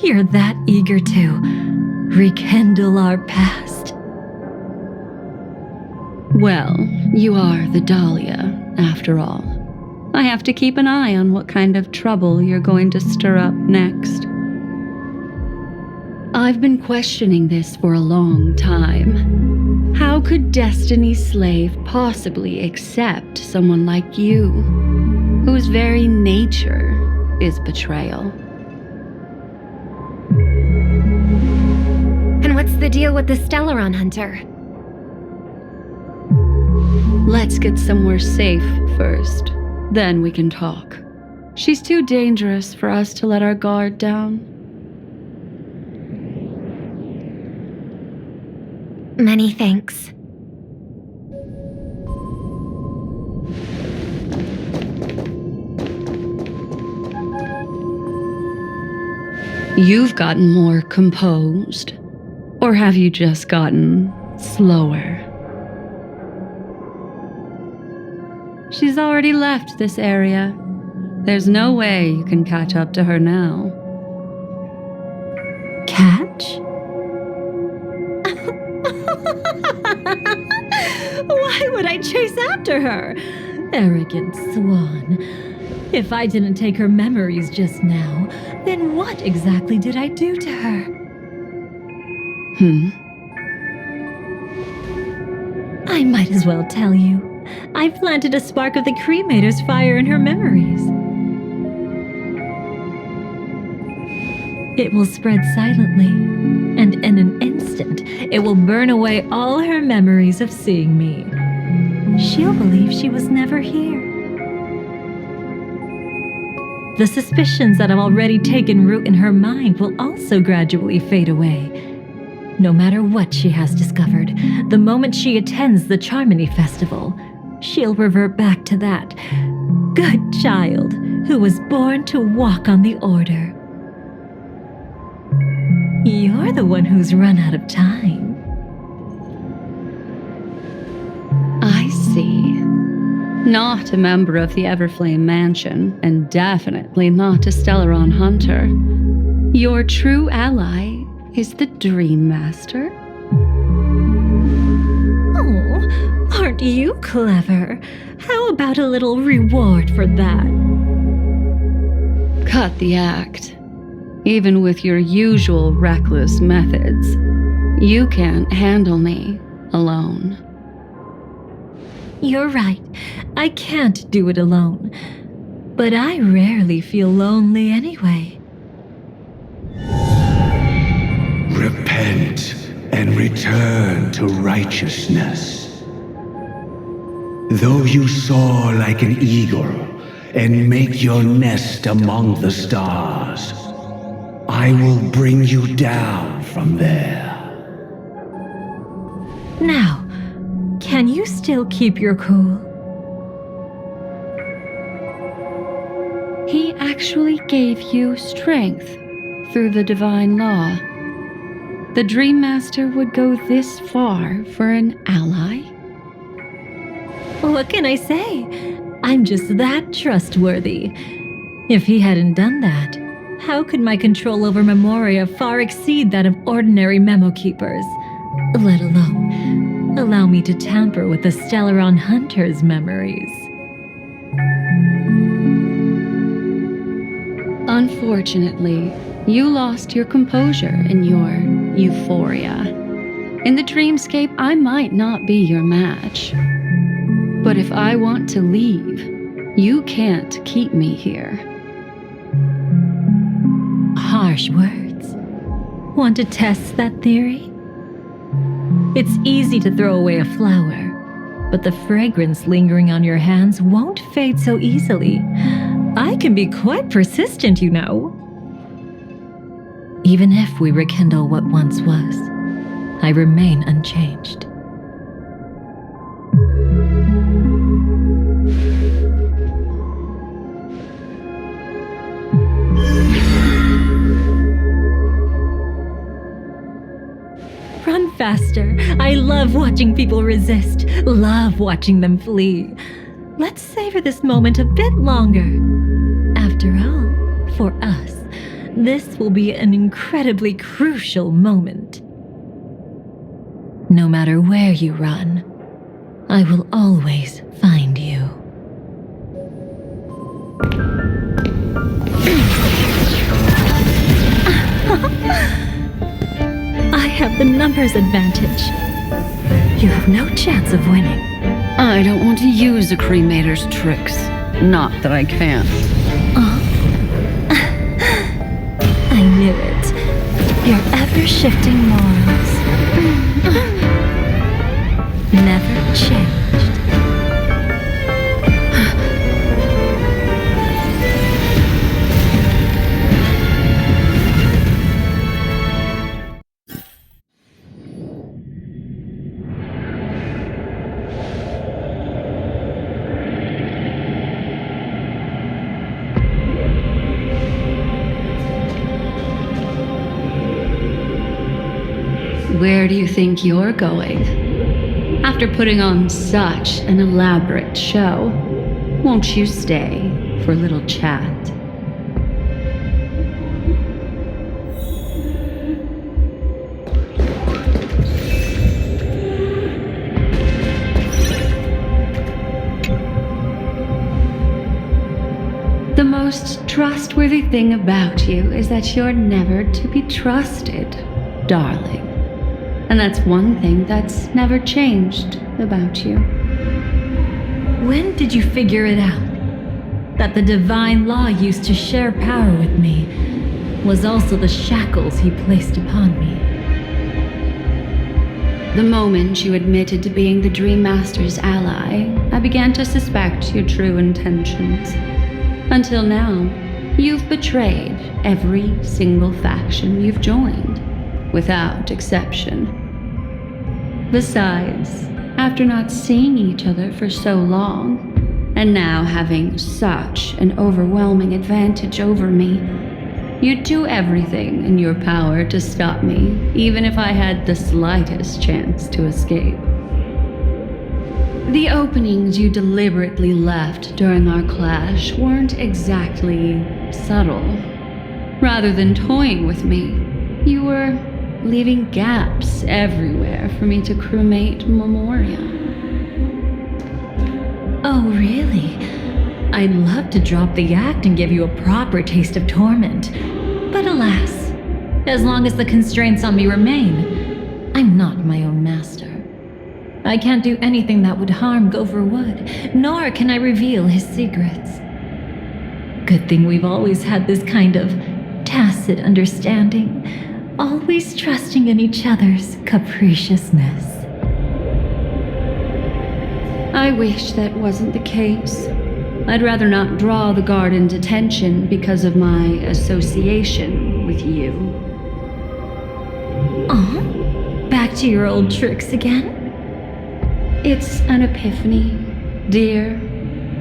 You're that eager to rekindle our past? Well, you are the Dhalia, after all. I have to keep an eye on what kind of trouble you're going to stir up next. I've been questioning this for a long time. How could Destiny's slave possibly accept someone like you, whose very nature is betrayal? And what's the deal with the Stellaron Hunter? Let's get somewhere safe first. Then we can talk. She's too dangerous for us to let our guard down. Many thanks. You've gotten more composed. Or have you just gotten slower? She's already left this area. There's no way you can catch up to her now. Catch? Why would I chase after her? Arrogant swan. If I didn't take her memories just now, then what exactly did I do to her? I might as well tell you. I planted a spark of the cremator's fire in her memories. It will spread silently, and in an instant, it will burn away all her memories of seeing me. She'll believe she was never here. The suspicions that have already taken root in her mind will also gradually fade away. No matter what she has discovered, the moment she attends the Charmony Festival, she'll revert back to that good child who was born to walk on the Order. You're the one who's run out of time. I see. Not a member of the Everflame Mansion, and definitely not a Stellaron Hunter. Your true ally is the Dream Master. Oh, aren't you clever? How about a little reward for that? Cut the act. Even with your usual reckless methods, you can't handle me alone. You're right. I can't do it alone. But I rarely feel lonely anyway. Repent and return to righteousness. Though you soar like an eagle and make your nest among the stars, I will bring you down from there. Now, Can you still keep your cool? He actually gave you strength through the divine law. The Dream Master would go this far for an ally? What can I say? I'm just that trustworthy. If he hadn't done that, how could my control over Memoria far exceed that of ordinary memo keepers? Let alone allow me to tamper with the Stellaron Hunter's memories. Unfortunately, you lost your composure in your euphoria. In the dreamscape, I might not be your match. But if I want to leave, you can't keep me here. Harsh words. Want to test that theory? It's easy to throw away a flower, but the fragrance lingering on your hands won't fade so easily. I can be quite persistent, you know. Even if we rekindle what once was, I remain unchanged. Run faster. I love watching people resist, love watching them flee. Let's savor this moment a bit longer. After all, for us, this will be an incredibly crucial moment. No matter where you run, I will always find you. I have the numbers advantage. You have no chance of winning. I don't want to use a cremator's tricks. Not that I can't. I knew it. Your ever-shifting morals. Never changed. Where do you think you're going? After putting on such an elaborate show, won't you stay for a little chat? The most trustworthy thing about you is that you're never to be trusted, darling. And that's one thing that's never changed about you. When did you figure it out? That the divine law used to share power with me was also the shackles he placed upon me. The moment you admitted to being the Dream Master's ally, I began to suspect your true intentions. Until now, you've betrayed every single faction you've joined, without exception. Besides, after not seeing each other for so long, and now having such an overwhelming advantage over me, you'd do everything in your power to stop me, even if I had the slightest chance to escape. The openings you deliberately left during our clash weren't exactly subtle. Rather than toying with me, you were leaving gaps everywhere for me to cremate Memoria. Oh, really? I'd love to drop the act and give you a proper taste of torment. But alas, as long as the constraints on me remain, I'm not my own master. I can't do anything that would harm Gopher Wood, nor can I reveal his secrets. Good thing we've always had this kind of tacit understanding, always trusting in each other's capriciousness. I wish that wasn't the case. I'd rather not draw the Garden's attention because of my association with you. Back to your old tricks again? It's an epiphany, dear.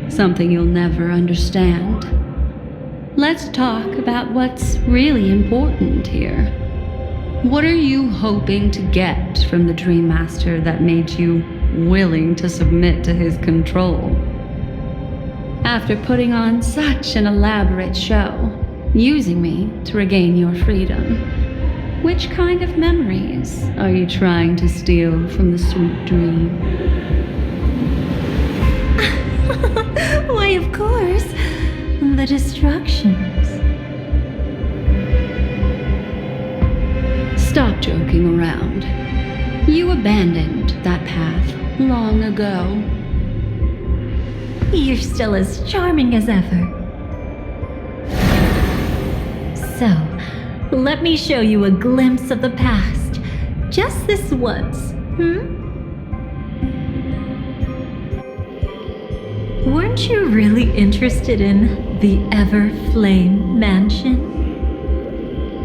Something you'll never understand. Let's talk about what's really important here. What are you hoping to get from the Dream Master that made you willing to submit to his control? After putting on such an elaborate show, using me to regain your freedom, which kind of memories are you trying to steal from the sweet dream? Why, of course, the destructions. Stop joking around. You abandoned that path long ago. You're still as charming as ever. So, let me show you a glimpse of the past. Just this once, Weren't you really interested in the Everflame Mansion?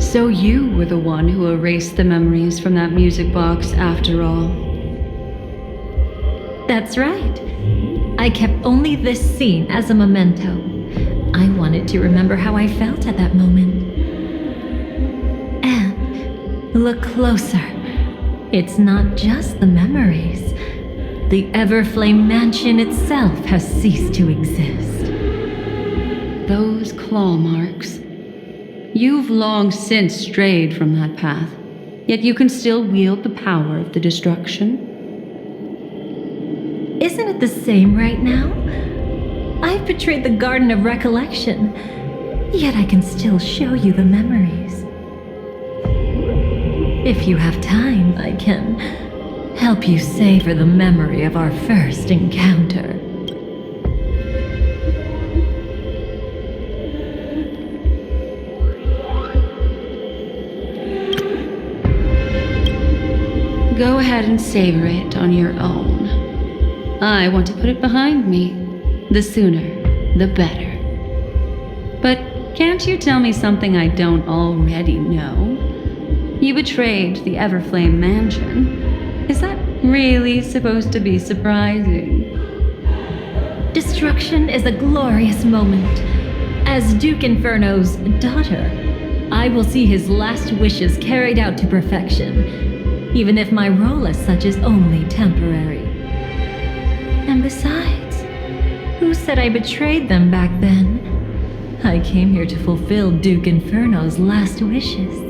So you were the one who erased the memories from that music box after all. That's right. I kept only this scene as a memento. I wanted to remember how I felt at that moment. And look closer. It's not just the memories. The Everflame Mansion itself has ceased to exist. Those claw marks. You've long since strayed from that path, yet you can still wield the power of the destruction. Isn't it the same right now? I've betrayed the Garden of Recollection, yet I can still show you the memories. If you have time, I can help you savor the memory of our first encounter. Go ahead and savor it on your own. I want to put it behind me. The sooner, the better. But can't you tell me something I don't already know? You betrayed the Everflame Mansion. Is that really supposed to be surprising? Destruction is a glorious moment. As Duke Inferno's daughter, I will see his last wishes carried out to perfection, even if my role as such is only temporary. And besides, who said I betrayed them back then? I came here to fulfill Duke Inferno's last wishes.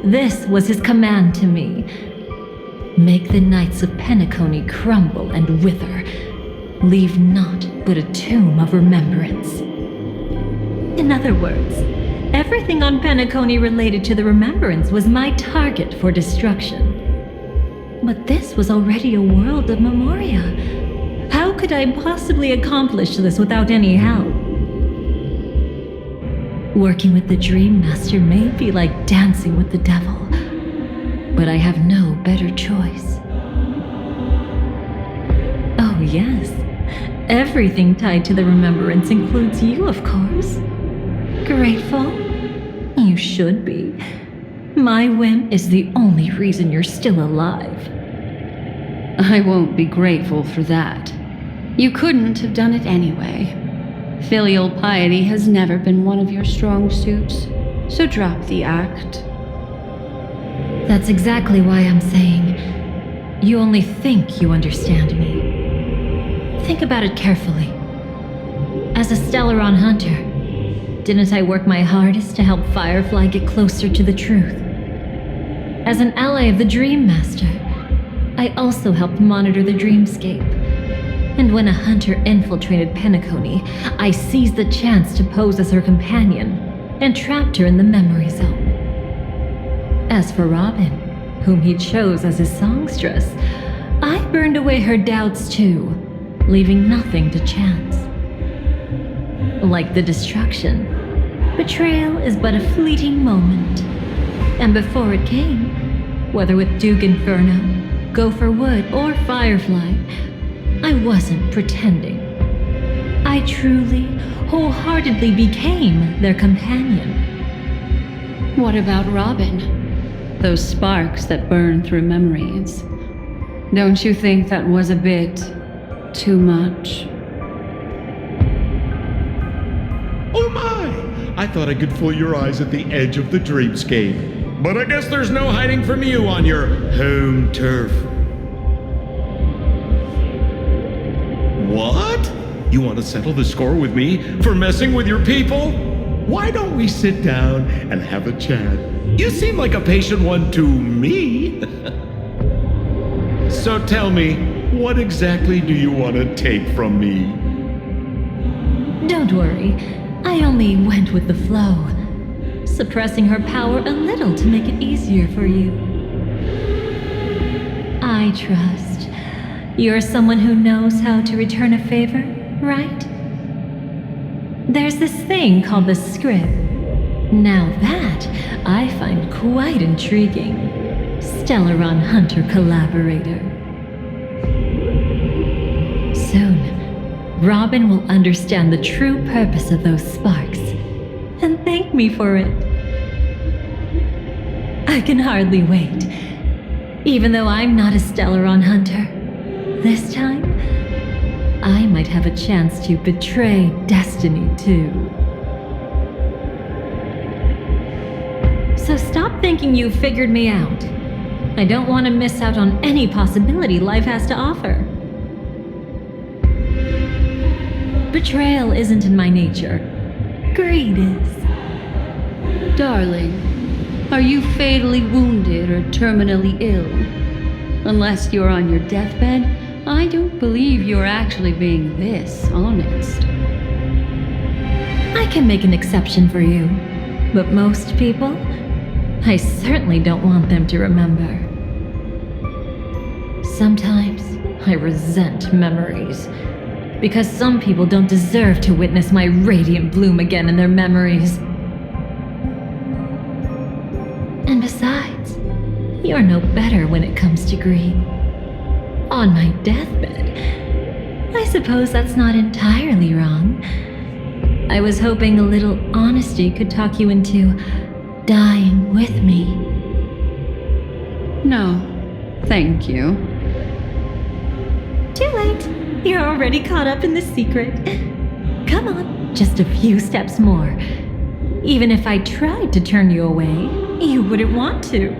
This was his command to me. Make the Knights of Penacony crumble and wither. Leave naught but a tomb of remembrance. In other words, everything on Penacony related to the remembrance was my target for destruction. But this was already a world of Memoria. How could I possibly accomplish this without any help? Working with the Dream Master may be like dancing with the devil, but I have no better choice. Oh yes, everything tied to the remembrance includes you, of course. Grateful? You should be. My whim is the only reason you're still alive. I won't be grateful for that. You couldn't have done it anyway. Filial piety has never been one of your strong suits, so drop the act. That's exactly why I'm saying you only think you understand me. Think about it carefully. As a Stellaron hunter, didn't I work my hardest to help Firefly get closer to the truth? As an ally of the Dream Master, I also helped monitor the dreamscape. And when a hunter infiltrated Penacony, I seized the chance to pose as her companion and trapped her in the memory zone. As for Robin, whom he chose as his songstress, I burned away her doubts too, leaving nothing to chance. Like the destruction, betrayal is but a fleeting moment. And before it came, whether with Duke Inferno, Gopher Wood, or Firefly, I wasn't pretending. I truly, wholeheartedly became their companion. What about Robin? Those sparks that burn through memories. Don't you think that was a bit too much? Oh my! I thought I could fool your eyes at the edge of the dreamscape. But I guess there's no hiding from you on your home turf. What? You want to settle the score with me for messing with your people? Why don't we sit down and have a chat? You seem like a patient one to me. So tell me, what exactly do you want to take from me? Don't worry. I only went with the flow, suppressing her power a little to make it easier for you. I trust. You're someone who knows how to return a favor, right? There's this thing called the script. Now that I find quite intriguing. Stellar Hunter collaborator. Soon, Robin will understand the true purpose of those sparks and thank me for it. I can hardly wait. Even though I'm not a Stellar Hunter, this time, I might have a chance to betray destiny too. So stop thinking you've figured me out. I don't want to miss out on any possibility life has to offer. Betrayal isn't in my nature. Greed is. Darling, are you fatally wounded or terminally ill? Unless you're on your deathbed, I don't believe you're actually being this honest. I can make an exception for you, but most people, I certainly don't want them to remember. Sometimes I resent memories, because some people don't deserve to witness my radiant bloom again in their memories. And besides, you're no better when it comes to greed. On my deathbed, I suppose that's not entirely wrong. I was hoping a little honesty could talk you into dying with me. No, thank you. Too late. You're already caught up in the secret. Come on, just a few steps more. Even if I tried to turn you away, you wouldn't want to.